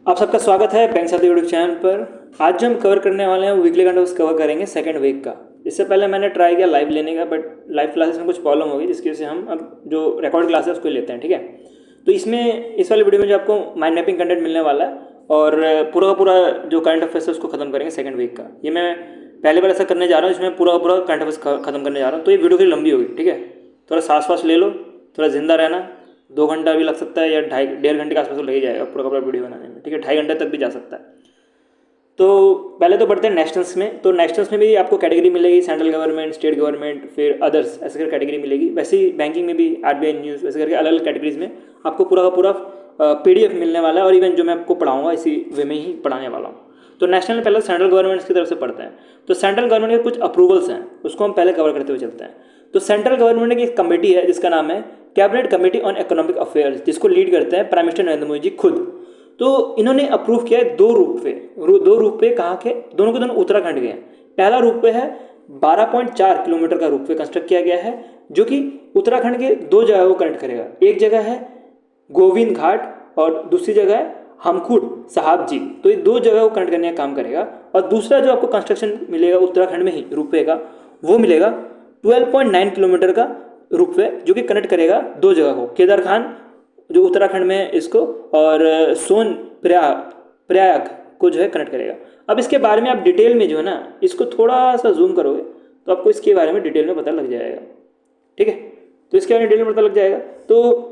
आप सबका स्वागत है बैंक साथी यूट्यूब चैनल पर। आज जो हम कवर करने वाले हैं वो वीकली कंटेंट्स कवर करेंगे सेकंड वीक का। इससे पहले मैंने ट्राई किया लाइव लेने का, बट लाइव क्लासेस में कुछ प्रॉब्लम होगी, जिसकी वजह से हम अब जो रिकॉर्ड क्लास है उसको लेते हैं। ठीक है, तो इसमें इस वाले वीडियो में जो आपको माइंड मैपिंग कंटेंट मिलने वाला है और पूरा का पूरा जो करंट अफेयर्स है उसको खत्म करेंगे सेकंड वीक का। ये मैं पहले बार ऐसा करने जा रहा हूँ, इसमें पूरा का पूरा करंट अफेयर्स खत्म करने जा रहा हूँ, तो ये वीडियो थोड़ी लंबी होगी। ठीक है, थोड़ा सांस ले लो, थोड़ा जिंदा रहना। 2 घंटा भी लग सकता है या 1.5 के आसपास तो लग ही जाएगा पूरा का पूरा वीडियो बनाने में। ठीक है, 2.5 घंटे तक भी जा सकता है। तो पहले तो बढ़ते हैं नेशनल्स में। तो नेशनल्स में भी आपको कैटेगरी मिलेगी, सेंट्रल गवर्नमेंट, स्टेट गवर्नमेंट, फिर अदर्स, ऐसे करके कैटेगरी मिलेगी। वैसे ही बैंकिंग में भी आरबीआई न्यूज़, वैसे करके अलग अलग कैटेगरीज में आपको पूरा का पूरा पीडीएफ मिलने वाला है। और इवन जो मैं आपको पढ़ाऊंगा इसी वे में ही पढ़ाने वाला हूँ। तो नेशनल में पहले सेंट्रल गवर्नमेंट की तरफ से पढ़ते हैं। तो सेंट्रल गवर्नमेंट के कुछ अप्रूवल्स हैं, उसको हम पहले कवर करते हुए चलते हैं। तो सेंट्रल गवर्नमेंट की एक कमेटी है जिसका नाम है cabinet committee on economic affairs, जिसको लीड करते हैं प्राइम मिनिस्टर नरेंद्र मोदी जी खुद। तो इन्होंने अप्रूव किया है 2 रूप पे। 2 रूप पे कहाँ के? दोनों के दोनों उत्तराखंड के हैं। पहला रूप पे है 12.4 किलोमीटर का रूप पे कंस्ट्रक्ट किया गया है, जो कि उत्तराखंड के 2 जगह को कनेक्ट करेगा। एक जगह है गोविंद घाट और दूसरी जगह है हमखुड साहब जी। तो ये 2 जगह को कनेक्ट करने का काम करेगा। और दूसरा जो आपको कंस्ट्रक्शन मिलेगा उत्तराखंड में ही रूपवे का, वो मिलेगा 12.9 किलोमीटर का रूपवे, जो कि कनेक्ट करेगा 2 जगह को, केदार खान जो उत्तराखंड में है इसको, और सोन प्रयाग को जो है कनेक्ट करेगा। अब इसके बारे में आप डिटेल में जो है ना, इसको थोड़ा सा जूम करोगे तो आपको इसके बारे में डिटेल में पता लग जाएगा। ठीक है, तो इसके बारे में डिटेल में पता लग जाएगा। तो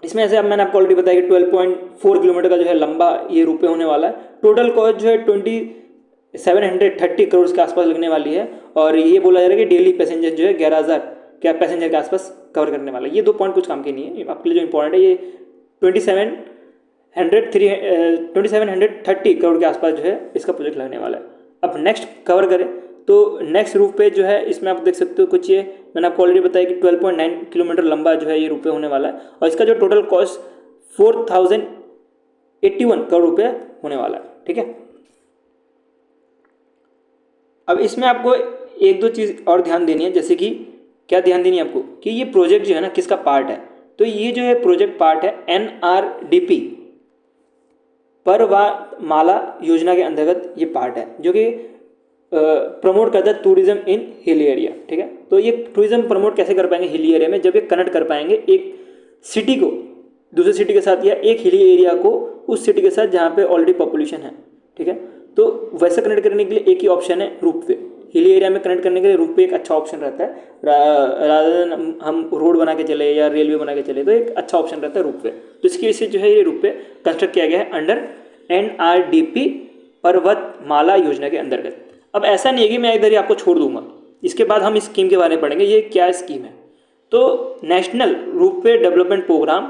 इसमें ऐसे अब मैंने आपको ऑलरेडी बताया कि 12.4 किलोमीटर का जो है लंबा ये रूपे होने वाला है। टोटल कॉस्ट जो है 2730 करोड़ के आसपास लगने वाली है। और ये बोला जा रहा है कि डेली पैसेंजर जो है 11,000 क्या पैसेंजर के आसपास कवर करने वाला है। ये 2 पॉइंट कुछ काम के नहीं है, आपके लिए जो इंपॉर्टेंट है ये 2730 करोड़ के आसपास जो है इसका प्रोजेक्ट लगने वाला है। अब नेक्स्ट कवर करें तो नेक्स्ट रूप पे जो है इसमें आप देख सकते हो कुछ, ये मैंने आपको ऑलरेडी बताया कि 12.9 किलोमीटर लंबा जो है ये रूपे होने वाला है। और इसका जो टोटल कॉस्ट 4081 करोड़ रुपये होने वाला है। ठीक है, अब इसमें आपको 1-2 चीज़ और ध्यान देनी है। जैसे कि क्या ध्यान देनी है आपको कि ये प्रोजेक्ट जो है ना किसका पार्ट है। तो ये जो है प्रोजेक्ट पार्ट है NRDP पर्वतमाला योजना के अंतर्गत ये पार्ट है, जो कि प्रमोट करता है टूरिज्म इन हिल एरिया। ठीक है, तो ये टूरिज्म प्रमोट कैसे कर पाएंगे हिली एरिया में? जब ये कनेक्ट कर पाएंगे एक सिटी को दूसरे सिटी के साथ, या एक हिली एरिया को उस सिटी के साथ जहाँ पे ऑलरेडी पॉपुलेशन है। ठीक है, तो वैसे कनेक्ट करने के लिए एक ही ऑप्शन है रूपवे। हिली एरिया में कनेक्ट करने के लिए रूपवे एक अच्छा ऑप्शन रहता है, रादर देन हम रोड बना के चले या रेलवे बना के चले, तो एक अच्छा ऑप्शन रहता है रूपवे। तो इसकी वजह से जो है ये रूपवे कंस्ट्रक्ट किया गया है अंडर NRDP पर्वतमाला योजना के अंतर्गत। अब ऐसा नहीं है कि मैं इधर ही आपको छोड़ दूंगा, इसके बाद हम इस स्कीम के बारे में पढ़ेंगे ये क्या स्कीम है। तो नेशनल रूपवे डेवलपमेंट प्रोग्राम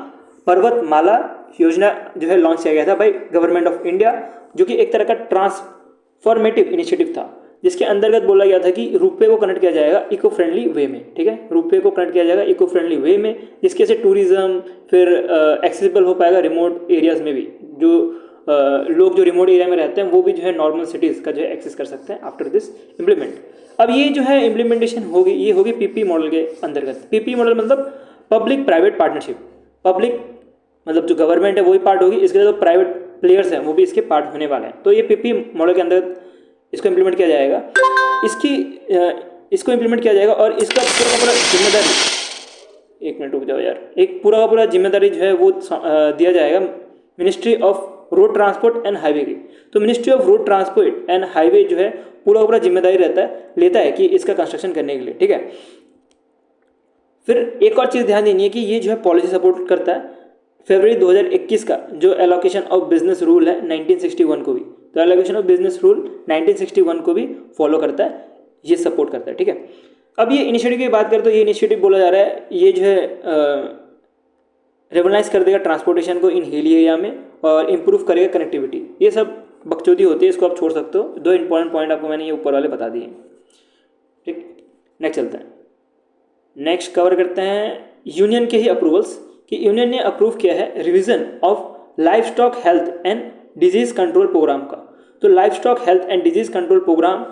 पर्वतमाला योजना जो है लॉन्च किया गया था बाय गवर्नमेंट ऑफ इंडिया, जो कि एक तरह का ट्रांसफॉर्मेटिव इनिशिएटिव था, जिसके अंतर्गत बोला गया था कि रूपवे को कनेक्ट किया जाएगा इको फ्रेंडली वे में। ठीक है, रूपवे को कनेक्ट किया जाएगा इको फ्रेंडली वे में, जिसके से टूरिज्म फिर एक्सेसिबल हो पाएगा रिमोट एरियाज में भी। जो लोग जो रिमोट एरिया में रहते हैं वो भी जो है नॉर्मल सिटीज़ का जो है एक्सेस कर सकते हैं आफ्टर दिस इम्प्लीमेंट। अब ये जो है इम्प्लीमेंटेशन होगी, ये होगी पीपी मॉडल के अंतर्गत। पीपी मॉडल मतलब पब्लिक प्राइवेट पार्टनरशिप। पब्लिक मतलब जो गवर्नमेंट है वही पार्ट होगी, इसके जो प्राइवेट प्लेयर्स हैं वो भी इसके पार्ट होने वाले हैं। तो ये पीपी मॉडल के अंदर इसको इम्प्लीमेंट किया जाएगा। इसको इम्प्लीमेंट किया जाएगा और इसका पूरा का पूरा जिम्मेदारी, 1 मिनट रुक जाओ यार, एक पूरा का पूरा जिम्मेदारी जो है वो दिया जाएगा ministry of road transport and highway की। तो ministry of road transport and highway जो है पूरा का पूरा जिम्मेदारी लेता है कि इसका कंस्ट्रक्शन करने के लिए। ठीक है, फिर एक और चीज़ ध्यान देनी है कि ये जो है पॉलिसी सपोर्ट करता है फरवरी 2021 का जो एलोकेशन ऑफ बिजनेस रूल है 1961 को भी, तो एलोकेशन ऑफ बिजनेस रूल 1961 को भी फॉलो करता है, ये सपोर्ट करता है। ठीक है, अब ये इनिशिएटिव की बात करें तो ये इनिशिएटिव बोला जा रहा है ये जो है रेवलाइज कर देगा ट्रांसपोर्टेशन को इन हिली एरिया में और इम्प्रूव करेगा कनेक्टिविटी। ये सब बकचोदी होती है, इसको आप छोड़ सकते हो। 2 इंपॉर्टेंट पॉइंट आपको मैंने ये ऊपर वाले बता दिए। ठीक, नेक्स्ट चलते हैं। नेक्स्ट कवर करते हैं यूनियन के ही अप्रूवल्स, कि यूनियन ने अप्रूव किया है revision of life stock health and disease control program का। तो life stock health and disease control program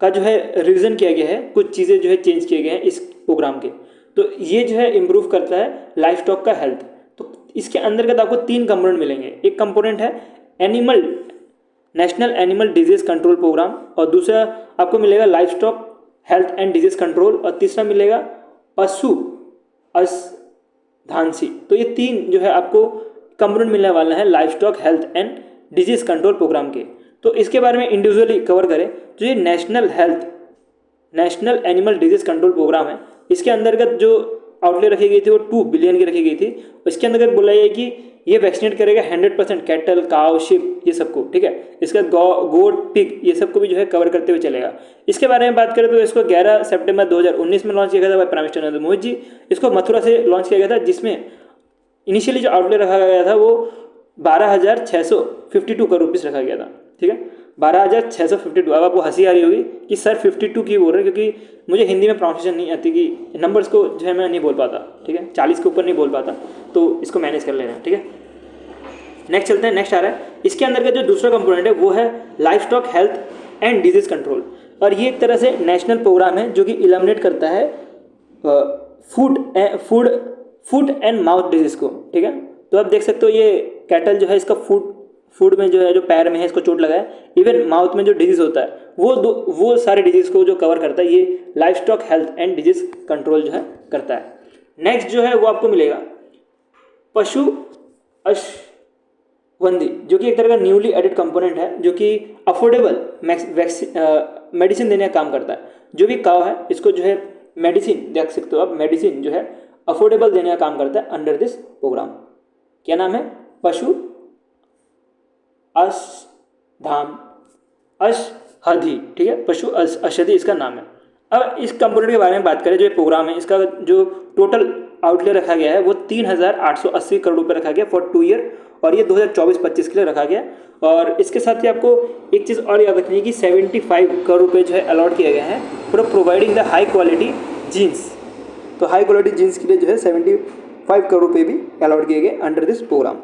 का जो है रिवीजन किया गया है, कुछ चीज़ें जो है चेंज किए गए हैं इस प्रोग्राम के। तो ये जो है इम्प्रूव करता है लाइफ स्टॉक का हेल्थ। तो इसके अंतर्गत आपको 3 कंपोनेंट मिलेंगे। एक कंपोनेंट है animal national animal disease control program, और दूसरा आपको मिलेगा life stock health and disease control, और तीसरा मिलेगा पशु असाधांसी। तो ये तीन जो है आपको कंपोनेंट मिलने वाला है life stock health and disease control program के। तो इसके बारे में इंडिविजुअली कवर करें तो ये national animal disease control program है। इसके अंतर्गत जो आउटले रखी गई थी वो 2 बिलियन की रखी गई थी। इसके अंतर्गत बोला है कि ये वैक्सीनेट करेगा 100% कैटल, काव, शिप, ये सबको, ठीक है। इसका गोट, पिग, ये सबको भी जो है कवर करते हुए चलेगा। इसके बारे में बात करें तो इसको 11 सितंबर 2019 में लॉन्च किया गया था by prime minister Narendra Modi ji. इसको मथुरा से लॉन्च किया गया था, जिसमें इनिशियली जो आउटले रखा गया था वो 12,652 करोड़ रुपीज़ रखा गया था, ठीक है। 12,652। अब आपको हंसी आ रही होगी कि सर 52 की बोल रहे हैं, क्योंकि मुझे हिंदी में प्रोनाउंसिएशन नहीं आती कि नंबर्स को जो है मैं नहीं बोल पाता, ठीक है। 40 के ऊपर नहीं बोल पाता, तो इसको मैनेज कर लेना, ठीक है। नेक्स्ट चलते हैं। नेक्स्ट आ रहा है, इसके अंदर का जो दूसरा कंपोनेंट है वो है life stock health and disease control, और ये एक तरह से नेशनल प्रोग्राम है जो कि इलिमिनेट करता है फूड एंड माउथ डिजीज को, ठीक है। तो आप देख सकते हो ये कैटल जो है इसका फूड में जो है, जो पैर में है, इसको चोट लगा है। इवन माउथ में जो डिजीज होता है वो सारे डिजीज को जो कवर करता है ये life stock health and disease control जो है करता है। नेक्स्ट जो है वो आपको मिलेगा पशु अश्वंदी, जो कि एक तरह का न्यूली एडेड कंपोनेंट है जो कि अफोर्डेबल मेडिसिन देने का काम करता है। जो भी काव है इसको जो है मेडिसिन, देख सकते हो आप, मेडिसिन जो है अफोर्डेबल देने का काम करता है अंडर दिस प्रोग्राम। क्या नाम है? पशु अषधि, ठीक है, पशु अषधि इसका नाम है। अब इस कंपोनेंट के बारे में बात करें, जो ये प्रोग्राम है इसका जो टोटल आउटले रखा गया है वो 3,880 करोड़ रुपये रखा गया फॉर 2 ईयर, और ये 2024-25 के लिए रखा गया। और इसके साथ ही आपको एक चीज़ और याद रखनी है कि 75 करोड़ रुपये जो है अलॉट किया गया है for providing the high quality genes. तो हाई क्वालिटी जीन्स के लिए जो है 75 करोड़ रुपये भी अलॉट किए गए अंडर दिस प्रोग्राम।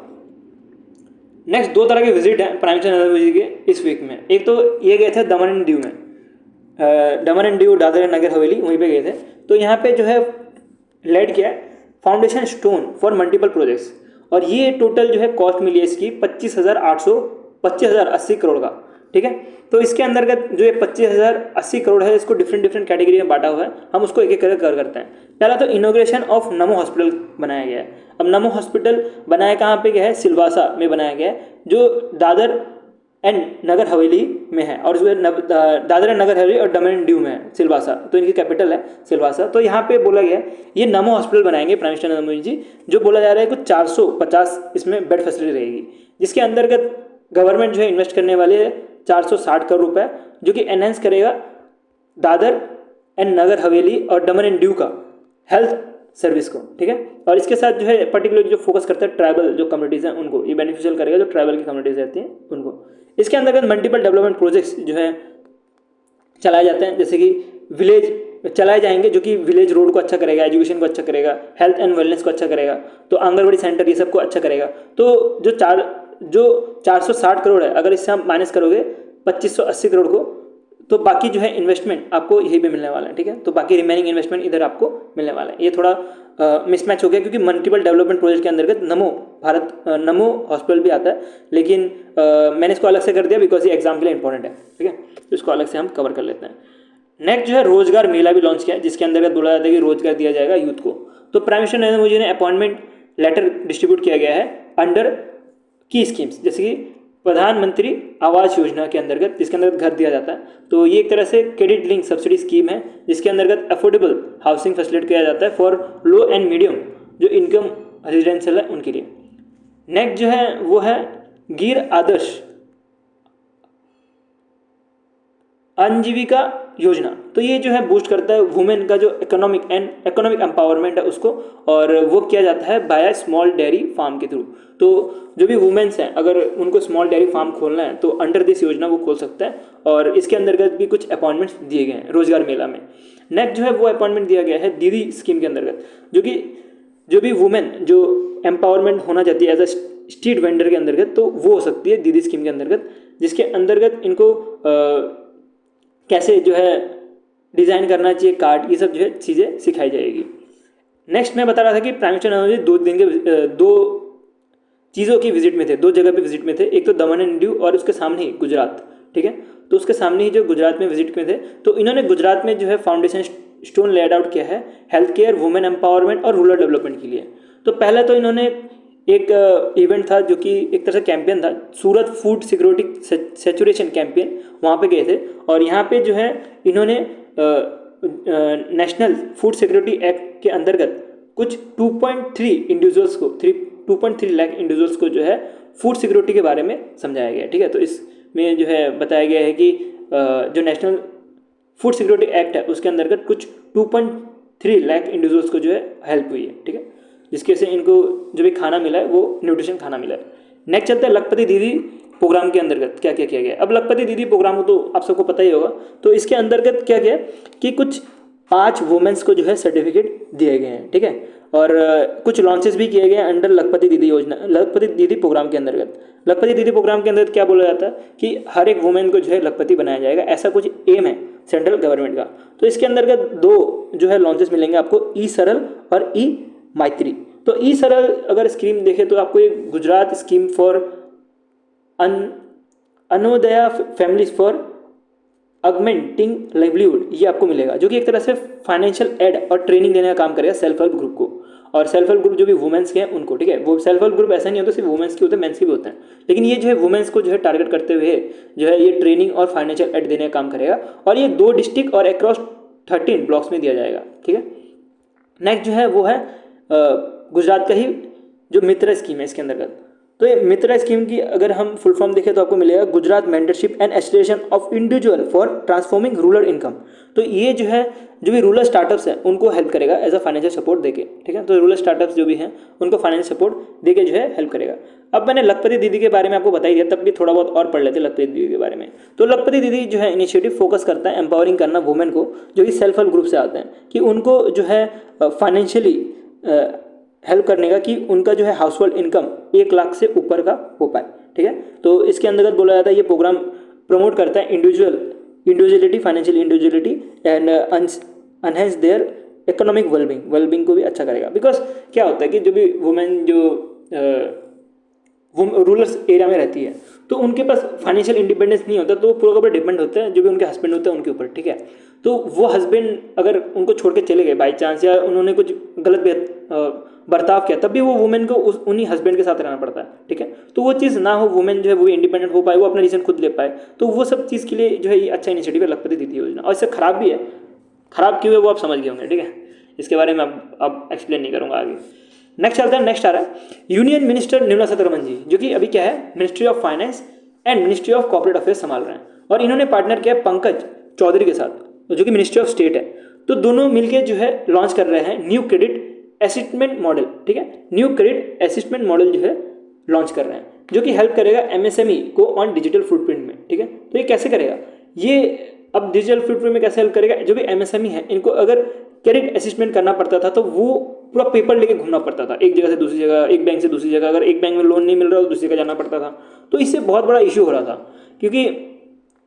नेक्स्ट 2 तरह के विजिट हैं प्राइम मिनिस्टर नरेंद्र मोदी के इस वीक में। एक तो ये गए थे दमन एंड दीव में, दमन एंड दीव, दादरा नगर हवेली, वहीं पे गए थे। तो यहाँ पे जो है लेड किया foundation stone for multiple projects, और ये टोटल जो है कॉस्ट मिली है इसकी 25,080 करोड़ का, ठीक है। तो इसके अंतर्गत जो ये 25,080 करोड़ है इसको डिफरेंट कैटेगरी में बांटा हुआ है। हम उसको एक एक करके कवर करते हैं। पहला तो इनोग्रेशन ऑफ नमो हॉस्पिटल बनाया गया है। अब नमो हॉस्पिटल बनाया कहाँ पे गया है? सिलवासा में बनाया गया है, जो दादर एंड नगर हवेली में है, और दादर एंड नगर हवेली और दमन एंड दीव में है सिलवासा, तो इनकी कैपिटल है सिलवासा। तो यहाँ पे बोला गया है ये नमो हॉस्पिटल बनाएंगे प्राइम मिनिस्टर नरेंद्र मोदी जी, जो बोला जा रहा है कुछ 450 इसमें बेड फैसिलिटी रहेगी, जिसके अंतर्गत गवर्नमेंट जो है इन्वेस्ट करने वाले है 460 करोड़ रुपये, जो कि एनहेंस करेगा दादर एंड नगर हवेली और दमन एंड दीव का हेल्थ सर्विस को, ठीक है। और इसके साथ जो है पर्टिकुलर जो फोकस करता है ट्राइबल जो कम्युनिटीज़ हैं उनको ये बेनिफिशियल करेगा, जो ट्राइबल की कम्युनिटीज़ रहती हैं उनको। इसके अंतर्गत मल्टीपल डेवलपमेंट प्रोजेक्ट्स जो है चलाए जाते हैं, जैसे कि विलेज चलाए जाएंगे, जो कि विलेज रोड को अच्छा करेगा, एजुकेशन को अच्छा करेगा, हेल्थ एंड वेलनेस को अच्छा करेगा, तो आंगनबाड़ी सेंटर ये सब को अच्छा करेगा। तो जो 460 करोड़ है, अगर इससे आप माइनस करोगे 2580 करोड़ को, तो बाकी जो है इन्वेस्टमेंट आपको यही पे मिलने वाला है, ठीक है। तो बाकी रिमेनिंग इन्वेस्टमेंट इधर आपको मिलने वाला है। ये थोड़ा मिसमैच हो गया, क्योंकि मल्टीपल डेवलपमेंट प्रोजेक्ट के अंतर्गत नमो हॉस्पिटल भी आता है, लेकिन मैंने इसको अलग से कर दिया बिकॉज ये एग्जाम के लिए इंपॉर्टेंट है, ठीक है। तो इसको अलग से हम कवर कर लेते हैं। नेक्स्ट जो है रोजगार मेला भी लॉन्च किया है, जिसके अंतर्गत बोला जाता है कि रोजगार दिया जाएगा यूथ को। तो प्राइम मिनिस्टर नरेंद्र मोदी ने अपॉइंटमेंट लेटर डिस्ट्रीब्यूट किया गया है अंडर की स्कीम्स, जैसे कि प्रधानमंत्री आवास योजना के अंतर्गत, जिसके अंतर्गत घर दिया जाता है। तो ये एक तरह से क्रेडिट लिंक सब्सिडी स्कीम है, जिसके अंतर्गत अफोर्डेबल हाउसिंग फैसिलिटेट किया जाता है फॉर लो एंड मीडियम जो इनकम रेजिडेंशियल है उनके लिए। नेक्स्ट जो है वो है गिर आदर्श आजीविका योजना। तो ये जो है बूस्ट करता है वुमेन का जो इकोनॉमिक एम्पावरमेंट है उसको, और वो किया जाता है बाय स्मॉल डेयरी फार्म के थ्रू। तो जो भी वुमेन्स हैं अगर उनको स्मॉल डेयरी फार्म खोलना है तो अंडर दिस योजना वो खोल सकता है, और इसके अंतर्गत भी कुछ अपॉइंटमेंट्स दिए गए हैं रोजगार मेला में। नेक्स्ट जो है वो अपॉइंटमेंट दिया गया है दीदी स्कीम के अंतर्गत, जो कि जो भी वुमेन जो एम्पावरमेंट होना चाहती है एज अ स्ट्रीट वेंडर के अंतर्गत, तो वो हो सकती है दीदी स्कीम के अंतर्गत, जिसके अंतर्गत इनको कैसे जो है डिज़ाइन करना चाहिए कार्ड, ये सब जो है चीज़ें सिखाई जाएगी। नेक्स्ट मैं बता रहा था कि प्राइम मिनिस्टर नरेंद्र मोदी 2 चीज़ों की विजिट में थे, 2 जगह पे विजिट में थे, एक तो दमन एंड दीव और उसके सामने ही गुजरात, ठीक है। तो उसके सामने ही जो गुजरात में विजिट में थे, तो इन्होंने गुजरात में जो है फाउंडेशन स्टोन लेड आउट किया है हेल्थ केयर, वुमेन एम्पावरमेंट और रूरल डेवलपमेंट के लिए। तो पहले तो इन्होंने एक इवेंट था जो कि एक तरह से कैंपेन था, सूरत फूड सिक्योरिटी सेचुरेशन कैंपेन, वहाँ पे गए थे और यहाँ पे जो है इन्होंने नेशनल फूड सिक्योरिटी एक्ट के अंतर्गत कुछ 2.3 लाख इंडिविजुअल्स को जो है फूड सिक्योरिटी के बारे में समझाया गया, ठीक है। तो इसमें जो है बताया गया है कि जो नेशनल फूड सिक्योरिटी एक्ट है उसके अंतर्गत कुछ 2.3 लाख इंडिविजुअल्स को जो है हेल्प हुई है, ठीक है, जिसके से इनको जो भी खाना मिला है वो न्यूट्रिशन खाना मिला है। नेक्स्ट चलता है लखपति दीदी प्रोग्राम के अंतर्गत क्या क्या किया गया। अब लखपति दीदी प्रोग्राम को तो आप सबको पता ही होगा, तो इसके अंतर्गत क्या किया कि कुछ 5 वुमेन्स को जो है सर्टिफिकेट दिए गए हैं, ठीक है, और कुछ लॉन्चेस भी किए गए अंडर लखपति दीदी योजना, लखपति दीदी प्रोग्राम के अंतर्गत। लखपति दीदी प्रोग्राम के अंतर्गत क्या बोला जाता है कि हर एक वुमेन को जो है लखपति बनाया जाएगा, ऐसा कुछ एम है सेंट्रल गवर्नमेंट का। तो इसके अंतर्गत 2 जो है लॉन्चेस मिलेंगे आपको, ई सरल और ई मैत्री। तो ई सरल अगर स्कीम देखें तो आपको एक Gujarat scheme for Antyodaya families for augmenting livelihood, ये आपको मिलेगा, जो कि एक तरह से फाइनेंशियल एड और ट्रेनिंग देने का काम करेगा सेल्फ हेल्प ग्रुप को, और सेल्फ हेल्प ग्रुप जो भी वुमेन्स के हैं उनको, ठीक है। वो सेल्फ हेल्प ग्रुप ऐसा नहीं होता सिर्फ वुमेन्स के होते हैं, मेंस के भी होते हैं, लेकिन ये जो है वुमेन्स को जो है टारगेट करते हुए जो है ये ट्रेनिंग और फाइनेंशियल एड देने का काम करेगा, और ये 2 डिस्ट्रिक्ट और अक्रॉस 13 ब्लॉक्स में दिया जाएगा, ठीक है। नेक्स्ट जो है वो है गुजरात का ही जो मित्रा स्कीम है इसके अंतर्गत। तो ये मित्रा स्कीम की अगर हम फुल फॉर्म देखें तो आपको मिलेगा Gujarat mentorship and escalation of individual for transforming rural income. तो ये जो है जो भी रूरल स्टार्टअप्स हैं उनको हेल्प करेगा एज अ फाइनेंशियल सपोर्ट देके, ठीक है। तो रूरल स्टार्टअप्स जो भी हैं उनको फाइनेंशियल सपोर्ट देके जो है हेल्प करेगा। अब मैंने लखपति दीदी के बारे में आपको बता ही दिया, तब भी थोड़ा बहुत और पढ़ लेते लखपति दीदी के बारे में। तो लखपति दीदी जो है इनिशिएटिव फोकस करता है एम्पावरिंग करना वुमेन को जो कि सेल्फ हेल्प ग्रुप से आते हैं, कि उनको जो है फाइनेंशियली हेल्प करने का, कि उनका जो है हाउस होल्ड इनकम 1 लाख से ऊपर का हो पाए, ठीक है। तो इसके अंतर्गत बोला जाता है ये प्रोग्राम प्रमोट करता है individuality, financial individuality and enhance their economic wellbeing को भी अच्छा करेगा। बिकॉज क्या होता है कि जो भी वुमेन जो रूरल एरिया में रहती है तो उनके पास फाइनेंशियल इंडिपेंडेंस नहीं होता, तो वो पूरा ऊपर डिपेंड होता है जो भी उनके हस्बैंड होते हैं उनके ऊपर, ठीक है। तो वो हस्बैंड अगर उनको छोड़ के चले गए बाई चांस, या उन्होंने कुछ गलत बर्ताव किया, तब भी वो वुमेन को उन्हीं हस्बैंड के साथ रहना पड़ता है, ठीक है। तो वो चीज़ ना हो, वुमेन जो है वो इंडिपेंडेंट हो पाए, वो अपना डिसीजन खुद ले पाए, तो वो सब चीज़ के लिए जो है ये अच्छा इनिशिएटिव है लखपति दीदी योजना। और इससे खराब भी है, खराब क्यों है वो आप समझ गए होंगे, ठीक है। इसके बारे में अब एक्सप्लेन नहीं करूँगा आगे। नेक्स्ट चलता है, नेक्स्ट आ रहा है यूनियन मिनिस्टर निर्मला सीतारमण जी, जो कि अभी क्या है ministry of finance and ministry of corporate affairs संभाल रहे हैं, और इन्होंने पार्टनर किया पंकज चौधरी के साथ जो कि मिनिस्ट्री ऑफ स्टेट है। तो दोनों मिलकर जो है लॉन्च कर रहे हैं न्यू क्रेडिट असिस्टमेंट मॉडल, ठीक है। न्यू क्रेडिट असिस्टमेंट मॉडल जो है लॉन्च कर रहे हैं, जो कि हेल्प करेगा एमएसएमई को ऑन डिजिटल फुटप्रिंट में, ठीक है। तो ये कैसे करेगा, ये अब डिजिटल फुटप्रिंट में कैसे हेल्प करेगा, जो भी एमएसएमई है इनको अगर क्रेडिट असिस्टमेंट करना पड़ता था तो वो पूरा पेपर लेके घूमना पड़ता था, एक जगह से दूसरी जगह, एक बैंक से दूसरी जगह, अगर एक बैंक में लोन नहीं मिल रहा तो दूसरी जगह जाना पड़ता था। तो इससे बहुत बड़ा इशू हो रहा था, क्योंकि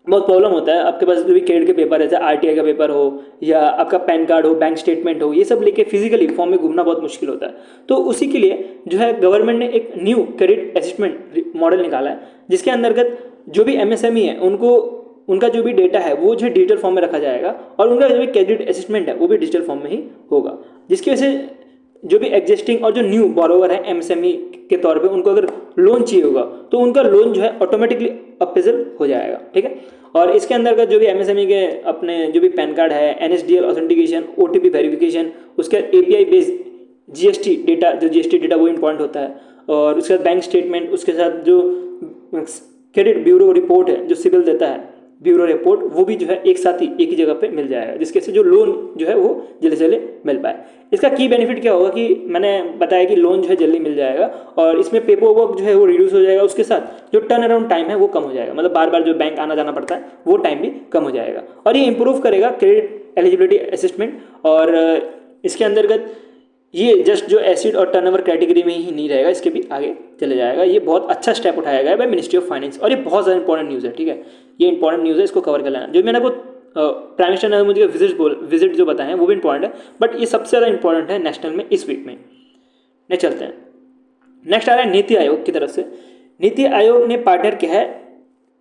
बहुत प्रॉब्लम होता है। आपके पास जो भी क्रेडिट के पेपर है, जैसे आरटीआई का पेपर हो या आपका पैन कार्ड हो, बैंक स्टेटमेंट हो, ये सब लेके फिजिकली फॉर्म में घूमना बहुत मुश्किल होता है। तो उसी के लिए जो है गवर्नमेंट ने एक न्यू क्रेडिट असिस्टमेंट मॉडल निकाला है, जिसके अंतर्गत जो भी एमएसएमई है उनको उनका जो भी डेटा है वो जो है डिजिटल फॉर्म में रखा जाएगा, और उनका जो भी क्रेडिट असिस्टमेंट है वो भी डिजिटल फॉर्म में ही होगा, जिसकी वजह से जो भी एग्जिस्टिंग और जो न्यू बोरोवर है एमएसएमई के तौर पे उनको अगर लोन चाहिए होगा तो उनका लोन जो है ऑटोमेटिकली अप्रेजल हो जाएगा, ठीक है। और इसके अंतर्गत जो भी एमएसएमई के अपने जो भी पैन कार्ड है, एनएसडीएल ऑथेंटिकेशन, ओटीपी वेरिफिकेशन, उसके एपीआई बेस्ड जीएसटी डेटा, जो जीएसटी डेटा वो इंपॉर्टेंट होता है, और उसके बाद बैंक स्टेटमेंट, उसके साथ जो क्रेडिट ब्यूरो रिपोर्ट है जो सिविल देता है ब्यूरो रिपोर्ट, वो भी जो है एक साथ ही एक ही जगह पे मिल जाएगा, जिसके से जो लोन जो है वो जल्दी से जल्दी मिल पाए। इसका की बेनिफिट क्या होगा कि मैंने बताया कि लोन जो है जल्दी मिल जाएगा, और इसमें पेपर वर्क जो है वो रिड्यूस हो जाएगा, उसके साथ जो टर्न अराउंड टाइम है वो कम हो जाएगा, मतलब बार बार जो बैंक आना जाना पड़ता है वो टाइम भी कम हो जाएगा, और ये इंप्रूव करेगा क्रेडिट एलिजिबिलिटी असिस्टमेंट। और इसके अंतर्गत ये जस्ट जो एसिड और टर्नओवर कैटेगरी में ही नहीं रहेगा, इसके भी आगे चले जाएगा। ये बहुत अच्छा स्टेप उठाया गया है बाय मिनिस्ट्री ऑफ फाइनेंस, और ये बहुत ज़्यादा इंपॉर्टेंट न्यूज़ है, ठीक है। ये इंपॉर्टेंट न्यूज़ है, इसको कवर कर लेना। जो मैंने आपको प्राइम मिनिस्टर नरेंद्र मोदी के विजिट जो बताए हैं वो भी इंपॉर्टेंट है, बट ये सबसे ज़्यादा इंपॉर्टेंट है नेशनल में इस वीक में। नहीं चलते हैं नेक्स्ट आ रहा है नीति आयोग की तरफ से। नीति आयोग ने पार्टनर किया है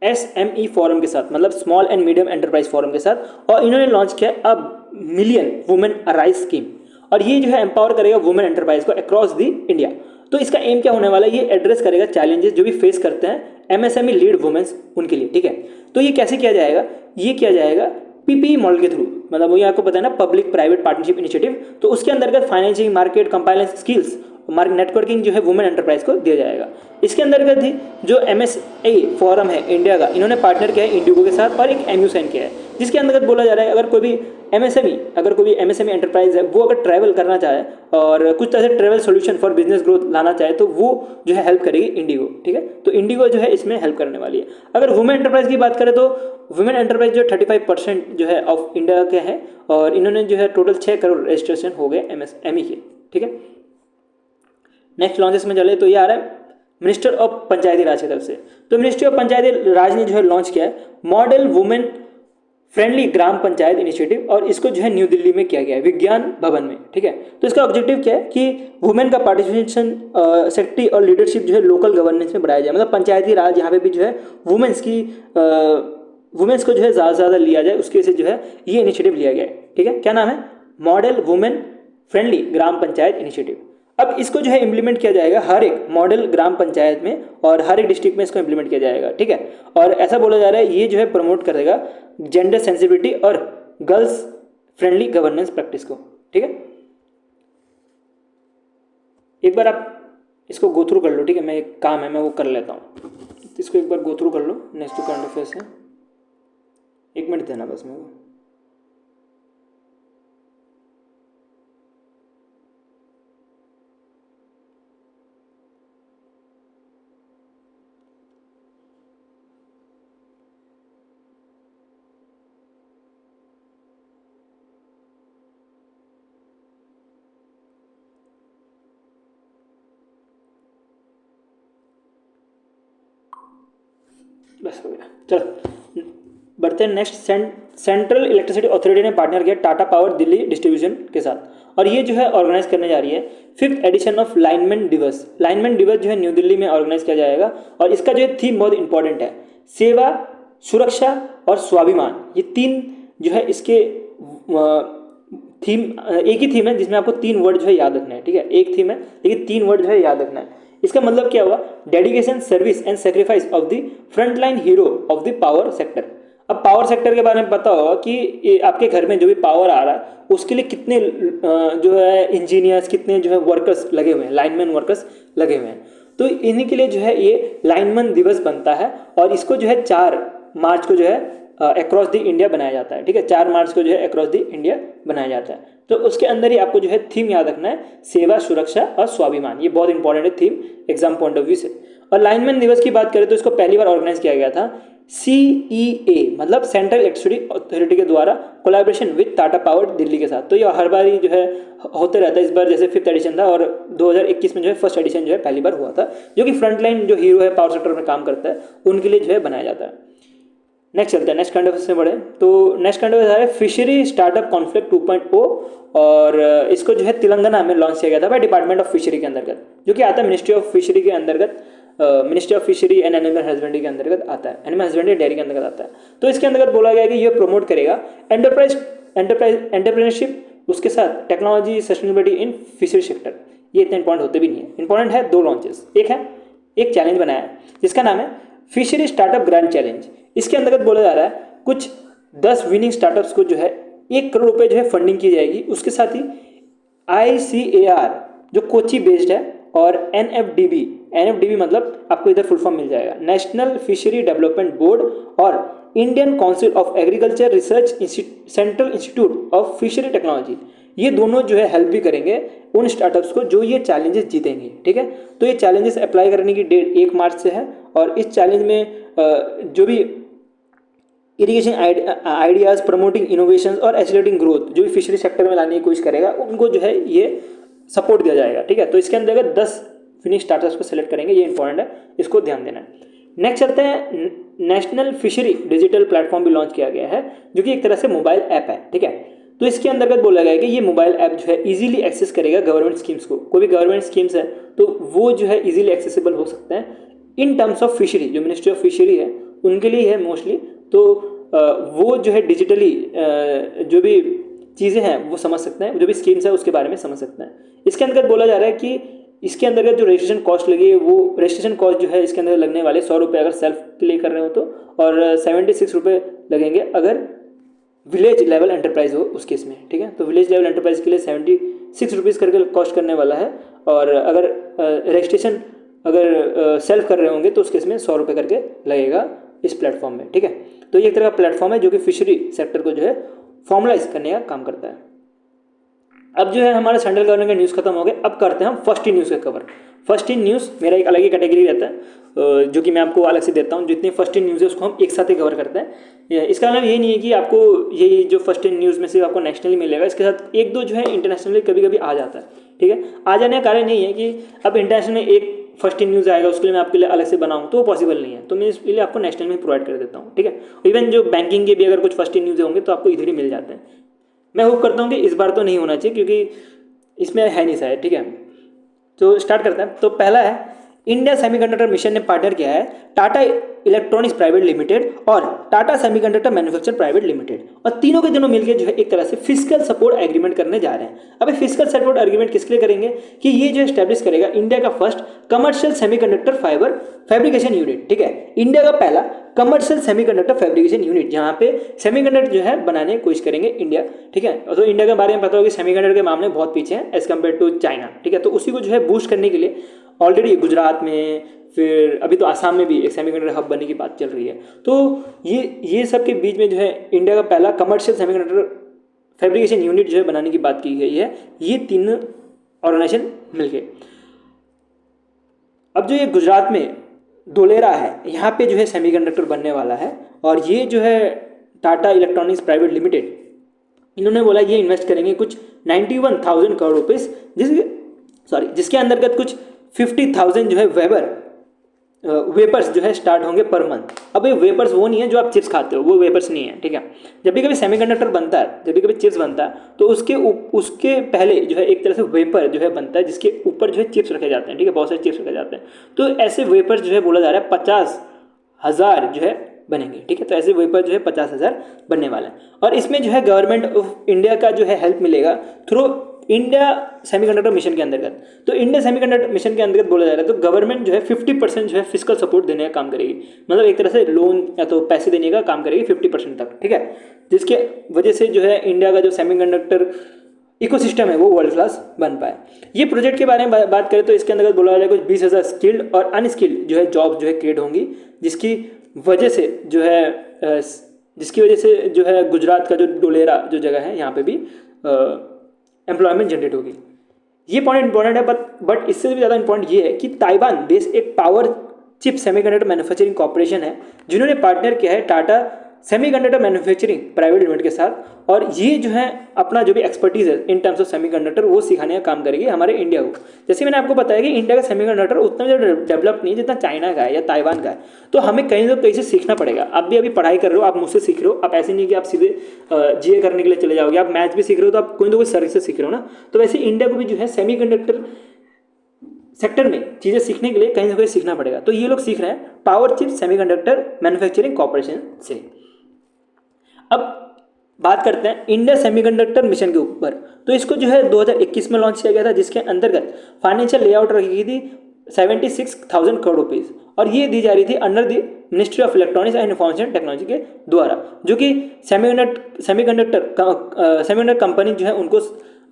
SME फोरम के साथ, मतलब small and medium enterprise forum के साथ, और इन्होंने लॉन्च किया अब मिलियन वुमेन अराइज स्कीम, और ये जो है एम्पावर करेगा वुमेन एंटरप्राइज को अक्रॉस दी इंडिया। तो इसका एम क्या होने वाला है, ये एड्रेस करेगा चैलेंजेस जो भी फेस करते हैं MSME लीड वुमेन्स उनके लिए, ठीक है। तो ये कैसे किया जाएगा, ये किया जाएगा PPE मॉडल के थ्रू, मतलब वो आपको पता है ना, पब्लिक प्राइवेट पार्टनरशिप इनिशिएटिव। तो उसके अंतर्गत financing, market compliance skills, market networking जो है वुमेन एंटरप्राइज को दिया जाएगा। इसके अंतर्गत ही जो MSA फोरम है इंडिया का, इन्होंने पार्टनर किया है इंडिगो के साथ और एक MU साइन किया है, जिसके अंतर्गत बोला जा रहा है अगर कोई भी MSME एंटरप्राइज है, वो अगर ट्रैवल करना चाहे और कुछ तरह से travel solution for business growth लाना चाहे, तो वो जो है हेल्प करेगी इंडिगो, ठीक है। तो इंडिगो जो है इसमें हेल्प करने वाली है। अगर वुमेन एंटरप्राइज की बात करें तो वुमेन एंटरप्राइज जो 35% जो है ऑफ इंडिया के हैं, और इन्होंने जो है टोटल 6 करोड़ रजिस्ट्रेशन हो गए MSME के, ठीक है। नेक्स्ट लॉन्चेस में चले तो ये आ रहा है मिनिस्टर ऑफ पंचायती राज की तरफ से। तो मिनिस्ट्री ऑफ पंचायती राज ने जो है लॉन्च किया है मॉडल वुमेन फ्रेंडली ग्राम पंचायत इनिशिएटिव, और इसको जो है न्यू दिल्ली में किया गया है विज्ञान भवन में, ठीक है। तो इसका ऑब्जेक्टिव क्या है कि वुमेन का पार्टिसिपेशन, सेक्रेटरी और लीडरशिप जो है लोकल गवर्नेंस में बढ़ाया जाए, मतलब पंचायती राज यहाँ पे भी जो है वुमेन्स को जो है ज़्यादा से ज़्यादा लिया जाए, उसके से जो है ये इनिशिएटिव लिया गया है, ठीक है। क्या नाम है, मॉडल वुमेन फ्रेंडली ग्राम पंचायत इनिशिएटिव। अब इसको जो है इम्प्लीमेंट किया जाएगा हर एक मॉडल ग्राम पंचायत में, और हर एक डिस्ट्रिक्ट में इसको इम्प्लीमेंट किया जाएगा, ठीक है। और ऐसा बोला जा रहा है ये जो है प्रमोट करेगा जेंडर सेंसिटिविटी और गर्ल्स फ्रेंडली गवर्नेंस प्रैक्टिस को, ठीक है। एक बार आप इसको गो थ्रू कर लो, ठीक है। मैं एक काम है मैं वो कर लेता हूँ, इसको एक बार गो थ्रू कर लो। नेक्स्ट टू करंट अफेयर्स है, 1 मिनट देना बस मेरे को। बस हो गया, चलो बढ़ते हैं नेक्स्ट। सेंट्रल इलेक्ट्रिसिटी अथॉरिटी ने पार्टनर किया टाटा पावर दिल्ली डिस्ट्रीब्यूशन के साथ, और ये जो है ऑर्गेनाइज करने जा रही है 5th एडिशन ऑफ लाइनमैन दिवस। लाइनमैन दिवस जो है न्यू दिल्ली में ऑर्गेनाइज किया जाएगा, और इसका जो है थीम बहुत इंपॉर्टेंट है, सेवा, सुरक्षा और स्वाभिमान। ये 3 जो है इसके थीम, एक ही थीम है जिसमें आपको 3 वर्ड जो है याद रखना है, ठीक है। एक थीम है लेकिन 3 वर्ड जो है याद रखना है। इसका मतलब क्या हुआ, dedication, service and sacrifice of the frontline hero of the power sector. अब पावर सेक्टर के बारे में पता होगा कि आपके घर में जो भी पावर आ रहा है उसके लिए कितने जो है इंजीनियर्स, कितने जो है वर्कर्स लगे हुए हैं, लाइनमैन वर्कर्स लगे हुए हैं। तो इन्हीं के लिए जो है ये लाइनमैन दिवस बनता है, और इसको जो है 4 मार्च को जो है अक्रॉस द इंडिया बनाया जाता है, ठीक है। 4 मार्च को जो है अक्रॉस द इंडिया बनाया जाता है। तो उसके अंदर ही आपको जो है थीम याद रखना है, सेवा, सुरक्षा और स्वाभिमान। ये बहुत इंपॉर्टेंट है theme exam point of view से। और लाइनमैन दिवस की बात करें तो इसको पहली बार ऑर्गेनाइज किया गया था CEA, मतलब सेंट्रल इलेक्ट्रिसिटी अथॉरिटी के द्वारा collaboration with Tata power Delhi के साथ। तो ये हर बार ही जो है होते रहता है। इस बार जैसे 5th एडिशन था, और 2021 में जो है 1st एडिशन जो है पहली बार हुआ था, जो कि फ्रंटलाइन जो हीरो है पावर सेक्टर में काम करता है उनके लिए जो है बनाया जाता है। नेक्स्ट चलते हैं, नेक्स्ट करंट अफेयर्स में बढ़े तो नेक्स्ट करंट अफेयर्स है फिशरी स्टार्टअप कॉन्फ्लिक्ट 2.0, और इसको जो है तेलंगाना में लॉन्च किया गया था बाय डिपार्टमेंट ऑफ फिशरी के अंतर्गत, जो कि आता है मिनिस्ट्री ऑफ फिशरी के अंतर्गत, ministry of fishery and animal husbandry के अंतर्गत आता है, एनिमल हस्बेंड्री डेयरी के अंतर्गत आता है। तो इसके अंतर्गत बोला गया कि ये प्रमोट करेगा एंटरप्रेन्योरशिप, उसके साथ टेक्नोलॉजी, सस्टेनेबिलिटी इन फिशरी सेक्टर। ये इतने इंपॉर्टेंट होते भी नहीं है, इंपॉर्टेंट है 2 लॉन्चेस। एक चैलेंज बनाया है जिसका नाम है फिशरी स्टार्टअप ग्रैंड चैलेंज। इसके अंतर्गत बोला जा रहा है कुछ 10 विनिंग स्टार्टअप्स को जो है 1 करोड़ रुपए जो है फंडिंग की जाएगी। उसके साथ ही ICAR जो कोची बेस्ड है, और NFDB मतलब आपको इधर फुल फॉर्म मिल जाएगा, नेशनल फिशरी डेवलपमेंट बोर्ड, और Indian council of agriculture research central institute of fishery technology. ये दोनों जो है हेल्प भी करेंगे उन स्टार्टअप्स को जो ये चैलेंजेस जीतेंगे, ठीक है। तो ये चैलेंजेस अप्लाई करने की डेट 1 मार्च से है, और इस चैलेंज में जो भी इरिगेशन आइडियाज़, प्रमोटिंग इनोवेशंस और एक्सीलरेटिंग ग्रोथ जो भी फिशरी सेक्टर में लाने की कोशिश करेगा उनको जो है ये सपोर्ट दिया जाएगा, ठीक है। तो इसके अंतर्गत 10 फिनिश स्टार्टअप्स को सेलेक्ट करेंगे, ये इंपॉर्टेंट है, इसको ध्यान देना है। नेक्स्ट चलते हैं, नेशनल फिशरी डिजिटल प्लेटफॉर्म भी लॉन्च किया गया है, जो कि एक तरह से मोबाइल ऐप है, ठीक है। तो इसके अंतर्गत बोला गया है कि ये मोबाइल ऐप जो है इजीली एक्सेस करेगा गवर्नमेंट स्कीम्स को। कोई भी गवर्नमेंट स्कीम्स है तो वो जो है इजीली एक्सेसिबल हो सकता है इन टर्म्स ऑफ फिशरी। जो मिनिस्ट्री ऑफ फिशरी है उनके लिए है मोस्टली, तो वो जो है डिजिटली जो भी चीज़ें हैं वो समझ सकते हैं, जो भी स्कीम्स है उसके बारे में समझ सकते हैं। इसके अंतर्गत बोला जा रहा है कि इसके अंतर्गत जो रजिस्ट्रेशन कॉस्ट लगी है वो रजिस्ट्रेशन कॉस्ट जो है इसके अंदर लगने वाले 100 रुपये अगर सेल्फ के लिए कर रहे हो तो, और 76 रुपये लगेंगे अगर विलेज लेवल एंटरप्राइज हो उस केस में। ठीक है, तो विलेज लेवल एंटरप्राइज के लिए 76 रुपीज़ करके कॉस्ट करने वाला है, और अगर रजिस्ट्रेशन अगर सेल्फ कर रहे होंगे तो उस केस में 100 रुपये करके लगेगा इस प्लेटफॉर्म में। ठीक है, तो ये एक तरह का प्लेटफॉर्म है जो कि फिशरी सेक्टर को जो है फॉर्मलाइज करने का काम करता है। अब जो है हमारा सेंट्रल गवर्नमेंट के न्यूज़ खत्म हो गए, अब करते हैं हम फर्स्ट इन न्यूज़ का कवर। फर्स्ट इन न्यूज़ मेरा एक अलग ही कैटेगरी रहता है जो कि मैं आपको अलग से देता हूँ। जितनी फर्स्ट इन न्यूज़ है उसको हम एक साथ ही कवर करते हैं। इसका मतलब ये नहीं है कि आपको ये जो फर्स्ट इन न्यूज़ में से आपको नेशनली मिलेगा, इसके साथ एक दो जो है इंटरनेशनली कभी कभी आ जाता है। ठीक है, आ जाने का कारण नहीं है कि अब इंटरनेशनल में एक फर्स्ट इन न्यूज़ आएगा उसके लिए मैं आपके लिए अलग से बनाऊँ, तो वो पॉसिबल नहीं है, तो मैं इसके लिए आपको नेशनल में प्रोवाइड कर देता हूँ। ठीक है, इवन जो बैंकिंग के भी अगर कुछ फर्स्ट इन न्यूज़ होंगे तो आपको इधर ही मिल जाते हैं। मैं होप करता हूँ कि इस बार तो नहीं होना चाहिए क्योंकि इसमें है नहीं शायद। ठीक है, तो स्टार्ट करते हैं। तो पहला है, इंडिया सेमीकंडक्टर मिशन ने पार्टनर किया है टाटा इलेक्ट्रॉनिक्स प्राइवेट लिमिटेड और Tata semiconductor manufacture private limited, और तीनों के तीनों मिलकर जो है एक तरह से फिजिकल सपोर्ट एग्रीमेंट करने जा रहे हैं। अब फिजिकल सपोर्ट एग्रीमेंट किसके लिए करेंगे कि ये जो एस्टेब्लिश करेगा इंडिया का first commercial semiconductor fibre fabrication unit. ठीक है, इंडिया का पहला कमर्शियल सेमीकंडक्टर फैब्रिकेशन यूनिट जहाँ पे सेमीकंडक्टर जो है बनाने की कोशिश करेंगे इंडिया। ठीक है, तो इंडिया के बारे में पता होगा कि सेमीकंडक्टर के मामले में बहुत पीछे है एज कम्पेयर टू चाइना। ठीक है, तो उसी को जो है बूस्ट करने के लिए ऑलरेडी गुजरात में, फिर अभी तो आसाम में भी एक सेमीकंडक्टर हब बनने की बात चल रही है। तो ये सब के बीच में जो है इंडिया का पहला कमर्शियल सेमीकंडक्टर फैब्रिकेशन यूनिट जो है बनाने की बात की गई है, ये तीन ऑर्गेनाइजेशन मिलके। अब जो ये गुजरात में धोलेरा है, यहाँ पे जो है सेमीकंडक्टर बनने वाला है, और ये जो है टाटा इलेक्ट्रॉनिक्स प्राइवेट लिमिटेड, इन्होंने बोला ये इन्वेस्ट करेंगे कुछ 91,000 करोड़ रुपीस, जिसके अंतर्गत कुछ 50,000 जो है वेपर्स जो है स्टार्ट होंगे पर मंथ। अब ये वेपर्स वो नहीं है जो आप चिप्स खाते हो, वो वेपर्स नहीं है। ठीक है, जब भी कभी सेमीकंडक्टर बनता है, जब भी कभी चिप्स बनता है, तो उसके पहले जो है एक तरह से वेपर जो है बनता है जिसके ऊपर जो है चिप्स रखे जाते हैं। ठीक है, बहुत सारे चिप्स रखे जाते हैं, तो ऐसे वेपर्स जो है बोला जा रहा है 50,000 जो है बनेंगे। ठीक है, तो ऐसे वेपर जो है 50,000 बनने वाले हैं, और इसमें जो है गवर्नमेंट ऑफ इंडिया का जो है हेल्प मिलेगा थ्रू इंडिया सेमीकंडक्टर मिशन के अंतर्गत। तो इंडिया सेमीकंडक्टर मिशन के अंतर्गत बोला जा रहा है तो गवर्नमेंट जो है 50% जो है फिजिकल सपोर्ट देने का काम करेगी, मतलब एक तरह से लोन या तो पैसे देने का काम करेगी 50% तक। ठीक है, जिसके वजह से जो है इंडिया का जो सेमीकंडक्टर इकोसिस्टम है वो वर्ल्ड क्लास बन पाए। ये प्रोजेक्ट के बारे में बात करें तो इसके अंतर्गत बोला जा रहा है कुछ 20,000 स्किल्ड और अनस्किल्ड जो है जॉब जो है क्रिएट होंगी, जिसकी वजह से जो है गुजरात का जो डोलेरा जो जगह है यहाँ पे भी एम्प्लॉयमेंट जनरेट होगी। ये पॉइंट इंपॉर्टेंट है, बट इससे भी ज़्यादा इंपॉर्टेंट ये है कि ताइवान देश एक power chip semiconductor manufacturing corporation है जिन्होंने पार्टनर किया है Tata semiconductor manufacturing private limited के साथ, और ये जो है अपना जो भी एक्सपर्टीज है इन टर्म्स ऑफ सेमीकंडक्टर वो सिखाने का काम करेगी हमारे इंडिया को। जैसे मैंने आपको बताया कि इंडिया का सेमीकंडक्टर उतना डेवलप नहीं जितना चाइना का है या ताइवान का है, तो हमें कहीं ना कहीं से सीखना पड़ेगा। आप भी अभी पढ़ाई कर रहे हो, आप मुझसे सीख रहे हो, आप ऐसे नहीं कि आप सीधे जीए करने के लिए चले जाओगे, आप मैथ्स भी सीख रहे हो तो आप कोई ना कोई सर्विस से सीख रहे हो ना। तो वैसे इंडिया को भी जो है सेमीकंडक्टर सेक्टर में चीज़ें सीखने के लिए कहीं ना कहीं सीखना पड़ेगा। तो ये लोग सीख रहे हैं power chip semiconductor manufacturing corporation से। अब बात करते हैं इंडिया सेमीकंडक्टर मिशन के ऊपर। तो इसको जो है 2021 में लॉन्च किया गया था, जिसके अंतर्गत फाइनेंशियल लेआउट रखी गई थी 76,000 करोड़ रुपीज़, और ये दी जा रही थी under the ministry of electronics and information technology के द्वारा, जो कि सेमीकंडक्टर कंपनी जो है उनको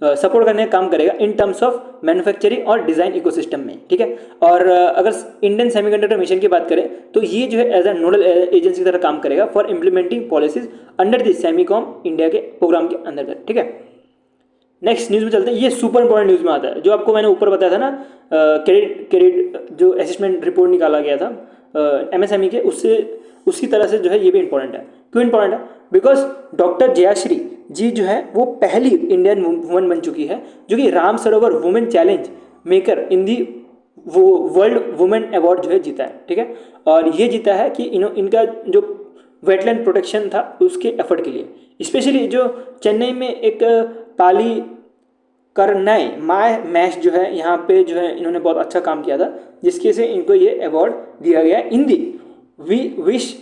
सपोर्ट करने का काम करेगा इन टर्म्स ऑफ मैन्युफैक्चरिंग और डिज़ाइन इकोसिस्टम में। ठीक है, और अगर इंडियन सेमीकंडक्टर मिशन की बात करें तो ये जो है एज ए नोडल एजेंसी की तरह काम करेगा for implementing policies under the Semicon India के प्रोग्राम के अंतर्गत। ठीक है, नेक्स्ट न्यूज़ में चलते हैं। ये सुपर इंपॉर्टेंट न्यूज़ में आता है, जो आपको मैंने ऊपर बताया था ना, क्रेडिट जो असेसमेंट रिपोर्ट निकाला गया था एमएसएमई के, उससे उसी तरह से जो है ये भी इंपॉर्टेंट है। क्यों इंपॉर्टेंट है? बिकॉज डॉक्टर जयाश्री जी जो है वो पहली इंडियन वुमन बन चुकी है जो कि राम सरोवर वुमेन चैलेंज मेकर इन दी वो वर्ल्ड वुमेन अवार्ड जो है जीता है। ठीक है, और ये जीता है कि इनका जो वेटलैंड प्रोटेक्शन था उसके एफर्ट के लिए। स्पेशली जो चेन्नई में एक पाली करनाई माय मैश जो है यहाँ पे जो है इन्होंने बहुत अच्छा काम किया था, जिसके से इनको ये अवार्ड दिया गया in the wise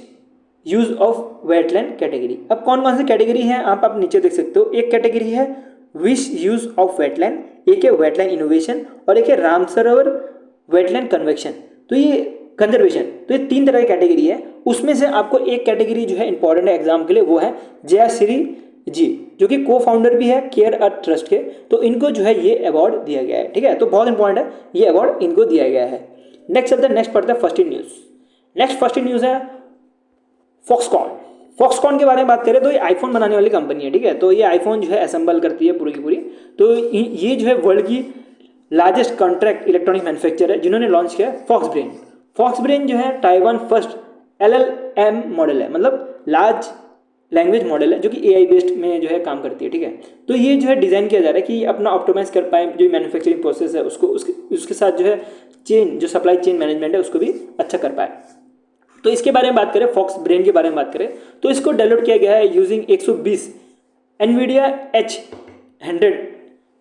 use of wetland category. अब कौन कौन सी कैटेगरी है आप नीचे देख सकते हो। एक कैटेगरी है विश यूज ऑफ वेटलैंड, एक है वेटलैंड इनोवेशन और एक है रामसरोवर वेटलैंड कन्वेक्शन, तो ये कंजर्वेशन। तो ये 3 तरह की कैटेगरी है। उसमें से आपको एक कैटेगरी जो है इंपॉर्टेंट है एग्जाम के लिए, वो है जयश्री जी जो कि को फाउंडर भी है केयर अर्थ ट्रस्ट के, तो इनको जो है ये अवार्ड दिया गया है। ठीक है, तो बहुत इंपॉर्टेंट है, ये अवार्ड इनको दिया गया है। नेक्स्ट चलते हैं, नेक्स्ट पढ़ते हैं first in news. Next first in news है फॉक्सकॉन। फॉक्सकॉन के बारे में बात करें तो ये आईफोन बनाने वाली कंपनी है। ठीक है, तो ये आईफोन जो है असेंबल करती है पूरी की पूरी। तो ये जो है वर्ल्ड की लार्जेस्ट कॉन्ट्रैक्ट इलेक्ट्रॉनिक मैन्युफैक्चरर है जिन्होंने लॉन्च किया फॉक्स ब्रेन। फॉक्स ब्रेन जो है ताइवान फर्स्ट LLM मॉडल है, मतलब लार्ज लैंग्वेज मॉडल है जो कि AI बेस्ड में जो है काम करती है। ठीक है, तो ये जो है डिज़ाइन किया जा रहा है कि अपना ऑप्टिमाइज कर पाए जो मैन्युफैक्चरिंग प्रोसेस है उसको, उसके साथ जो है चेन, जो सप्लाई चेन मैनेजमेंट है उसको भी अच्छा कर पाए। तो इसके बारे में बात करें, फॉक्स ब्रेन के बारे में बात करें तो इसको डेवलप किया गया है using 120 NVIDIA H100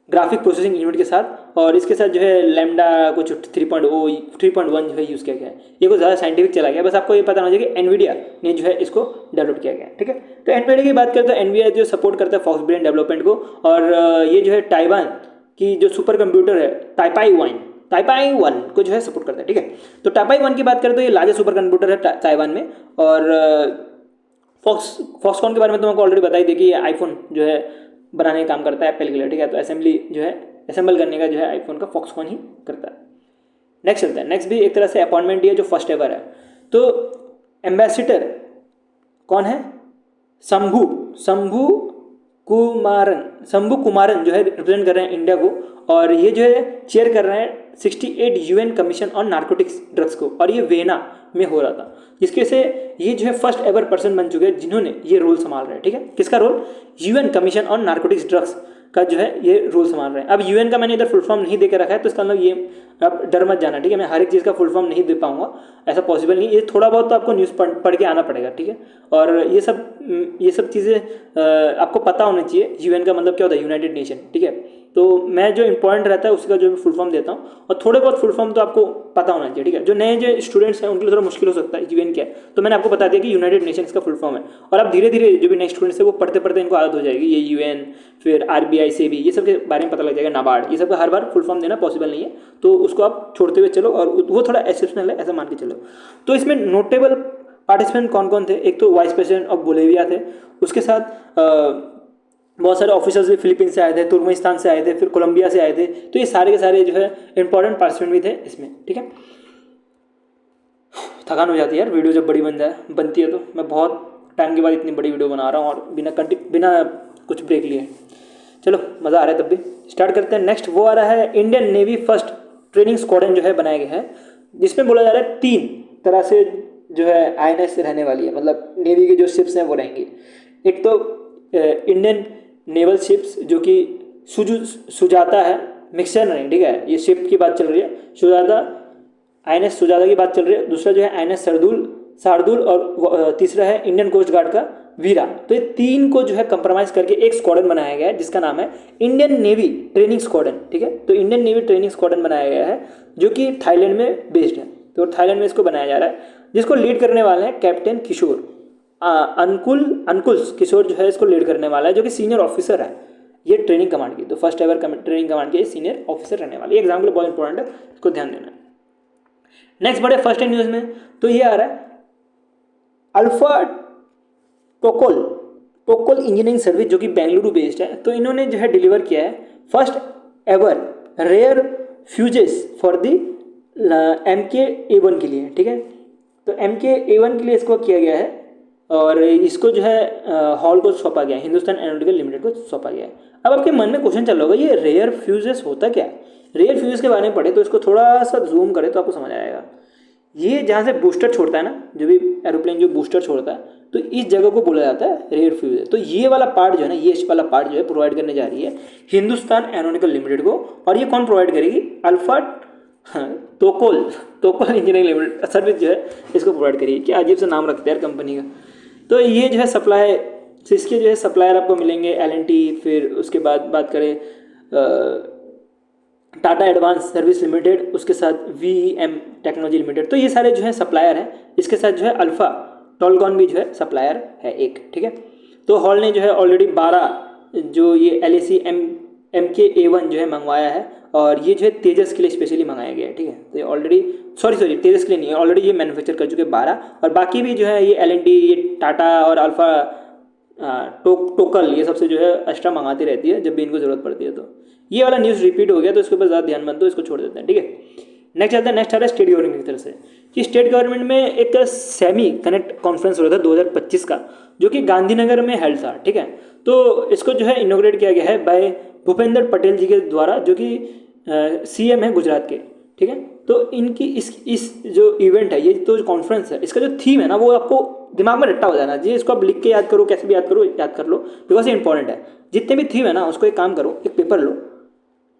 graphic processing unit के साथ, और इसके साथ जो है लैम्डा कुछ 3.1 जो है यूज़ किया गया है। ये कुछ ज़्यादा साइंटिफिक चला गया, बस आपको ये पता होना चाहिए कि NVIDIA ने जो है इसको डेवलप किया गया है। ठीक है, तो NVIDIA की बात करें तो NVIDIA जो सपोर्ट करता है फॉक्स ब्रेन डेवलपमेंट को, और ये जो है ताइवान की जो सुपर कंप्यूटर है ताइपाई 1 को जो है सपोर्ट करता है। ठीक है, तो ताइपाई 1 की बात करें तो ये लार्जेस्ट सुपर कंप्यूटर है ताइवान में। और फॉक्सकॉन के बारे में तो आपको ऑलरेडी बताई दी कि ये आईफोन जो है बनाने का काम करता है एप्पल के लिए। ठीक है, तो असेंबली जो है असेंबल करने का जो है आईफोन का फॉक्सकॉन ही करता है। नेक्स्ट चलता है, नेक्स्ट भी एक तरह से अपॉइंटमेंट ही है जो फर्स्ट एवर है। तो एम्बेसडर कौन है? शंभू कुमारन जो है रिप्रेजेंट कर रहे हैं इंडिया को, और ये जो है चेयर कर रहे हैं 68 UN commission on narcotics drugs को, और ये वेना में हो रहा था, जिसके से ये जो है फर्स्ट एवर पर्सन बन चुके हैं जिन्होंने ये रोल संभाल रहे हैं। ठीक है, किसका role? UN commission on narcotics drugs का जो है ये रोल संभाल रहे हैं। अब UN का मैंने इधर फुल फॉर्म नहीं देकर रखा है, तो इसका मतलब ये आप डर मत जाना। ठीक है, मैं हर एक चीज़ का फुल फॉर्म नहीं दे पाऊंगा, ऐसा पॉसिबल नहीं। ये थोड़ा बहुत तो आपको न्यूज़ पढ़ के आना पड़ेगा। ठीक है, और ये सब चीज़ें आपको पता होनी चाहिए। UN का मतलब क्या होता है? United nation. ठीक है, तो मैं जो इंपॉर्टेंट रहता है उसका जो फुल फॉर्म देता हूँ, और थोड़े बहुत फुल फॉर्म तो आपको पता होना चाहिए। ठीक है, जो नए जो स्टूडेंट्स हैं उनके लिए थोड़ा मुश्किल हो सकता है UN क्या है, तो मैंने आपको बता दिया कि यूनाइटेड नेशंस का फुल फॉर्म है। और अब धीरे धीरे जो भी नेक्स्ट स्टूडेंट्स है वो पढ़ते पढ़ते इनको आदत हो जाएगी, ये UN फिर RBI से भी ये सब के बारे में पता लग जाएगा, नाबार्ड, ये सब का हर बार फुल फॉर्म देना पॉसिबल नहीं है, तो उसको आप छोड़ते हुए चलो, और वो थोड़ा एक्सेप्शनल है ऐसा मान के चलो। तो इसमें नोटेबल पार्टिसिपेंट कौन कौन थे? एक तो वाइस प्रेसिडेंट ऑफ बोलेविया थे, उसके साथ बहुत सारे ऑफिसर्स भी फिलीपींस से आए थे, तुर्कमेनिस्तान से आए थे, फिर कोलंबिया से आए थे। तो ये सारे के सारे जो है इंपॉर्टेंट पार्टिसिपेंट भी थे इसमें। ठीक है, थकान हो जाती है यार वीडियो जब बड़ी बनती है, तो मैं बहुत टाइम के बाद इतनी बड़ी वीडियो बना रहा हूँ और बिना कुछ ब्रेक लिए। चलो मज़ा आ रहा है तब भी। स्टार्ट करते हैं। नेक्स्ट वो आ रहा है Indian navy first training squadron जो है बनाया गया है, जिसमें बोला जा रहा है 3 तरह से जो है INS रहने वाली है, मतलब नेवी के जो शिप्स हैं वो रहेंगी। एक तो इंडियन नेवल शिप्स जो कि सुजाता है, मिक्सचर नहीं। ठीक है, ये शिप की बात चल रही है, सुजाता INS सुजाता की बात चल रही है। दूसरा जो है INS शार्दुल, और तीसरा है इंडियन कोस्ट गार्ड का वीरा। तो ये 3 को जो है कंप्रोमाइज करके एक स्क्वाड्रन बनाया गया है जिसका नाम है इंडियन नेवी ट्रेनिंग स्क्वाड्रन। ठीक है, तो इंडियन नेवी ट्रेनिंग स्क्वाड्रन बनाया गया है जो कि थाईलैंड में बेस्ड है। तो थाईलैंड में इसको बनाया जा रहा है, जिसको लीड करने वाले हैं कैप्टन किशोर अंकुल किशोर जो है इसको लीड करने वाला है, जो कि सीनियर ऑफिसर है ये ट्रेनिंग कमांड की। तो फर्स्ट एवर ट्रेनिंग कमांड के सीनियर ऑफिसर रहने वाले। एग्जाम के लिए बहुत इंपॉर्टेंट है, इसको ध्यान देना है। नेक्स्ट बढ़े फर्स्ट इन न्यूज़ में, तो ये आ रहा है अल्फा टोकोल इंजीनियरिंग सर्विस जो कि बेंगलुरु बेस्ड है। तो इन्होंने जो है डिलीवर किया है first ever rare fuses for the MK-A1 के लिए। ठीक है, तो MK-A1 के लिए इसको किया गया है, और इसको जो है हॉल को सौंपा गया है, हिंदुस्तान एरोनॉटिकल लिमिटेड को सौंपा गया है। अब आपके मन में क्वेश्चन चल रहा होगा ये रेयर फ्यूजेस होता क्या है? रेयर फ्यूजेस के बारे में पढ़े तो इसको थोड़ा सा जूम करें तो आपको समझ आएगा। ये जहाँ से बूस्टर छोड़ता है ना, जो भी एरोप्लेन जो बूस्टर छोड़ता है, तो इस जगह को बोला जाता है रेयर फ्यूज। तो ये वाला पार्ट जो है ना, ये वाला पार्ट जो है प्रोवाइड करने जा रही है हिंदुस्तान एरोनॉटिकल लिमिटेड को। और ये कौन प्रोवाइड करेगी? अल्फा टोकोल इंजीनियरिंग लिमिटेड सर्विस जो है इसको प्रोवाइड करेगी। क्या अजीब सा नाम रखते हैं यार कंपनी का। तो ये जो है सप्लाई, तो इसके जो है सप्लायर आपको मिलेंगे L&T, फिर उसके बाद बात करें टाटा एडवांस सर्विस लिमिटेड, उसके साथ VEM टेक्नोलॉजी लिमिटेड। तो ये सारे जो है सप्लायर हैं। इसके साथ जो है अल्फ़ा टॉलकॉन भी जो है सप्लायर है एक, ठीक है। तो हॉल ने जो है ऑलरेडी 12 जो ये LAC MK-A1 जो है मंगवाया है, और ये जो है तेजस के लिए स्पेशली मंगाया गया है, ठीक है। तो ये ऑलरेडी सॉरी तेजस के लिए नहीं है, ऑलरेडी ये मैन्युफैक्चर कर चुके 12, और बाकी भी जो है ये L&T, ये टाटा और अल्फ़ा टोकल, ये सबसे जो है एक्स्ट्रा मंगाती रहती है जब भी इनको ज़रूरत पड़ती है। तो ये वाला न्यूज़ रिपीट हो गया, तो इसके ऊपर ज़्यादा ध्यान मत दो, इसको छोड़ देते हैं, ठीक है। नेक्स्ट आता है, नेक्स्ट आ रहा है स्टेट गवर्नमेंट की तरफ से कि स्टेट गवर्नमेंट में एक सेमी कनेक्ट कॉन्फ्रेंस हो रहा था 2025 का, जो कि गांधीनगर में हेल्ड था, ठीक है। तो इसको जो है इनोग्रेट किया गया है बाय भूपेंद्र पटेल जी के द्वारा, जो कि CM है गुजरात के, ठीक है। तो इनकी इस जो इवेंट है, ये तो कॉन्फ्रेंस है, इसका जो थीम है ना, वो आपको दिमाग में रट्टा हो जाना जी। इसको आप लिख के याद करो, कैसे भी याद करो, याद कर लो, बिकॉज ये इंपॉर्टेंट है। जितने भी थीम है ना, उसको एक काम करो, एक पेपर लो,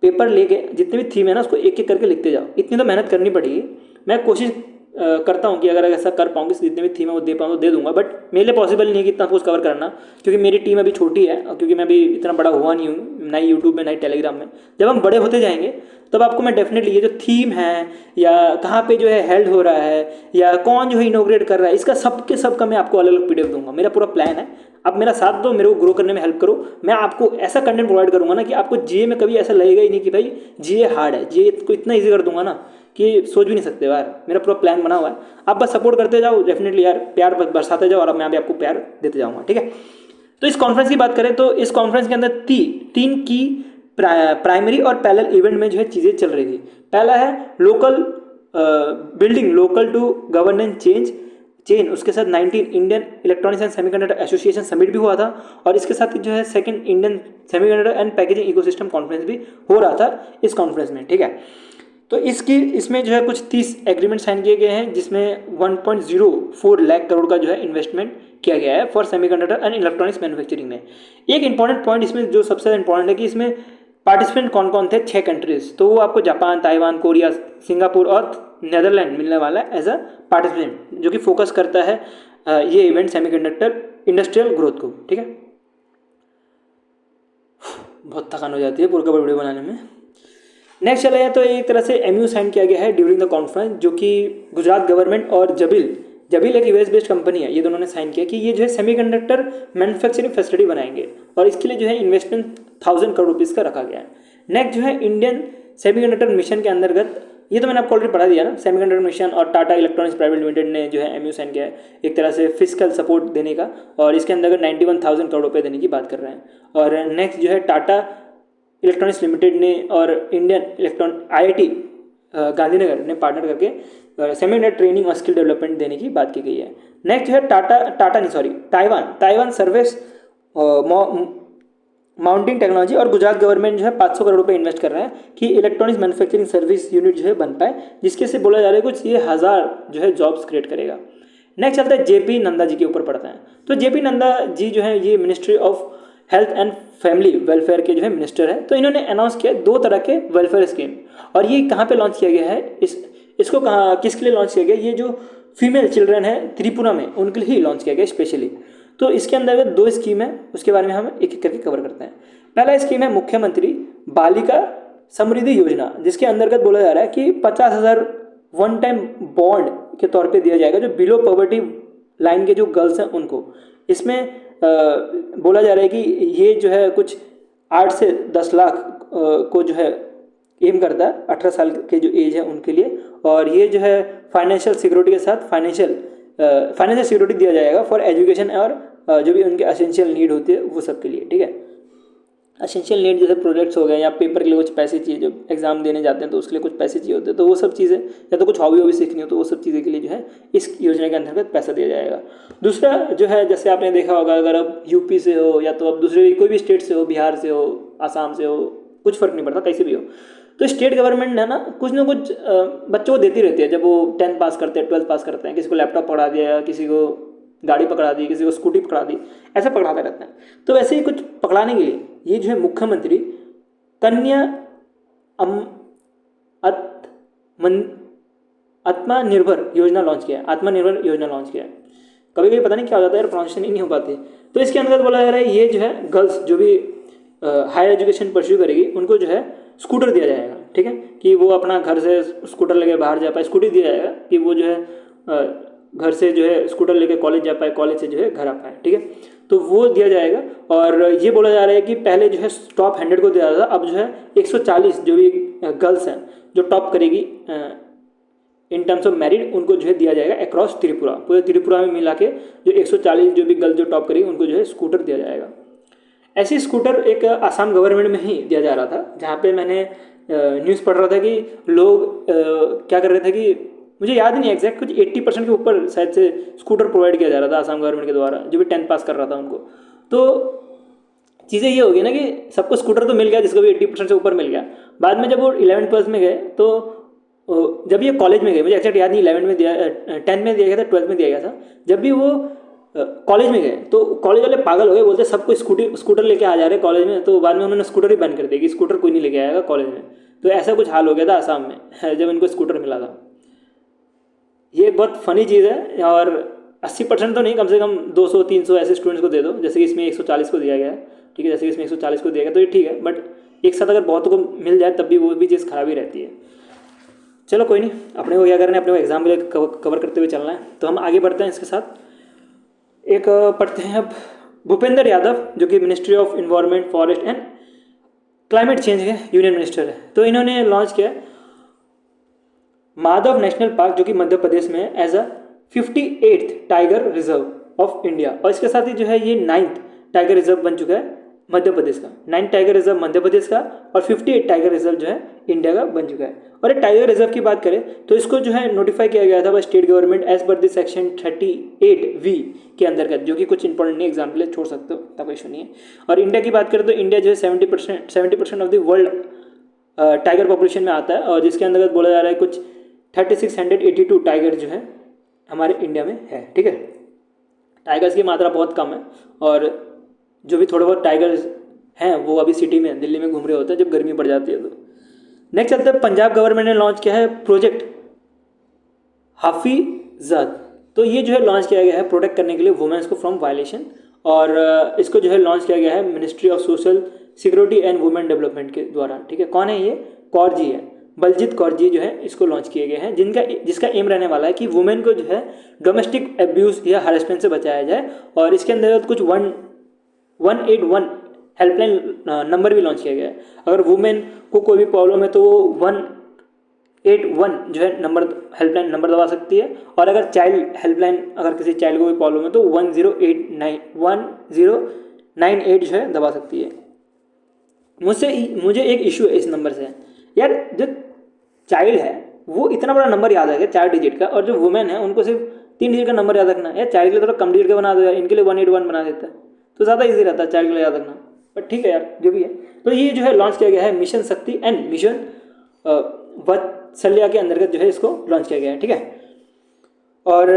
पेपर लेके जितने भी थीम है ना, उसको एक एक करके लिखते जाओ। इतनी तो मेहनत करनी पड़ेगी। मैं कोशिश करता हूँ कि अगर ऐसा कर पाऊँगी, जितने भी थीम है वो दे पाऊँ तो दे दूंगा, बट मेरे लिए पॉसिबल नहीं है कि इतना कुछ कवर करना, क्योंकि मेरी टीम अभी छोटी है, और क्योंकि मैं अभी इतना बड़ा हुआ नहीं हूँ, ना ही यूट्यूब में ना ही टेलीग्राम में। जब हम बड़े होते जाएंगे तब आपको मैं डेफिनेटली ये जो थीम है, या कहाँ पे जो है हेल्ड हो रहा है, या कौन जो है इनोग्रेट कर रहा है, इसका सब का मैं आपको अलग अलग PDF दूंगा। मेरा पूरा प्लान है, आप मेरा साथ दो, मेरे को ग्रो करने में हेल्प करो। मैं आपको ऐसा कंटेंट प्रोवाइड करूंगा ना कि आपको GA में कभी ऐसा लगेगा ही नहीं कि भाई GA हार्ड है। GA को इतना ईजी कर दूंगा ना कि सोच भी नहीं सकते यार। मेरा पूरा प्लान बना हुआ है, आप बस सपोर्ट करते जाओ डेफिनेटली यार, प्यार बरसाते जाओ, और मैं भी आपको प्यार देते जाऊँगा, ठीक है। तो इस कॉन्फ्रेंस की बात करें तो इस कॉन्फ्रेंस के अंदर तीन की प्राइमरी और पैरेलल इवेंट में जो है चीज़ें चल रही थी। पहला है local building local to governance change, उसके साथ 19 Indian electronics and semiconductor association summit भी हुआ था, और इसके साथ जो है second Indian semiconductor and packaging ecosystem conference भी हो रहा था इस कॉन्फ्रेंस में, ठीक है। तो इसमें जो है कुछ 30 एग्रीमेंट साइन किए गए हैं, जिसमें 1.04 लाख करोड़ का जो है इन्वेस्टमेंट किया गया है for semiconductor and electronics manufacturing में। एक इंपॉर्टेंट पॉइंट इसमें जो सबसे इंपॉर्टेंट है कि इसमें पार्टिसिपेंट कौन कौन थे, 6 कंट्रीज। तो वो आपको जापान, ताइवान, कोरिया, सिंगापुर और नेदरलैंड मिलने वाला है एज अ पार्टिसिपेंट, जो कि फोकस करता है ये इवेंट सेमीकंडक्टर इंडस्ट्रियल ग्रोथ को, ठीक है। बहुत थकान हो जाती है पूरा का वीडियो बनाने में। नेक्स्ट चले जाए तो एक तरह से MOU साइन किया गया है ड्यूरिंग द कॉन्फ्रेंस, जो कि गुजरात गवर्नमेंट और जबील एक US बेस्ड कंपनी है, ये दोनों ने साइन किया कि ये जो है सेमीकंडक्टर मैन्युफैक्चरिंग फैसिलिटी बनाएंगे, और इसके लिए जो है इन्वेस्टमेंट 1000 करोड़ रुपीज़ का रखा गया है। नेक्स्ट जो है इंडियन सेमीकंडक्टर मिशन के अंतर्गत, ये तो मैंने आपको ऑलरेडी पढ़ा दिया ना, सेमीकंडक्टर मिशन और टाटा इलेक्ट्रॉनिक्स प्राइवेट लिमिटेड ने जो है MOU साइन किया है एक तरह से फिजिकल सपोर्ट देने का, और इसके अंतर्गत 91,000 करोड़ रुपये देने की बात कर रहे हैं। और नेक्स्ट जो है टाटा इलेक्ट्रॉनिक्स लिमिटेड ने और इंडियन IIT गांधीनगर ने पार्टनर करके सेमीकंडक्टर ट्रेनिंग और स्किल डेवलपमेंट देने की बात की गई है। नेक्स्ट है ताइवान सर्विस माउंटिंग टेक्नोलॉजी, और गुजरात गवर्नमेंट जो है 500 करोड़ रुपए इन्वेस्ट कर रहे हैं कि इलेक्ट्रॉनिक्स मैन्युफैक्चरिंग सर्विस यूनिट जो है बन पाए, जिसके से बोला जा रहा है कुछ ये 1000 जो है जॉब्स क्रिएट करेगा। नेक्स्ट चलता है JP नंदा जी के ऊपर पढ़ते हैं। तो JP नंदा जी जो है ये ministry of health and family welfare के जो है मिनिस्टर है। तो इन्होंने अनाउंस किया 2 तरह के वेलफेयर स्कीम, और ये कहाँ पे लॉन्च किया गया है, इसको कहाँ किसके लिए लॉन्च किया गया, ये जो फीमेल चिल्ड्रन है त्रिपुरा में, उनके लिए ही लॉन्च किया गया स्पेशली। तो इसके अंदर 2 स्कीम है, उसके बारे में हम एक एक करके कवर करते हैं। पहला स्कीम है मुख्यमंत्री बालिका समृद्धि योजना, जिसके अंतर्गत बोला जा रहा है कि 50,000 वन टाइम बॉन्ड के तौर पे दिया जाएगा जो बिलो पॉवर्टी लाइन के जो गर्ल्स हैं उनको। इसमें बोला जा रहा है कि ये जो है कुछ 8 से 10 लाख को जो है एम करता है 18 साल के जो एज है उनके लिए, और ये जो है फाइनेंशियल सिक्योरिटी के साथ फाइनेंशियल सिक्योरिटी दिया जाएगा फॉर एजुकेशन, और जो भी उनके एसेंशियल नीड होती है वो सब के लिए, ठीक है। एसेंशियल नीड जैसे प्रोजेक्ट्स हो गए, या पेपर के लिए कुछ पैसे चाहिए, जो एग्जाम देने जाते हैं तो उसके लिए कुछ पैसे चाहिए होते हैं, तो वो सब चीज़ें, या तो कुछ हॉबी सीखनी हो तो वो सब चीज़ें के लिए जो है इस योजना के अंतर्गत पैसा दिया जाएगा। दूसरा जो है, जैसे आपने देखा होगा, अगर आप UP से हो या तो आप दूसरे कोई भी स्टेट से हो, बिहार से हो, आसाम से हो, कुछ फ़र्क नहीं पड़ता कैसे भी हो, तो स्टेट गवर्नमेंट है ना कुछ बच्चों को देती रहती है। जब वो 10th पास करते हैं, 12th पास करते हैं, किसी को लैपटॉप पकड़ा दिया, किसी को गाड़ी पकड़ा दी, किसी को स्कूटी पकड़ा दी, ऐसा पकड़ाते रहते हैं। तो वैसे ही कुछ पकड़ाने के लिए ये जो है मुख्यमंत्री कन्या आत्मनिर्भर योजना लॉन्च किया है। कभी कभी पता नहीं क्या हो जाता है यार, प्रोनाउंसिएशन ही नहीं हो पाती। तो इसके अंदर बोला जा रहा है ये जो है गर्ल्स जो भी हायर एजुकेशन परस्यू करेगी उनको जो है स्कूटर दिया जाएगा, ठीक है, कि वो अपना घर से स्कूटर लेके बाहर जा पाए, स्कूटी दिया जाएगा कि वो जो है घर से जो है स्कूटर लेके कॉलेज जा पाए, कॉलेज से जो है घर आ पाए, ठीक है, तो वो दिया जाएगा। और ये बोला जा रहा है कि पहले जो है टॉप 100 को दिया जाता था, अब जो है 140 जो भी गर्ल्स हैं जो टॉप करेगी इन टर्म्स ऑफ मेरिट उनको जो है दिया जाएगा अक्रॉस त्रिपुरा, पूरे त्रिपुरा में मिला के जो 140 जो भी गर्ल्स जो टॉप करेगी उनको जो है स्कूटर दिया जाएगा। ऐसी स्कूटर एक आसाम गवर्नमेंट में ही दिया जा रहा था, जहाँ पे मैंने न्यूज़ पढ़ रहा था कि लोग क्या कर रहे थे कि मुझे याद नहीं एग्जैक्ट, कुछ 80% के ऊपर शायद से स्कूटर प्रोवाइड किया जा रहा था आसाम गवर्नमेंट के द्वारा, जो भी 10th पास कर रहा था उनको। तो चीज़ें ये होगी ना कि सबको स्कूटर तो मिल गया जिसको भी 80% से ऊपर मिल गया, बाद में जब वो 11th पास में गए तो जब ये कॉलेज में गए, मुझे एक्जैक्ट याद नहीं 11 में दिया 10 में दिया गया था, 12th में दिया गया था, जब भी वो कॉलेज में गए तो कॉलेज वाले पागल हो गए, बोलते सबको स्कूटर लेके आ जा रहे कॉलेज में, तो बाद में उन्होंने स्कूटर ही बैन कर दिया कि स्कूटर कोई नहीं लेके आएगा कॉलेज में। तो ऐसा कुछ हाल हो गया था आसाम में जब इनको स्कूटर मिला था। ये बहुत फनी चीज़ है, और 80% तो नहीं, कम से कम 200-300 ऐसे स्टूडेंट्स को दे दो, जैसे कि इसमें 140 को दिया गया है, ठीक है, जैसे कि इसमें 140 को दिया गया तो ये ठीक है, बट एक साथ अगर बहुतों को मिल जाए तब भी वो भी चीज़ खराब ही रहती है। चलो कोई नहीं, अपने को क्या करना है, अपने को एग्जाम के लिए कवर करते हुए चलना है, तो हम आगे बढ़ते हैं इसके साथ। एक पढ़ते हैं अब भूपेंद्र यादव, जो कि ministry of environment forest and climate change के यूनियन मिनिस्टर है। तो इन्होंने लॉन्च किया माधव नेशनल पार्क, जो कि मध्य प्रदेश में है, as a 58th tiger reserve of India, और इसके साथ ही जो है ये 9th टाइगर रिजर्व बन चुका है मध्य प्रदेश का, 9 टाइगर रिजर्व मध्य प्रदेश का, और 58 टाइगर रिजर्व जो है इंडिया का बन चुका है। और एक टाइगर रिजर्व की बात करें तो इसको जो है नोटिफाई किया गया था by state government as per the section 38V के अंतर्गत, जो कि कुछ इंपॉर्टेंट नहीं, एग्जाम्पल छोड़ सकते हो, तब इशू नहीं है। और इंडिया की बात करें तो इंडिया जो है 70% of the world tiger population में आता है, और जिसके अंतर्गत बोला जा रहा है कुछ 3682 टाइगर जो है हमारे इंडिया में है, ठीक है। टाइगर्स की मात्रा बहुत कम है, और जो भी थोड़े बहुत टाइगर्स हैं वो अभी सिटी में दिल्ली में घूम रहे होते हैं जब गर्मी पड़ जाती है। तो नेक्स्ट चलते हैं, पंजाब गवर्नमेंट ने लॉन्च किया है प्रोजेक्ट हाफिज़ात। तो ये जो है लॉन्च किया गया है प्रोटेक्ट करने के लिए वुमेन्स को फ्रॉम वायलेशन, और इसको जो है लॉन्च किया गया है ministry of social security and women development के द्वारा, ठीक है। कौन है ये? कौर जी है, बलजीत कौर जी जो है इसको लॉन्च किए गए हैं, जिसका एम रहने वाला है कि वुमेन को जो है डोमेस्टिक एब्यूज़ या हरेसमेंट से बचाया जाए। और इसके अंतर्गत कुछ 181 हेल्पलाइन नंबर भी लॉन्च किया गया है। अगर वुमेन को कोई भी प्रॉब्लम है तो वो 181 जो है हेल्पलाइन नंबर दबा सकती है, और अगर चाइल्ड हेल्पलाइन, अगर किसी चाइल्ड को कोई प्रॉब्लम है तो 1098 जो है दबा सकती है। मुझे एक इशू है इस नंबर से यार, जो चाइल्ड है वो इतना बड़ा नंबर याद है 4 डिजिट का, और जो वुमेन है उनको सिर्फ 3 डिजिट का नंबर याद रखना है। यार चाइल्ड के लिए थोड़ा कम डिजिट का बना दो यार, इनके लिए 181 बना देता है तो ज़्यादा ईजी रहता है चाइल्ड के लिए याद रखना, बट ठीक है यार जो भी है। तो ये जो है लॉन्च किया गया है मिशन शक्ति एंड मिशन वात्सल्य के अंतर्गत जो है इसको लॉन्च किया गया है, ठीक है। और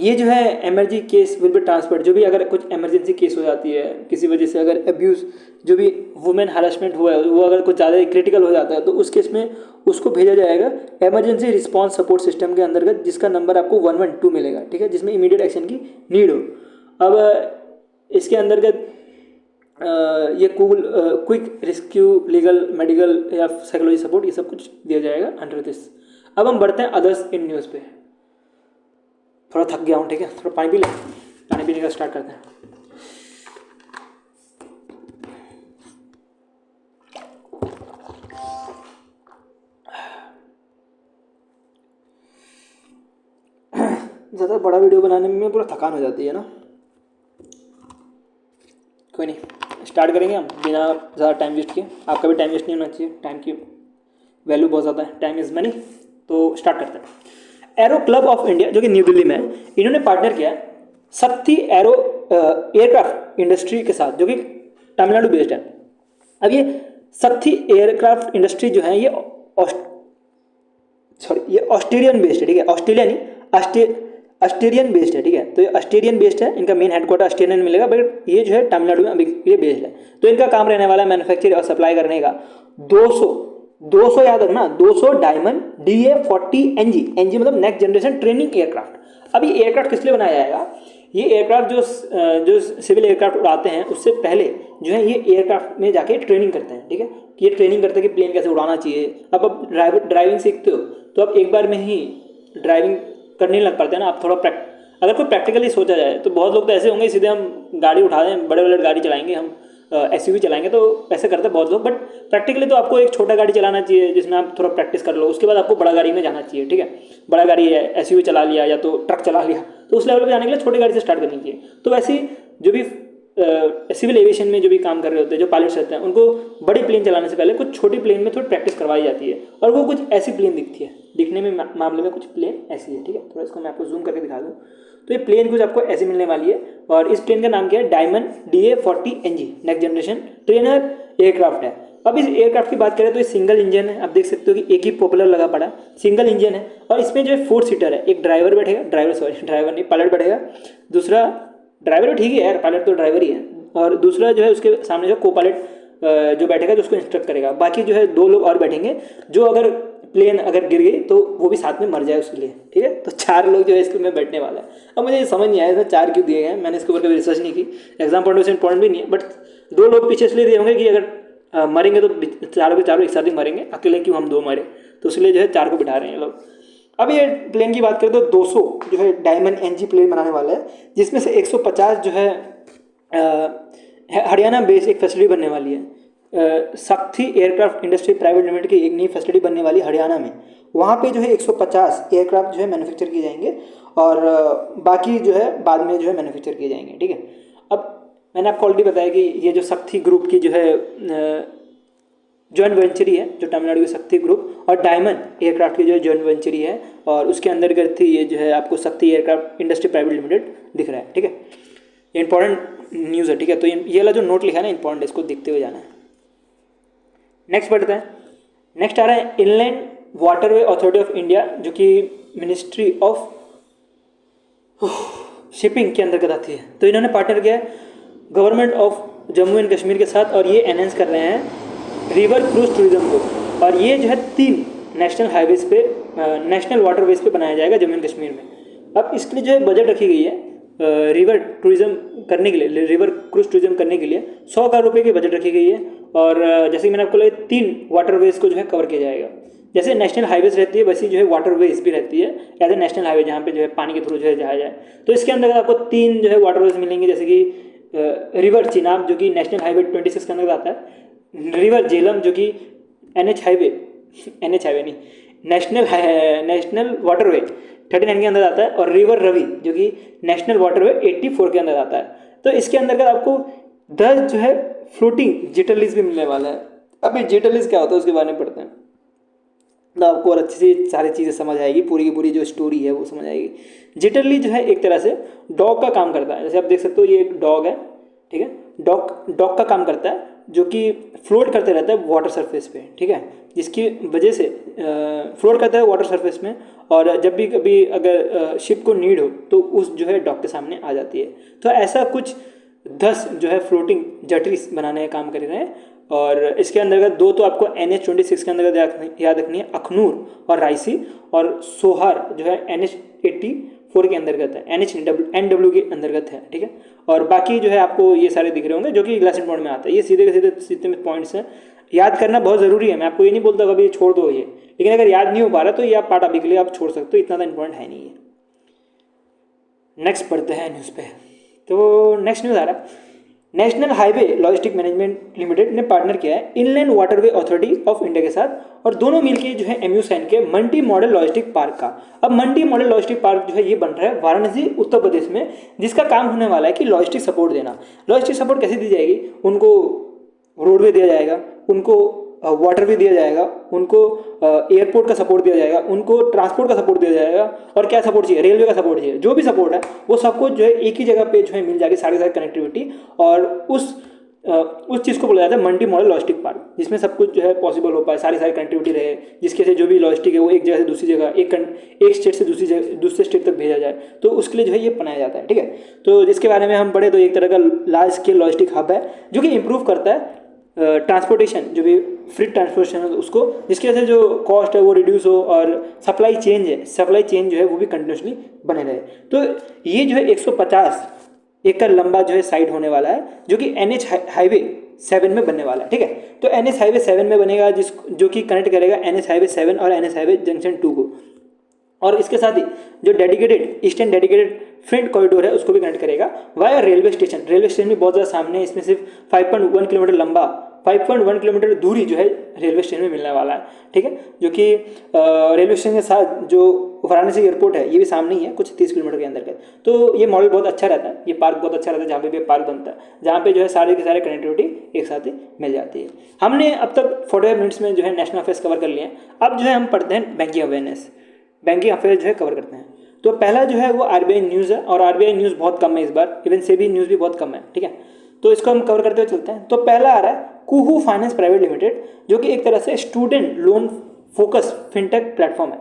ये जो है emergency case will be transferred, जो भी अगर कुछ एमरजेंसी केस हो जाती है किसी वजह से, अगर अब्यूज़ जो भी वुमेन हरासमेंट हुआ है वो अगर कुछ ज़्यादा क्रिटिकल हो जाता है तो उस केस में उसको भेजा जाएगा एमरजेंसी रिस्पांस सपोर्ट सिस्टम के अंतर्गत, जिसका नंबर आपको 112 मिलेगा, ठीक है, जिसमें इमीडिएट एक्शन की नीड हो। अब इसके अंतर्गत ये क्विक रेस्क्यू, लीगल, मेडिकल या साइकोलॉजी सपोर्ट, ये सब कुछ दिया जाएगा अंडर दिस। अब हम बढ़ते हैं अदर्स इन न्यूज़ पे। थोड़ा थक गया हूँ, ठीक है, थोड़ा पानी पी ले, पानी पीने का स्टार्ट करते हैं। ज़्यादा बड़ा वीडियो बनाने में पूरा थकान हो जाती है ना। कोई नहीं, स्टार्ट करेंगे हम बिना ज़्यादा टाइम वेस्ट किए। आपका भी टाइम वेस्ट नहीं होना चाहिए, टाइम की वैल्यू बहुत ज़्यादा है, टाइम इज़ मनी। तो स्टार्ट करते हैं। एरो क्लब ऑफ इंडिया, जो कि न्यू दिल्ली में है, इन्होंने पार्टनर किया शक्ति एरो एयरक्राफ्ट इंडस्ट्री के साथ, जो कि तमिलनाडु बेस्ड है। अब ये शक्ति एयरक्राफ्ट इंडस्ट्री जो है ये ऑस्ट्रेलियन बेस्ड है, ठीक है, ऑस्ट्रेलिया नहीं, ऑस्ट्रेलियन बेस्ड है, ठीक है। तो ये ऑस्ट्रेलियन बेस्ड है, इनका मेन हेडक्वार्टर ऑस्ट्रेलियन में मिलेगा, बट ये जो है तमिलनाडु में अभी ये बेस्ड है। तो इनका काम रहने वाला है मैन्युफैक्चर और सप्लाई करने का 200 याद रखना, 200 डायमंड DA-40 NG मतलब नेक्स्ट जनरेशन ट्रेनिंग एयरक्राफ्ट। अब ये एयरक्राफ्ट किस लिए बनाया जाएगा? ये एयरक्राफ्ट जो सिविल एयरक्राफ्ट उड़ाते हैं उससे पहले जो है ये एयरक्राफ्ट में जाके ट्रेनिंग करते हैं, ठीक है, कि ये ट्रेनिंग करते हैं कि प्लेन कैसे उड़ाना चाहिए। अब आप ड्राइविंग सीखते हो तो आप एक बार में ही ड्राइविंग करने लग पाते हैं ना, आप थोड़ा अगर कोई प्रैक्टिकली सोचा जाए तो बहुत लोग तो ऐसे होंगे सीधे हम गाड़ी उठा दें, बड़े बड़े गाड़ी चलाएंगे, हम SUV चलाएंगे, तो ऐसे करते हैं बहुत लोग। बट प्रैक्टिकली तो आपको एक छोटा गाड़ी चलाना चाहिए जिसमें आप थोड़ा प्रैक्टिस कर लो, उसके बाद आपको बड़ा गाड़ी में जाना चाहिए, ठीक है। बड़ा गाड़ी है, SUV चला लिया या तो ट्रक चला लिया, तो उस लेवल पे जाने के लिए छोटी गाड़ी से स्टार्ट करनी चाहिए। तो वैसे ही जो भी सिविल एविएशन में जो भी काम कर रहे होते हैं, जो पायलट्स रहते हैं, उनको बड़ी प्लेन चलाने से पहले कुछ छोटी प्लेन में थोड़ी प्रैक्टिस करवाई जाती है, और वो कुछ ऐसी प्लेन दिखती है, दिखने में मामले में कुछ प्लेन ऐसी है, ठीक है। थोड़ा इसको मैं आपको जूम करके दिखा दूँ तो ये प्लेन कुछ आपको ऐसी मिलने वाली है, और इस प्लेन का नाम क्या है, diamond DA-40NG next generation trainer aircraft है। अब इस एयरक्राफ्ट की बात करें तो ये सिंगल इंजन है, आप देख सकते हो कि एक ही पॉपुलर लगा पड़ा, सिंगल इंजन है, और इसमें जो है 4 सीटर है, एक ड्राइवर बैठेगा, ड्राइवर नहीं, पायलट बैठेगा, दूसरा ड्राइवर ठीक है यार, पायलट तो ड्राइवर ही है, और दूसरा जो है उसके सामने जो को पायलट जो बैठेगा जो उसको इंस्ट्रक्ट करेगा। बाकी जो है 2 लोग और बैठेंगे, जो अगर प्लेन अगर गिर गई तो वो भी साथ में मर जाए उसके लिए, ठीक है। तो 4 लोग जो है इसके में बैठने वाला है। अब मुझे समझ नहीं आया इसमें 4 क्यों दिए गए हैं, मैंने इसके ऊपर कभी रिसर्च नहीं की, एग्जाम पॉइंट से इंपॉर्टेंट भी नहीं है, बट 2 लोग पीछे इसलिए दिए होंगे कि अगर मरेंगे तो चारों के चारों एक साथ ही मरेंगे, अकेले क्यों हम 2 मरे, तो इसलिए जो है 4 को बिठा रहे हैं लोग। अब ये प्लेन की बात करें तो 200 जो है डायमंड NG प्लेन बनाने वाला है, जिसमें से 150 जो है हरियाणा बेस्ड एक फैसिलिटी बनने वाली है। शक्ति एयरक्राफ्ट इंडस्ट्री प्राइवेट लिमिटेड की एक नई फैसिलिटी बनने वाली हरियाणा में, वहाँ पे जो है 150 एयरक्राफ्ट जो है मैन्युफैक्चर किए जाएंगे, और बाकी जो है बाद में जो है मैन्युफैक्चर किए जाएंगे, ठीक है। अब मैंने आपको ऑलरेडी बताया कि ये जो शक्ति ग्रुप की जो है जॉइंट वेंचरी है, जो तमिलनाडु की शक्ति ग्रुप और डायमंड एयरक्राफ्ट की जो है जॉइंट वेंचरी है, और उसके अंतर्गत ही ये जो है आपको शक्ति एयरक्राफ्ट इंडस्ट्री प्राइवेट लिमिटेड दिख रहा है, ठीक है। ये इंपॉर्टेंट न्यूज़ है, ठीक है। तो ये वाला जो नोट लिखा है ना इंपॉर्टेंट है, इसको देखते हुए जाना है। नेक्स्ट पढ़ते हैं। नेक्स्ट आ रहा है inland waterway authority of India, जो कि मिनिस्ट्री ऑफ शिपिंग के अंतर्गत आती है। तो इन्होंने पार्टनर किया है government of Jammu and Kashmir के साथ, और ये एनहेंस कर रहे हैं रिवर क्रूज टूरिज्म को, और ये जो है 3 नेशनल हाईवेज पे, नेशनल वाटरवेज पे बनाया जाएगा जम्मू एंड कश्मीर में। अब इसके लिए जो है बजट रखी गई है रिवर टूरिज्म करने के लिए, रिवर क्रूज टूरिज्म करने के लिए 100 करोड़ रुपये की बजट रखी गई है, और जैसे कि मैंने आपको बोला 3 वाटरवेज को जो है कवर किया जाएगा। जैसे नेशनल हाईवेज रहती है वैसी जो है वाटरवेज भी रहती है, एज ए नेशनल हाईवे, जहाँ पे जो है पानी के थ्रू जो है जाया जाए। तो इसके अंदर आपको 3 जो है वाटरवेज मिलेंगे, जैसे कि रिवर चिनाब जो कि नेशनल हाईवे 26 के अंदर आता है, रिवर झेलम जो कि NH हाईवे नहीं, नेशनल वाटरवे 39 के अंदर आता है, और रिवर रवि जो कि नेशनल वाटरवे 84 के अंदर आता है। तो इसके अंदर आपको 10 जो है फ्लोटिंग जेटलीज भी मिलने वाला है। अब ये जेटलीज क्या होता है उसके बारे में पढ़ते हैं, तो आपको और अच्छी से सारी चीज़ें समझ आएगी, पूरी की पूरी जो स्टोरी है वो समझ आएगी। जेटली जो है एक तरह से डॉग का काम करता है, जैसे आप देख सकते हो ये एक डॉग है, ठीक है। डॉग का काम करता है जो कि फ्लोट करते रहता है वाटर सरफेस पे, ठीक है, जिसकी वजह से फ्लोट करता है वाटर सरफेस में, और जब भी कभी अगर शिप को नीड हो तो उस जो है डॉग के सामने आ जाती है। तो ऐसा कुछ 10 जो है फ्लोटिंग जेटलीज बनाने का काम कर रहे हैं, और इसके अंतर्गत 2 तो आपको NH-26 के अंतर्गत याद रखनी है, अखनूर और रायसी, और सोहार जो है NH-84 के अंतर्गत है, NW के अंतर्गत है, ठीक है। और बाकी जो है आपको ये सारे दिख रहे होंगे जो कि ग्लासेंट पॉइंट में आता है। ये सीधे सीधे पॉइंट्स हैं, याद करना बहुत ज़रूरी है। मैं आपको ये नहीं बोलता कभी छोड़ दो ये, लेकिन अगर याद नहीं हो पा रहा तो ये आप पार्ट अभी के लिए आप छोड़ सकते हो, इतना तो इंपॉर्टेंट है नहीं है। नेक्स्ट पढ़ते हैं न्यूज़ पे। तो नेक्स्ट न्यूज़ आ रहा है, national highway logistic management limited ने पार्टनर किया है inland waterway authority of India के साथ, और दोनों मिलकर जो है MU साइन के मल्टी मॉडल लॉजिस्टिक पार्क का। अब मल्टी मॉडल लॉजिस्टिक पार्क जो है ये बन रहा है वाराणसी उत्तर प्रदेश में, जिसका काम होने वाला है कि लॉजिस्टिक सपोर्ट देना। लॉजिस्टिक सपोर्ट कैसे दी जाएगी, उनको रोडवे दिया जाएगा, उनको वाटर भी दिया जाएगा, उनको एयरपोर्ट का सपोर्ट दिया जाएगा, उनको ट्रांसपोर्ट का सपोर्ट दिया जाएगा, और क्या सपोर्ट चाहिए, रेलवे का सपोर्ट चाहिए, जो भी सपोर्ट है वो सब कुछ जो है एक ही जगह पे जो है मिल जाएगी, सारी कनेक्टिविटी। और उस चीज़ को बोला जाता है मल्टी मॉडल लॉजिस्टिक पार्क, जिसमें सब कुछ जो है पॉसिबल हो पाए, सारी कनेक्टिविटी रहे, जिसके से जो भी लॉजिस्टिक है वो एक जगह से दूसरी जगह, एक स्टेट से दूसरे स्टेट तक भेजा जाए। तो उसके लिए जो है ये बनाया जाता है, ठीक है। तो जिसके बारे में हम पढ़े तो एक तरह का लार्ज स्केल लॉजिस्टिक हब है जो कि इंप्रूव करता है ट्रांसपोर्टेशन, जो भी फ्री ट्रांसपोर्टेशन है उसको, जिसकी वजह से जो कॉस्ट है वो रिड्यूस हो और सप्लाई चेन जो है वो भी कंटिन्यूसली बने रहे। तो ये जो है 150 एकड़ लंबा जो है साइट होने वाला है, जो कि NH हाईवे 7 में बनने वाला है। ठीक है, तो NH हाईवे 7 में बनेगा, जो कि कनेक्ट करेगा NH हाईवे 7 और NH हाईवे जंक्शन 2 को, और इसके साथ ही जो dedicated eastern dedicated freight corridor है उसको भी कनेक्ट करेगा वाया रेलवे स्टेशन भी बहुत ज़्यादा सामने है। इसमें सिर्फ 5.1 किलोमीटर लंबा 5.1 किलोमीटर दूरी जो है रेलवे स्टेशन में मिलने वाला है। ठीक है, जो कि रेलवे स्टेशन के साथ जो वाराणसी एयरपोर्ट है ये भी सामने ही है, कुछ 30 किलोमीटर के अंदर का। तो ये मॉडल बहुत अच्छा रहता है, ये पार्क बहुत अच्छा रहता है, जहाँ पे भी पार्क बनता है, जहाँ पे जो है सारे के सारे कनेक्टिविटी एक साथ ही मिल जाती है। हमने अब तक 45 मिनट्स में जो है नेशनल अफेयर्स कवर कर लिए हैं। अब जो है हम पढ़ते हैं बैंकिंग अफेयर्स जो है कवर करते हैं। तो पहला जो है वो RBI न्यूज़ है, और RBI न्यूज़ बहुत कम है इस बार, इवन सेबी न्यूज़ भी बहुत कम है। ठीक है, तो इसको हम कवर करते हुए चलते हैं। तो पहला आ रहा है कुहू फाइनेंस प्राइवेट लिमिटेड, जो कि एक तरह से student loan focus fintech platform है,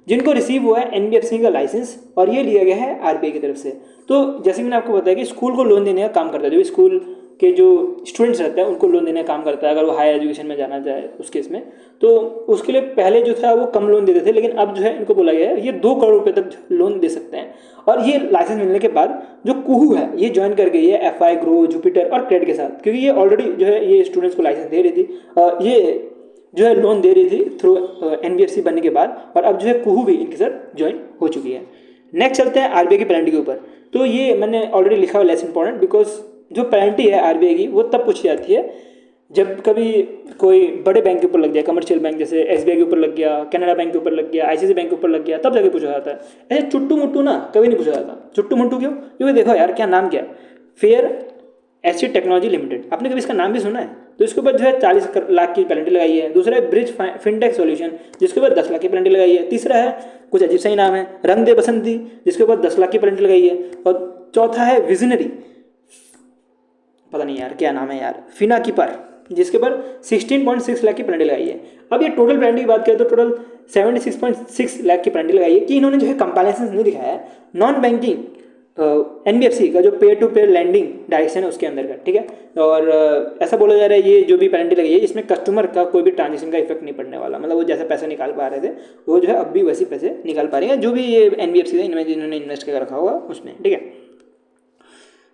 जिनको रिसीव हुआ है NBFC का लाइसेंस, और ये लिया गया है RBI की तरफ से। तो जैसे मैंने आपको बताया कि स्कूल को लोन देने का काम करता है, जो भी स्कूल के जो स्टूडेंट्स रहते हैं उनको लोन देने का काम करता है, अगर वो हायर एजुकेशन में जाना चाहे उस केस में। तो उसके लिए पहले जो था वो कम लोन देते थे, लेकिन अब जो है इनको बोला गया है ये 2 करोड़ रुपए तक लोन दे सकते हैं। और ये लाइसेंस मिलने के बाद जो कुहू है ये ज्वाइन कर गई है FI, ग्रो, जुपिटर और क्रेड के साथ, क्योंकि ये ऑलरेडी जो है ये स्टूडेंट्स को लाइसेंस दे रही थी, ये जो है लोन दे रही थी थ्रू NBFC बनने के बाद, और अब जो है कुहू भी इनके साथ ज्वाइन हो चुकी है। नेक्स्ट चलते हैं RBI की पेनल्टी के ऊपर। तो ये मैंने ऑलरेडी लिखा हुआ लेस इंपॉर्टेंट, बिकॉज जो पेनल्टी है RBI की वो तब पूछी जाती है जब कभी कोई बड़े बैंक के ऊपर लग जाए, कमर्शियल बैंक जैसे SBI के ऊपर लग गया, कैनरा बैंक के ऊपर लग गया, ICICI बैंक के ऊपर लग गया, तब जाके पूछा जाता है। ऐसे चुट्टू मुट्टू ना कभी नहीं पूछा जाता। चुट्टू मुट्टू क्यों? क्योंकि देखो यार क्या नाम क्या है, फेयर एसिड टेक्नोलॉजी लिमिटेड, आपने कभी इसका नाम भी सुना है? तो इसके ऊपर जो है 40 लाख की पेनल्टी लगाई है। दूसरा है ब्रिज फिनटेक सॉल्यूशन, जिसके ऊपर 10 लाख की पेनल्टी लगाई है। तीसरा है कुछ अजीब सा ही नाम है, रंग दे बसंती, जिसके ऊपर 10 लाख की पेनल्टी लगाई है। और चौथा है विजनरी, पता नहीं यार क्या नाम है यार, फिना कीपर, जिसके ऊपर 16.6 लाख की पेनल्टी लगाई है। अब ये टोटल पेनल्टी की बात करें तो टोटल 76.6 लाख की पेनल्टी लगाई है, कि इन्होंने जो है कंपाइलेशन नहीं दिखाया है नॉन बैंकिंग NBFC का जो peer to peer lending direction है उसके अंदर का। ठीक है, और ऐसा बोला जा रहा है ये जो भी पेनल्टी लगी है इसमें कस्टमर का कोई भी ट्रांजेक्शन का इफेक्ट नहीं पड़ने वाला, मतलब वो जैसे पैसे निकाल पा रहे थे वो जो है अब भी वैसे पैसे निकाल पा रहे हैं, जो भी ये NBFC का इनमें जिन्होंने इन्वेस्ट करके रखा होगा उसमें। ठीक है,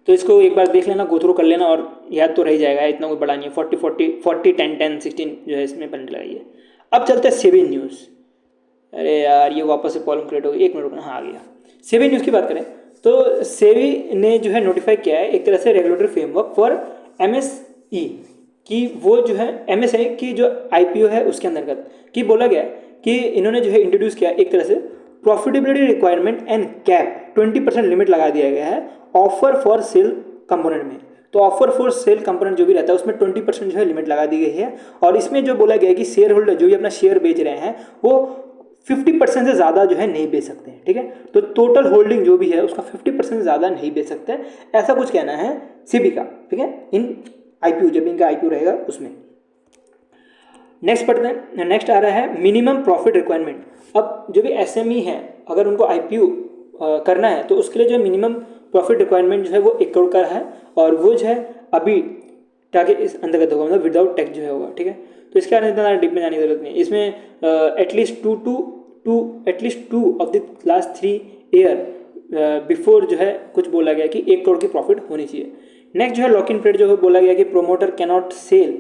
तो इसको एक बार देख लेना, गो थ्रू कर लेना, और याद तो रह जाएगा, इतना कोई बड़ा नहीं है। 40 10 10 16 जो है इसमें पेनल्टी लगाई है। अब चलते हैं सेबी न्यूज़। अरे यार ये वापस से कॉलम क्रिएट हो गई, 1 मिनट रुकना, हाँ आ गया। सेबी न्यूज़ की बात करें तो सेबी ने जो है नोटिफाई किया है एक तरह से रेगुलेटरी फ्रेमवर्क फॉर MSE, कि वो जो है MSI की जो IPO है उसके अंतर्गत कि बोला गया कि इन्होंने जो है इंट्रोड्यूस किया एक तरह से profitability requirement and cap 20% limit लगा दिया गया है ऑफर फॉर सेल कंपोनेंट में। तो ऑफर फॉर सेल कंपोनेंट जो भी रहता है उसमें 20% जो है लिमिट लगा दी गई है, और इसमें जो बोला गया है कि शेयर होल्डर जो भी अपना शेयर बेच रहे हैं वो 50% से ज़्यादा जो है नहीं बेच सकते हैं। ठीक है, तो टोटल होल्डिंग जो भी है उसका 50% से ज़्यादा नहीं बेच सकते हैं, ऐसा कुछ कहना है सेबी का। ठीक है, इन IPO जब इनका IPO रहेगा उसमें। नेक्स्ट पढ़ते हैं, नेक्स्ट आ रहा है मिनिमम प्रॉफिट रिक्वायरमेंट। अब जो भी SME है अगर उनको IPO करना है तो उसके लिए जो मिनिमम प्रॉफिट रिक्वायरमेंट जो है वो 1 करोड़ का है, और वो जो है अभी ताकि इस अंतर्गत होगा, मतलब विदाउट टैक्स जो है होगा। ठीक है, तो इसके बारे में इतना डीप में जाने की जरूरत नहीं है। इसमें at least two of the last 3 year before जो है कुछ बोला गया कि 1 करोड़ की प्रॉफिट होनी चाहिए। नेक्स्ट जो है लॉक इन पीरियड जो है बोला गया कि promoter cannot sell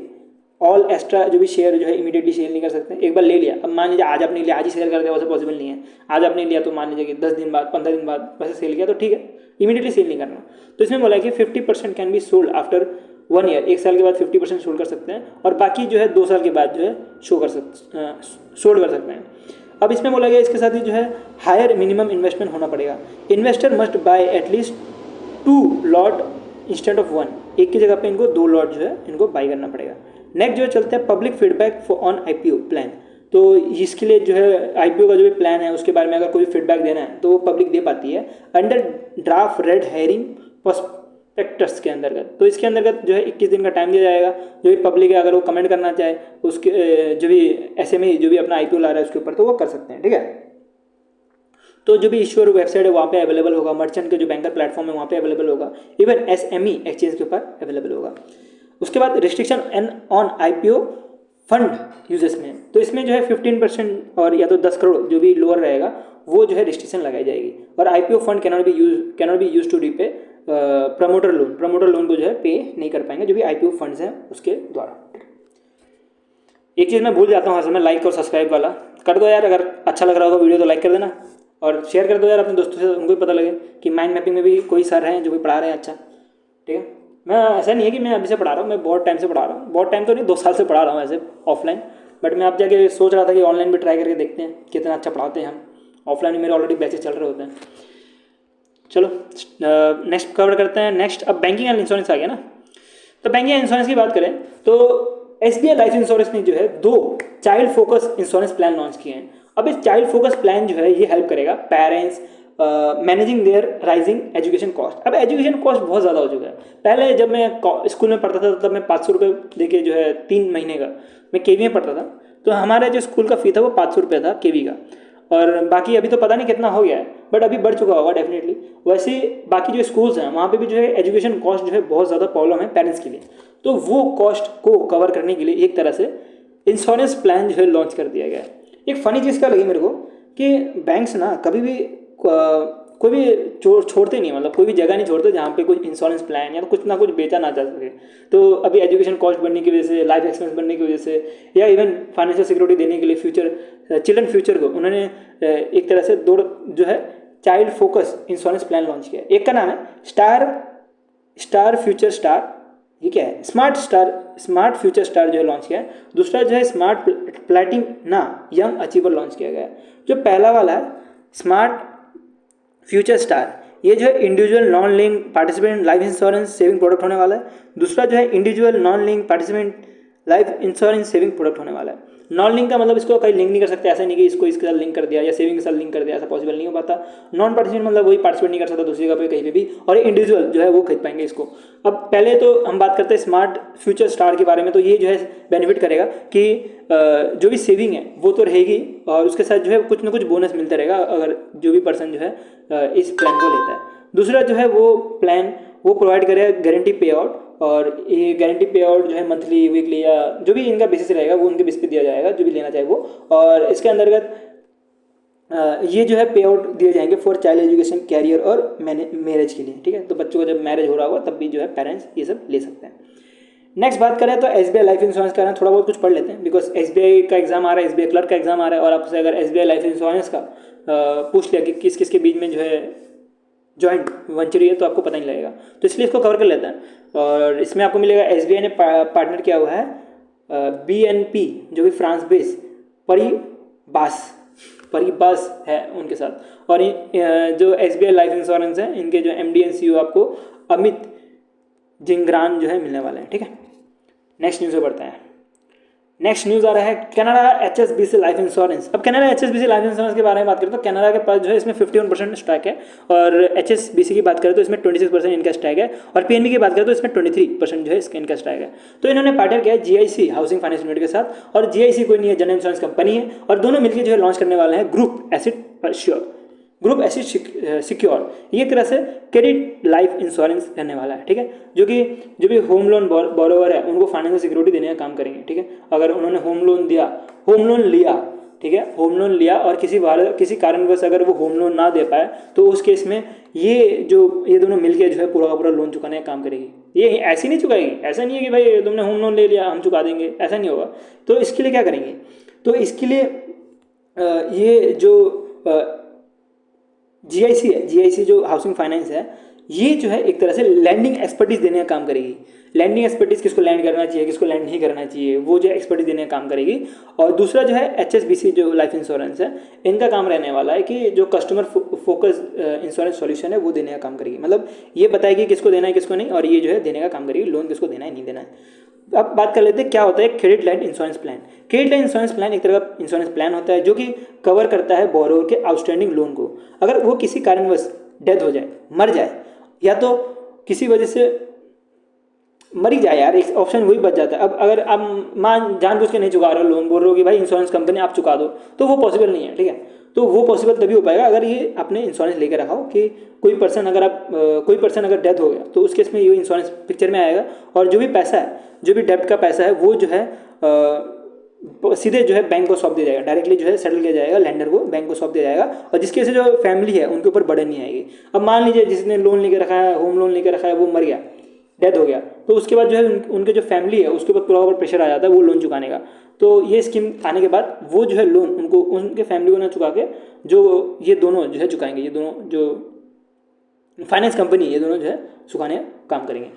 all extra जो भी शेयर जो है इमीडिएटली सेल नहीं कर सकते। एक बार ले लिया, अब मान लीजिए आज आपने लिया आज ही सेल कर दिया, वैसे पॉसिबल नहीं है। आज आपने लिया तो मान लीजिए कि 10 दिन बाद 15 दिन बाद वैसे सेल किया तो ठीक है, इमीडिएटली सेल नहीं करना। तो इसमें बोला है कि 50% can be sold after 1 year, 1 साल के बाद 50% सोल्ड कर सकते हैं, और बाकी जो है 2 साल के बाद जो है सोल्ड कर सकते हैं। अब इसमें बोला गया इसके साथ ही जो है हायर मिनिमम इन्वेस्टमेंट होना पड़ेगा। Investor must buy at least 2 lot instead of 1, एक की जगह पे इनको 2 लॉट जो है इनको बाई करना पड़ेगा। नेक्स्ट जो है चलते हैं public feedback on IPO plan. तो इसके लिए जो है IPO का जो भी प्लान है उसके बारे में अगर कोई फीडबैक देना है तो वो पब्लिक दे पाती है under draft red hearing prospectus के अंतर्गत। तो इसके अंतर्गत जो है 21 दिन का टाइम दिया जाएगा, जो भी पब्लिक है अगर वो कमेंट करना चाहे उसके जो भी SME जो भी अपना IPO ला रहा है उसके ऊपर तो वो कर सकते हैं। ठीक है, तो जो भी इश्यूअर वेबसाइट है वहाँ पे अवेलेबल होगा, मर्चेंट के जो बैंकर प्लेटफॉर्म है वहाँ पे अवेलेबल होगा, इवन SME एक्सचेंज के ऊपर अवेलेबल होगा। उसके बाद restriction an on IPO fund users में, तो इसमें जो है 15% और या तो 10 करोड़ जो भी लोअर रहेगा वो जो है रिस्ट्रिक्शन लगाई जाएगी। और IPO fund cannot be use to repay promoter loan को जो है पे नहीं कर पाएंगे जो भी IPO फंड्स हैं उसके द्वारा। एक चीज़ मैं भूल जाता हूँ, मैं लाइक और सब्सक्राइब वाला कर दो यार, अगर अच्छा लग रहा होगा वीडियो तो लाइक कर देना और शेयर कर दो यार अपने दोस्तों से, उनको भी पता लगे कि माइंड मैपिंग में भी कोई सर हैं जो भी पढ़ा रहे हैं अच्छा। ठीक है, मैं ऐसा नहीं है कि मैं अभी से पढ़ा रहा हूँ, मैं बहुत टाइम से पढ़ा रहा हूँ, बहुत टाइम तो नहीं 2 साल से पढ़ा रहा हूँ ऐसे ऑफलाइन, बट मैं अब जाके सोच रहा था कि ऑनलाइन भी ट्राई करके देखते हैं कितना अच्छा पढ़ाते हैं हम। ऑफलाइन में मेरे ऑलरेडी बैचेस चल रहे होते हैं। चलो नेक्स्ट कवर करते हैं। नेक्स्ट अब बैंकिंग एंड इंश्योरेंस आ गया ना, तो बैंकिंग एंड इंश्योरेंस की बात करें तो SBI लाइफ इंश्योरेंस ने जो है 2 child focus insurance plan launch किए हैं। अब इस चाइल्ड फोकस प्लान जो है ये हेल्प करेगा parents managing there rising education cost. अब एजुकेशन कॉस्ट बहुत ज़्यादा हो चुका है। पहले जब मैं स्कूल में पढ़ता था तब मैं 500 रुपये दे के जो है 3 महीने का मैं KV में पढ़ता था, तो हमारा जो स्कूल का फ़ी था वो 500 रुपये था KV का, और बाकी अभी तो पता नहीं कितना हो गया है, बट अभी बढ़ चुका होगा डेफिनेटली। वैसे बाकी जो स्कूल्स हैं वहाँ पे भी जो है एजुकेशन कॉस्ट जो है बहुत ज़्यादा प्रॉब्लम है पेरेंट्स के लिए, तो वो कॉस्ट को कवर करने के लिए एक तरह से इंश्योरेंस प्लान जो है लॉन्च कर दिया गया है। एक फ़नी चीज़ क्या लगी मेरे को कि बैंक्स ना कभी भी कोई भी छोड़ते नहीं, मतलब कोई भी जगह नहीं छोड़ते जहाँ पे कोई इंश्योरेंस प्लान या तो कुछ ना कुछ बेचा ना जा सके। तो अभी एजुकेशन कॉस्ट बढ़ने की वजह से, लाइफ एक्सपेंस बढ़ने की वजह से, या इवन फाइनेंशियल सिक्योरिटी देने के लिए चिल्ड्रन फ्यूचर को उन्होंने एक तरह से 2 जो है child focus insurance plan launch किया। एक का नाम है स्टार फ्यूचर स्टार, ये क्या है, स्मार्ट फ्यूचर स्टार जो है लॉन्च किया है। दूसरा जो है smart Platina young achiever launch किया गया है। जो पहला वाला है स्मार्ट फ्यूचर स्टार, ये जो है individual non link participant life insurance saving product होने वाला है। दूसरा जो है individual non link participant life insurance saving product होने वाला है। नॉन लिंक का मतलब इसको कहीं लिंक नहीं कर सकते, ऐसा नहीं कि इसको इसके साथ लिंक कर दिया या सेविंग के साथ लिंक कर दिया, ऐसा पॉसिबल नहीं हो पाता। नॉन पार्टिसिपेंट मतलब वही पार्टिसिपेट नहीं कर सकता दूसरी जगह पे कहीं पे भी, और इंडिविजुअल जो है वो खरीद पाएंगे इसको। अब पहले तो हम बात करते हैं स्मार्ट फ्यूचर स्टार के बारे में, तो ये जो है बेनिफिट करेगा कि जो भी सेविंग है वो तो रहेगी और उसके साथ जो है कुछ ना कुछ बोनस मिलता रहेगा अगर जो भी पर्सन जो है इस प्लान को लेता है। दूसरा जो है वो प्लान वो प्रोवाइड करेगा गारंटी पे आउट, और ये गारंटी पे आउट जो है मंथली वीकली या जो भी इनका बेसिस रहेगा वो उनके बेस पे दिया जाएगा जो भी लेना चाहे वो। और इसके अंतर्गत ये जो है पे आउट दिए जाएंगे फॉर चाइल्ड एजुकेशन, कैरियर और मैरिज के लिए। ठीक है, तो बच्चों का जब मैरिज हो रहा होगा तब भी जो है पेरेंट्स ये सब ले सकते हैं। नेक्स्ट बात करें तो SBI लाइफ इंश्योरेंस का थोड़ा बहुत कुछ पढ़ लेते हैं, बिकॉज SBI का एग्जाम आ रहा है, SBI क्लर्क का एग्जाम आ रहा है, और आपसे अगर SBI लाइफ इंश्योरेंस का पूछ लिया कि किस किस के बीच में जो है जॉइंट वेंचर है तो आपको पता नहीं लगेगा, तो इसलिए इसको कवर कर लेते हैं। और इसमें आपको मिलेगा SBI ने पार्टनर किया हुआ है BNP जो कि फ्रांस बेस परिबास है उनके साथ, और जो SBI लाइफ इंश्योरेंस है इनके जो MD and CEO आपको अमित जिंगरान जो है मिलने वाले हैं। ठीक है, नेक्स्ट न्यूज़ पे बढ़ते हैं। नेक्स्ट न्यूज़ आ रहा है कनाडा HSBC लाइफ इंश्योरेंस। अब कनाडा HSBC लाइफ इंश्योरेंस के बारे में बात करें तो कनाडा के पास जो है इसमें 51% स्टॉक है, और HSBC की बात करें तो इसमें 26% इनका स्टॉक है, और PNB की बात करें तो इसमें 23% जो है इसका इनका स्टॉक है। तो इन्होंने पार्टनर किया है GIC हाउसिंग फाइनेंस लिमिटेड के साथ, और GIC कोई नहीं है, जनरल इंश्योरेंस कंपनी है, और दोनों मिलकर जो है लॉन्च करने वाले हैं ग्रुप एसिड सिक्योर, ये एक तरह से क्रेडिट लाइफ इंश्योरेंस रहने वाला है। ठीक है, जो भी होम लोन बोरोवर है उनको फाइनेंशियल सिक्योरिटी देने का काम करेंगे। ठीक है, अगर उन्होंने होम लोन लिया, ठीक है, होम लोन लिया और किसी कारणवश अगर वो होम लोन ना दे पाए तो उस केस में ये दोनों मिलकर जो है पूरा का पूरा लोन चुकाने का काम करेगी। ये ऐसी नहीं चुकाएगी, ऐसा नहीं है कि भाई तुमने होम लोन ले लिया हम चुका देंगे, ऐसा नहीं होगा। तो इसके लिए क्या करेंगे, तो इसके लिए ये जो GIC है, GIC जो हाउसिंग फाइनेंस है, ये जो है एक तरह से लैंडिंग एक्सपर्टीज देने का काम करेगी। लैंडिंग एक्सपर्टीज किसको लैंड करना चाहिए, किसको लैंड नहीं करना चाहिए, वो जो एक्सपर्टीज देने का काम करेगी। और दूसरा जो है HSBC जो लाइफ इंश्योरेंस है, इनका काम रहने वाला है कि जो कस्टमर फोकस इंश्योरेंस सॉल्यूशन है वो देने का काम करेगी। मतलब ये बताएगी किसको देना है किसको नहीं, और ये जो है देने का काम करेगी, लोन किसको देना है नहीं देना है। अब बात कर लेते हैं क्या होता है credit line insurance plan. Credit line insurance plan एक तरह का इंश्योरेंस प्लान होता है जो कि कवर करता है बोरोवर के आउटस्टैंडिंग लोन को। अगर वो किसी कारणवश डेथ हो जाए, मर जाए, या तो किसी वजह से मर ही जाए यार, एक ऑप्शन वही बच जाता है। अब अगर आप मान जानबूझ के नहीं चुका रहे हो लोन, बोल रहे हो कि भाई इंश्योरेंस कंपनी आप चुका दो, तो वो पॉसिबल नहीं है, ठीक है। तो वो पॉसिबल तभी हो पाएगा अगर ये आपने इंश्योरेंस लेके रखा हो कि कोई पर्सन अगर डेथ हो गया तो उस केस में ये इंश्योरेंस पिक्चर में आएगा, और जो भी पैसा है, जो भी डेब्ट का पैसा है, वो जो है सीधे जो है बैंक को सौंप दिया जाएगा, डायरेक्टली जो है सेटल किया जाएगा, लेंडर को, बैंक को सौंप दिया जाएगा, और जिसकी वजह से जो फैमिली है उनके ऊपर बर्डन नहीं आएगी। अब मान लीजिए जिसने लोन लेके रखा है, होम लोन लेके रखा है, वो मर गया, डेथ हो गया, तो उसके बाद जो है उनके जो फैमिली है उसके ऊपर पूरा ऊपर प्रेशर आ जाता है वो लोन चुकाने का। तो ये स्कीम आने के बाद वो जो है लोन उनको, उनके फैमिली को ना चुका के जो ये दोनों जो है चुकाएंगे, ये दोनों जो फाइनेंस कंपनी, ये दोनों जो है चुकाने का काम करेंगे,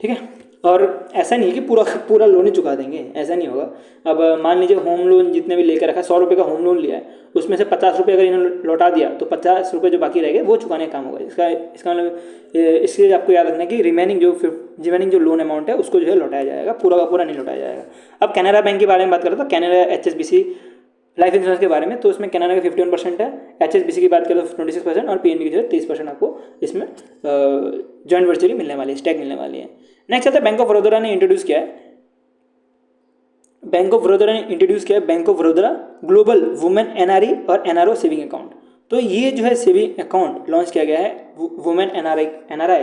ठीक है। और ऐसा नहीं है कि पूरा लोन ही चुका देंगे, ऐसा नहीं होगा। अब मान लीजिए होम लोन जितने भी लेकर रखा, 100 रुपये का होम लोन लिया है, उसमें से 50 रुपये अगर इन्होंने लौटा दिया तो 50 रुपये जो बाकी रह गए वो चुकाने का काम होगा। इसका मतलब इसलिए आपको याद रखना है कि रिमेनिंग जो लोन अमाउंट है उसको जो है लौटाया जाएगा, पूरा का पूरा नहीं लौटाया जाएगा। अब कैनरा बैंक के बारे में बात करें तो कैनरा HSBC लाइफ इंश्योरेंस के बारे में, तो इसमें कैनरा का 51% है, HSBC की बात करें तो 26% और PNB की जो है 30% आपको इसमें जॉइंट वर्चुअली मिलने वाली है, स्टैक मिलने वाली है। नेक्स्ट आता है बैंक ऑफ बड़ौदा ने इंट्रोड्यूस किया है, bank of Baroda global women NRE और NRO सेविंग अकाउंट। तो ये जो है सेविंग अकाउंट लॉन्च किया गया है वुमेन NRI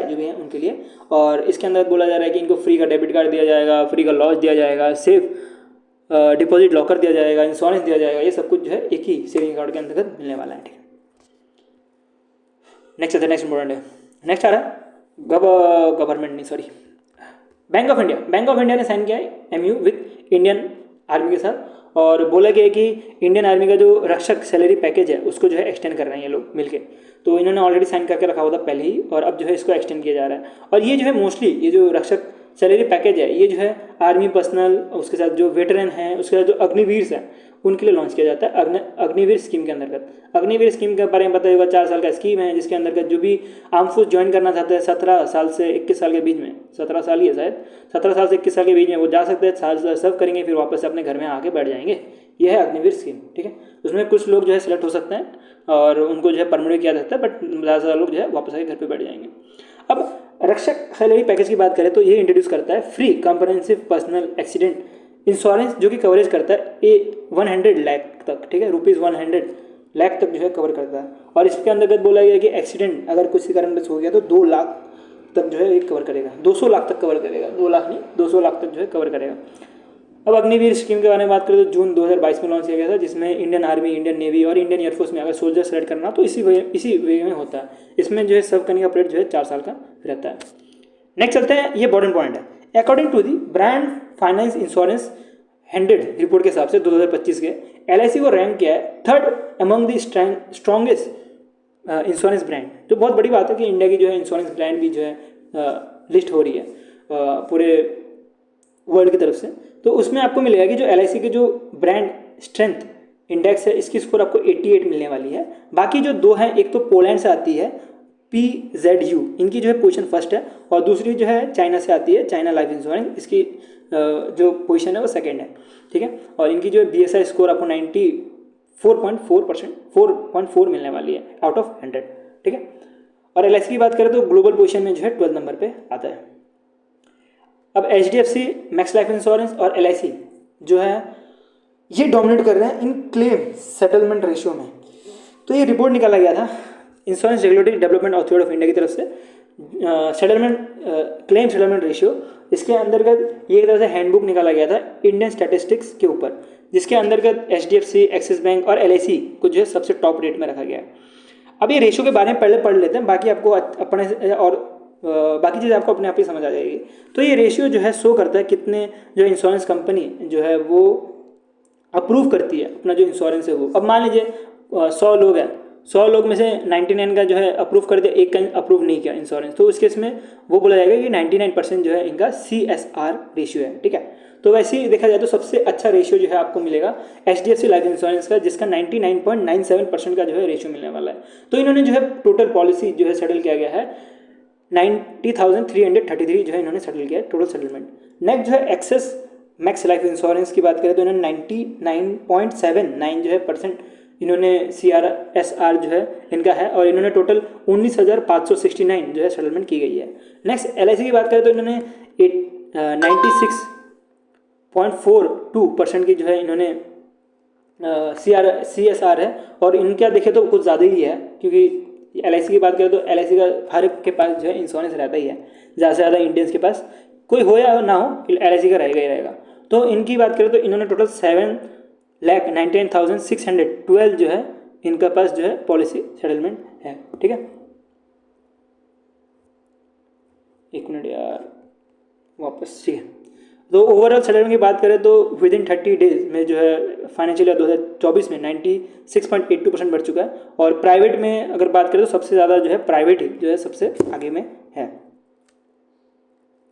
जो भी है उनके लिए, और इसके अंदर बोला जा रहा है कि इनको फ्री का डेबिट कार्ड दिया जाएगा, फ्री का लॉज दिया जाएगा, सेफ डिपॉजिट लॉकर दिया जाएगा, इंश्योरेंस दिया जाएगा, ये सब कुछ जो है एक ही सेविंग अकाउंट के अंतर्गत मिलने वाला है, ठीक है। नेक्स्ट इंपॉर्टेंट है, नेक्स्ट आ रहा है गवर्नमेंट नहीं सॉरी बैंक ऑफ इंडिया ने साइन किया है MOU विद इंडियन आर्मी के साथ, और बोला गया है कि इंडियन आर्मी का जो रक्षक सैलरी पैकेज है उसको जो है एक्सटेंड कर रहे हैं ये लोग मिलके। तो इन्होंने ऑलरेडी साइन करके रखा हुआ था पहले ही, और अब जो है इसको एक्सटेंड किया जा रहा है। और ये जो है मोस्टली ये जो रक्षक सैलरी पैकेज है ये जो है आर्मी पर्सनल, उसके साथ जो वेटरन हैं, उसके साथ जो अग्निवीर हैं उनके लिए लॉन्च किया जाता है अग्निवीर स्कीम के अंतर्गत। अग्निवीर स्कीम के बारे में पता होगा, 4 साल का स्कीम है जिसके अंतर्गत जो भी आर्म फोर्स ज्वाइन करना चाहते हैं 17 साल से 21 साल के बीच में, 17 साल ही है शायद, 17 साल से 21 साल के बीच में वो जा सकते हैं, साल सर्व करेंगे, फिर वापस से अपने घर में आके बैठ जाएंगे। यह है अग्निवीर स्कीम, ठीक है। उसमें कुछ लोग जो है सिलेक्ट हो सकते हैं और उनको जो है परमानेंट किया जाता है, बट ज़्यादा लोग जो है वापस आके घर पर बैठ जाएंगे। अब रक्षक सैलरी पैकेज की बात करें तो ये इंट्रोड्यूस करता है free comprehensive personal accident insurance, जो कि कवरेज करता है 100 लाख तक, ठीक है, ₹100 लाख तक जो है कवर करता है। और इसके अंतर्गत बोला गया कि एक्सीडेंट अगर किसी कारणवश हो गया तो 2 लाख तक जो है ये कवर करेगा, 200 लाख तक कवर करेगा, 2 लाख नहीं 200 लाख तक जो है कवर करेगा। अब अग्निवीर स्कीम के बारे में बात करें तो जून 2022 में लॉन्च किया गया था, जिसमें इंडियन आर्मी, इंडियन नेवी और इंडियन एयरफोर्स में अगर सोल्जर सेलेक्ट करना तो इसी वे में होता है। इसमें जो है सर्व करने का पीरियड जो है 4 साल का रहता है। नेक्स्ट चलते हैं, ये इंपॉर्टेंट पॉइंट है। According to the brand finance insurance 100 report के हिसाब से 2025 के LIC को रैंक किया है 3rd among the strongest insurance brand. तो बहुत बड़ी बात है कि इंडिया की जो है इंश्योरेंस ब्रांड भी जो है लिस्ट हो रही है पूरे वर्ल्ड की तरफ से। तो उसमें आपको मिलेगा कि जो LIC के जो ब्रांड स्ट्रेंथ इंडेक्स है इसकी स्कोर आपको 88 मिलने वाली है। बाकी जो 2 हैं, एक तो पोलैंड से आती है PZU, इनकी जो है पोजीशन फर्स्ट है, और दूसरी जो है चाइना से आती है, चाइना लाइफ इंश्योरेंस, इसकी जो पोजीशन है वो सेकंड है, ठीक है। और इनकी जो है BSI स्कोर आपको 4.4 मिलने वाली है आउट ऑफ 100, ठीक है। और LIC की बात करें तो ग्लोबल पोजीशन में जो है 12 नंबर पे आता है। अब HDFC मैक्स लाइफ इंश्योरेंस और LIC जो है ये डोमिनेट कर रहे हैं इन क्लेम सेटलमेंट रेशियो में। तो ये रिपोर्ट निकाला गया था insurance regulatory development authority of India की तरफ से, क्लेम सेटलमेंट रेशियो। इसके अंतर्गत ये एक तरह से हैंडबुक निकाला गया था इंडियन स्टैटिस्टिक्स के ऊपर, जिसके अंतर्गत HDFC, एक्सिस बैंक और LIC को जो है सबसे टॉप रेट में रखा गया है। अब ये रेशियो के बारे में पहले पढ़ लेते हैं, बाकी आपको अपने और बाकी चीज़ें आपको अपने आप ही समझ आ जाएगी। तो ये रेशियो जो है शो करता है कितने जो इंश्योरेंस कंपनी जो है वो अप्रूव करती है अपना जो इंश्योरेंस है वो। अब मान लीजिए 100 लोग हैं, 100 लोग में से 99 का जो है अप्रूव कर दिया, एक का अप्रूव नहीं किया इंश्योरेंस, तो उस केस में वो बोला जाएगा कि 99% जो है इनका CSR रेशियो है, ठीक है। तो वैसे ही देखा जाए तो सबसे अच्छा रेशियो जो है आपको मिलेगा HDFC लाइफ इंश्योरेंस का, जिसका 99.97% का जो है रेशियो मिलने वाला है। तो इन्होंने जो है टोटल पॉलिसी जो है सेटल किया गया है 90,333 जो है इन्होंने सेटल किया है टोटल सेटलमेंट। नेक्स्ट जो है एक्सेस मैक्स लाइफ इंश्योरेंस की बात करें तो इन्होंने 99.79 जो है % इन्होंने CRSR जो है इनका है, और इन्होंने टोटल 19,569 जो है सेटलमेंट की गई है। नेक्स्ट LIC की बात करें तो इन्होंने 96.42% की जो है इन्होंने CSR है, और इनका देखें तो कुछ ज़्यादा ही है, क्योंकि LIC की बात करें तो LIC का हर एक के पास जो है इंश्योरेंस रहता ही है, ज़्यादा से ज़्यादा इंडियंस के पास कोई हो या ना हो LIC का रहेगा ही रहेगा। तो इनकी बात करें तो इन्होंने टोटल 7,99,612 जो है इनका पास जो है पॉलिसी सेटलमेंट है। ठीक है, एक मिनट यार वापस। ठीक है, तो ओवरऑल सेटलमेंट की बात करें तो विद इन 30 डेज में जो है फाइनेंशियल ईयर 2024 में 96.82% बढ़ चुका है। और प्राइवेट में अगर बात करें तो सबसे ज़्यादा जो है प्राइवेट ही जो है सबसे आगे में है।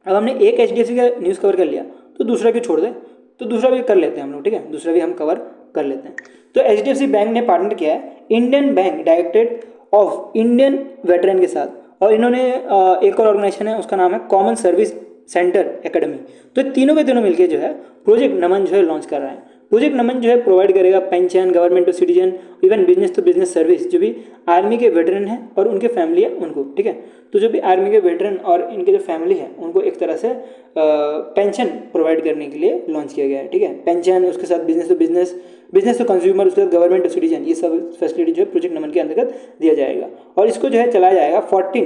अब हमने एक HDFC का न्यूज़ कवर कर लिया, तो दूसरा क्यों छोड़ दें, तो दूसरा भी कर लेते हैं हम लोग। ठीक है, दूसरा भी हम कवर कर लेते हैं। तो HDFC बैंक ने पार्टनर किया है Indian bank directorate of Indian veteran के साथ, और इन्होंने एक और ऑर्गेनाइजेशन है उसका नाम है कॉमन सर्विस सेंटर एकेडमी। तो तीनों के तीनों मिलकर जो है प्रोजेक्ट नमन जो है लॉन्च कर रहे हैं। प्रोजेक्ट नमन जो है प्रोवाइड करेगा pension, government to citizen, even business to business service, जो भी आर्मी के वेटरन हैं और उनके फैमिली है उनको। ठीक है, तो जो भी आर्मी के वेटरन और इनके जो फैमिली है उनको एक तरह से पेंशन प्रोवाइड करने के लिए लॉन्च किया गया है। ठीक है, पेंशन, उसके साथ business to business, business to consumer, उसके साथ गवर्नमेंट टू सिटीजन, ये सब फैसिलिटी जो है प्रोजेक्ट नमन के अंतर्गत दिया जाएगा। और इसको जो है चलाया जाएगा 14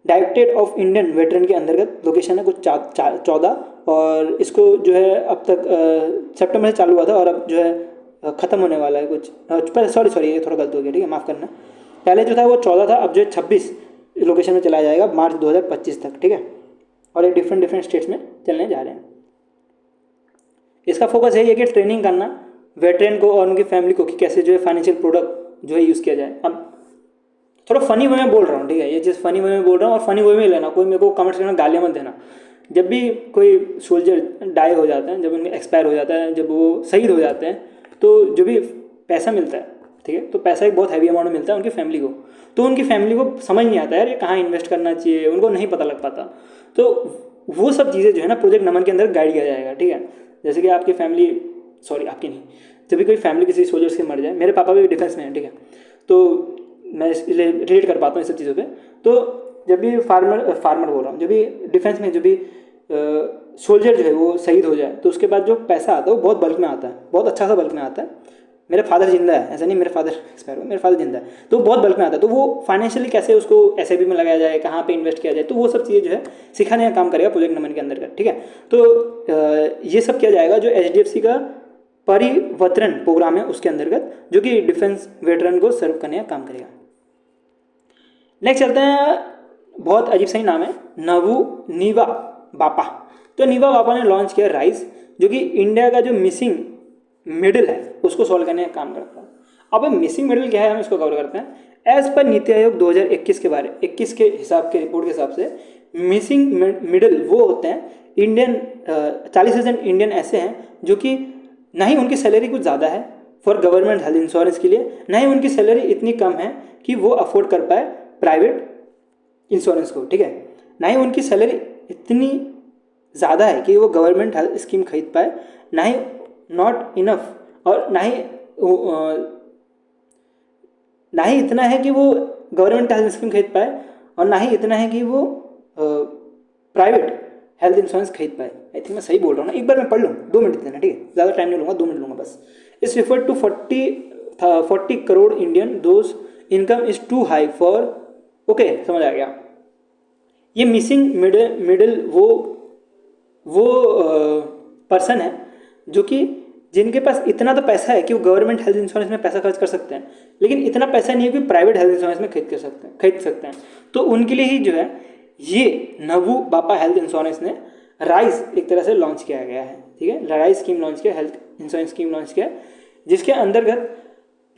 डायरेक्टरेट ऑफ इंडियन वेटरन के अंतर्गत। लोकेशन है कुछ 14, और इसको जो है अब तक सितंबर से चालू हुआ था और अब जो है ख़त्म होने वाला है कुछ, सॉरी ये थोड़ा गलत हो गया। ठीक है, माफ़ करना। पहले जो था वो 14 था, अब जो है 26 लोकेशन में चलाया जाएगा मार्च 2025 तक। ठीक है, और ये डिफरेंट स्टेट्स में चलने जा रहे हैं। इसका फोकस यही है कि ट्रेनिंग करना वेटरन को और उनकी फैमिली को कि कैसे जो है फाइनेंशियल प्रोडक्ट जो है यूज़ किया जाए। अब थोड़ा फनी वे में बोल रहा हूँ, ठीक है, ये चीज़ फनी वे में बोल रहा हूँ, और फनी वे में लेना, कोई मेरे को कमेंट्स में गालियाँ मत देना। जब भी कोई सोल्जर डाई हो जाता है, जब उनका एक्सपायर हो जाता है, जब वो शहीद हो जाते हैं, तो जो भी पैसा मिलता है, ठीक है, तो पैसा एक बहुत हैवी अमाउंट मिलता है उनकी फैमिली को। तो उनकी फैमिली को समझ नहीं आता यार ये कहाँ इन्वेस्ट करना चाहिए, उनको नहीं पता लग पाता। तो वो सब चीज़ें जो है ना प्रोजेक्ट नमन के अंदर गाइड किया जाएगा। ठीक है, जैसे कि आपकी फैमिली, सॉरी आपकी नहीं, जब भी कोई फैमिली किसी सोल्जर से मर जाए, मेरे पापा भी डिफेंस में हैं, ठीक है, तो मैं इसलिए रिलेट कर पाता हूँ इस सब चीज़ों पे। तो जब भी फार्मर बोल रहा हूँ, जब भी डिफेंस में जब भी सोल्जर जो है वो शहीद हो जाए, तो उसके बाद जो पैसा आता है वो बहुत बल्क में आता है, बहुत अच्छा सा बल्क में आता है। मेरे फादर जिंदा है, ऐसा नहीं मेरे फादर एक्सपायर हुए, मेरे फादर जिंदा है, तो बहुत बल्क में आता है। तो वो फाइनेंशियली कैसे उसको SIP में लगाया जाए, कहाँ पे इन्वेस्ट किया जाए, तो वो सब चीज़ें जो है सिखाने का काम करेगा प्रोजेक्ट नमन के अंदर का। ठीक है, तो ये सब किया जाएगा जो HDFC का परिवर्तन प्रोग्राम है उसके अंतर्गत, जो कि डिफेंस वेटरन को सर्व करने का काम करेगा। नेक्स्ट चलते हैं, बहुत अजीब सा ही नाम है, नीवा बापा। तो नीवा बापा ने लॉन्च किया राइज, जो कि इंडिया का जो मिसिंग मिडिल है उसको सॉल्व करने का काम करता है। अब मिसिंग मिडिल क्या है, हम इसको कवर करते हैं। एज पर नीति आयोग 2021 के 21 के हिसाब के रिपोर्ट के हिसाब से मिसिंग मिडिल वो होते हैं इंडियन 40,000 इंडियन ऐसे हैं जो कि ना ही उनकी सैलरी कुछ ज़्यादा है फॉर गवर्नमेंट हेल्थ इंश्योरेंस के लिए, ना ही उनकी सैलरी इतनी कम है कि वो अफोर्ड कर पाए प्राइवेट इंश्योरेंस को। ठीक है, ना ही उनकी सैलरी इतनी ज़्यादा है कि वो गवर्नमेंट हेल्थ स्कीम खरीद पाए, ना ही नॉट इनफ, और ना ही इतना है कि वो गवर्नमेंट हेल्थ स्कीम खरीद पाए, और ना ही इतना है कि वो प्राइवेट हेल्थ इंश्योरेंस खरीद पाए। आई थिंक मैं सही बोल रहा हूँ ना, एक बार मैं पढ़ लूँ, 2 मिनट देना, ठीक है, ज़्यादा टाइम नहीं लूँगा, 2 मिनट लूँगा बस। इस refer to 40 crore Indian those income is too high for, okay समझ आ गया। ये मिसिंग मिडिल वो पर्सन है जो कि जिनके पास इतना तो पैसा है कि वो गवर्नमेंट हेल्थ इंश्योरेंस में पैसा खर्च कर सकते हैं, लेकिन इतना पैसा नहीं है कि प्राइवेट हेल्थ इंश्योरेंस में खरीद सकते हैं। तो उनके लिए ही जो है ये नवू बापा हेल्थ इंश्योरेंस ने राइज एक तरह से लॉन्च किया गया है। ठीक है, राइज स्कीम लॉन्च किया, हेल्थ इंश्योरेंस स्कीम लॉन्च किया, जिसके अंतर्गत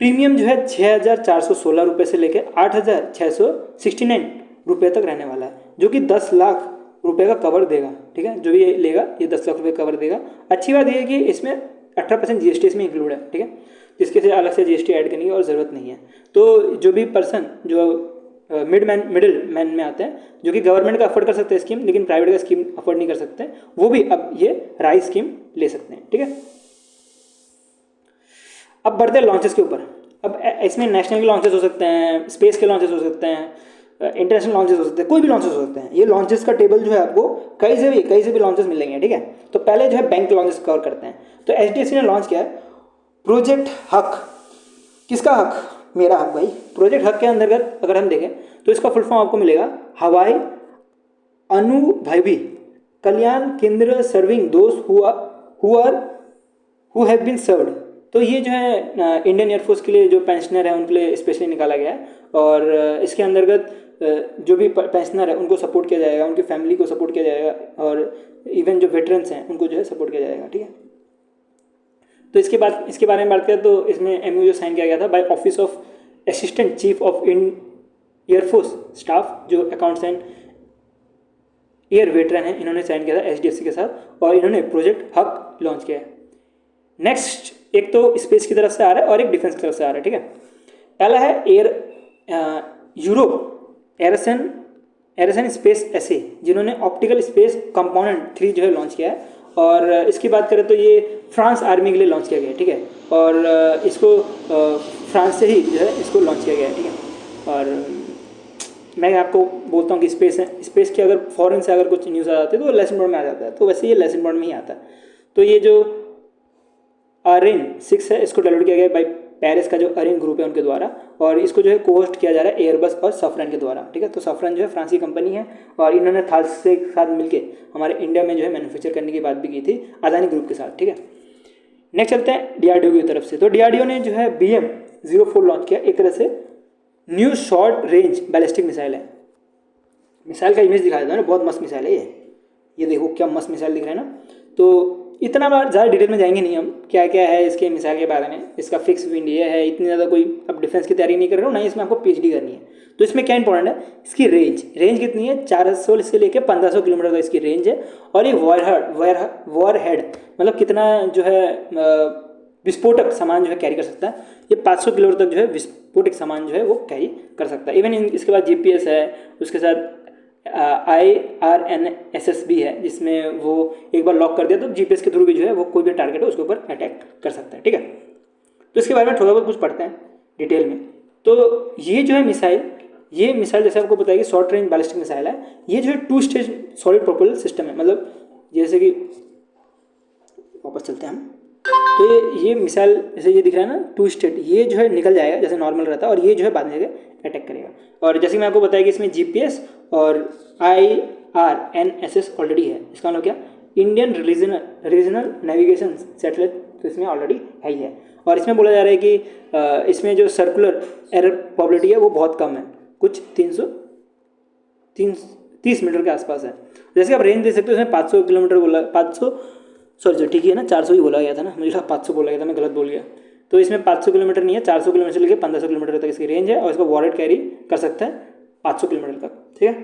प्रीमियम जो है 6,416 रुपये से लेकर 8,669 रुपये तक रहने वाला है, जो कि 10 लाख रुपये का कवर देगा। ठीक है, जो भी ये लेगा ये 10 लाख रुपये कवर देगा। अच्छी बात यह है कि इसमें 18% GST इसमें इंक्लूड है। ठीक है, जिसके से अलग से GST ऐड करने की और ज़रूरत नहीं है। तो जो भी पर्सन जो मिडिल मैन में आते हैं, जो कि गवर्नमेंट का अफोर्ड कर सकते हैं स्कीम, लेकिन प्राइवेट का स्कीम अफोर्ड नहीं कर सकते, वो भी अब ये राइज स्कीम ले सकते हैं। ठीक है, अब बढ़ते हैं लॉन्चेस के ऊपर। अब इसमें नेशनल के लॉन्चेस हो सकते हैं, स्पेस के लॉन्चेस हो सकते हैं, इंटरनेशनल लॉन्चेस हो सकते हैं, कोई भी लॉन्चेस हो सकते हैं। ये लॉन्चेस का टेबल जो है आपको कहीं से भी लॉन्चेस मिलेंगे, ठीक है। तो पहले जो है बैंक लॉन्चेस कवर करते हैं। तो HDFC ने लॉन्च किया है प्रोजेक्ट हक। किसका हक? मेरा हक भाई। प्रोजेक्ट हक के अंतर्गत अगर हम देखें तो इसका फुल फॉर्म आपको मिलेगा हवाई अनुभवी कल्याण केंद्र सर्विंग दोस्त हु हैव बीन सर्व्ड। तो ये जो है इंडियन एयरफोर्स के लिए जो पेंशनर है उनके लिए स्पेशली निकाला गया है। और इसके अंतर्गत जो भी पेंशनर है उनको सपोर्ट किया जाएगा, उनकी फैमिली को सपोर्ट किया जाएगा, और इवन जो वेटरन्स हैं उनको जो है सपोर्ट किया जाएगा, ठीक है। तो इसके बारे में बात करें तो इसमें MOU साइन किया गया था by office of assistant chief of air force staff, जो अकाउंट्स एंड एयर वेटरन है, इन्होंने साइन किया था HDFC के साथ, और इन्होंने प्रोजेक्ट हक लॉन्च किया है। नेक्स्ट, एक तो स्पेस की तरफ से आ रहा है और एक डिफेंस की तरफ से आ रहा है, ठीक है। पहला है यूरोप एरसन स्पेस एसे, जिन्होंने ऑप्टिकल स्पेस कंपोनेंट 3 जो है लॉन्च किया है। और इसकी बात करें तो ये फ्रांस आर्मी के लिए लॉन्च किया गया है, ठीक है। और इसको फ्रांस से ही जो है इसको लॉन्च किया गया है, ठीक है। और मैं आपको बोलता हूँ कि स्पेस की अगर फॉरेन से अगर कुछ न्यूज़ आ जाती है तो लेसन बोर्ड में आ जाता है, तो वैसे ये लेसन बोर्ड में ही आता है। तो ये जो अरिन 6 है, इसको डेवलप किया गया बाई पेरिस का जो अरिन ग्रुप है उनके द्वारा, और इसको जो है कोहोस्ट किया जा रहा है एयरबस और सफरन के द्वारा, ठीक है। तो सफरन जो है फ्रांस की कंपनी है, और इन्होंने थॉल्स के साथ मिलकर हमारे इंडिया में जो है मैन्युफैक्चर करने की बात भी की थी अदानी ग्रुप के साथ, ठीक है। नेक्स्ट चलते हैं DRDO की तरफ से। तो DRDO ने जो है BM-04 लॉन्च किया, एक तरह से new short range ballistic missile है। मिसाइल का इमेज दिखा देता है ना, बहुत मस्त मिसाइल है ये देखो क्या मस्त मिसाइल दिख रहा है ना। तो इतना ज़्यादा डिटेल में जाएंगे नहीं हम, क्या क्या है इसके मिसाइल के बारे में, इसका फिक्स विंग ये है, इतनी ज़्यादा कोई अब डिफेंस की तैयारी नहीं कर रहे हो ना, इसमें आपको PhD करनी है। तो इसमें क्या इंपॉर्टेंट है, इसकी रेंज कितनी है, 400 से लेकर 1500 किलोमीटर तक इसकी रेंज है। और ये वॉर हेड मतलब कितना जो है विस्फोटक सामान जो है कैरी कर सकता है, ये 500 किलो तक जो है विस्फोटक सामान जो है वो कैरी कर सकता है। इवन इसके बाद GPS है, उसके साथ IRNSS भी है, जिसमें वो एक बार लॉक कर दिया तो GPS के थ्रू भी जो है वो कोई भी टारगेट है उसके ऊपर अटैक कर सकता है, ठीक है। तो इसके बारे में थोड़ा बहुत कुछ पढ़ते हैं डिटेल में। तो ये जो है मिसाइल जैसे आपको बताया कि शॉर्ट रेंज बैलिस्टिक मिसाइल है। ये जो है 2 स्टेज सॉलिड प्रोपेलर सिस्टम है, मतलब जैसे कि वापस चलते हैं हम, तो ये मिसाइल जैसे ये दिख रहा है ना 2 स्टेज, ये जो है निकल जाएगा जैसे नॉर्मल रहता है, और ये जो है बाद में अटैक करेगा। और जैसे कि मैं आपको बताया कि इसमें GPS और IRNSS ऑलरेडी है, इसका मतलब क्या, इंडियन रीजनल नेविगेशन सैटेलाइट, तो इसमें ऑलरेडी है ही है। और इसमें बोला जा रहा है कि इसमें जो सर्कुलर एरर प्रोबेबिलिटी है वो बहुत कम है, कुछ 330 मीटर के आसपास है। जैसे आप रेंज दे सकते हो, इसमें 500 किलोमीटर बोला, 500 सॉरी ठीक है ना, 400 ही बोला गया था ना, मुझे 500 बोला गया था, मैं गलत बोल गया। तो इसमें 500 किलोमीटर नहीं है, 400 किलोमीटर से लेकर 1500 किलोमीटर तक इसकी रेंज है, और इसका वॉरेट कैरी कर सकता है 500 किलोमीटर तक, ठीक है।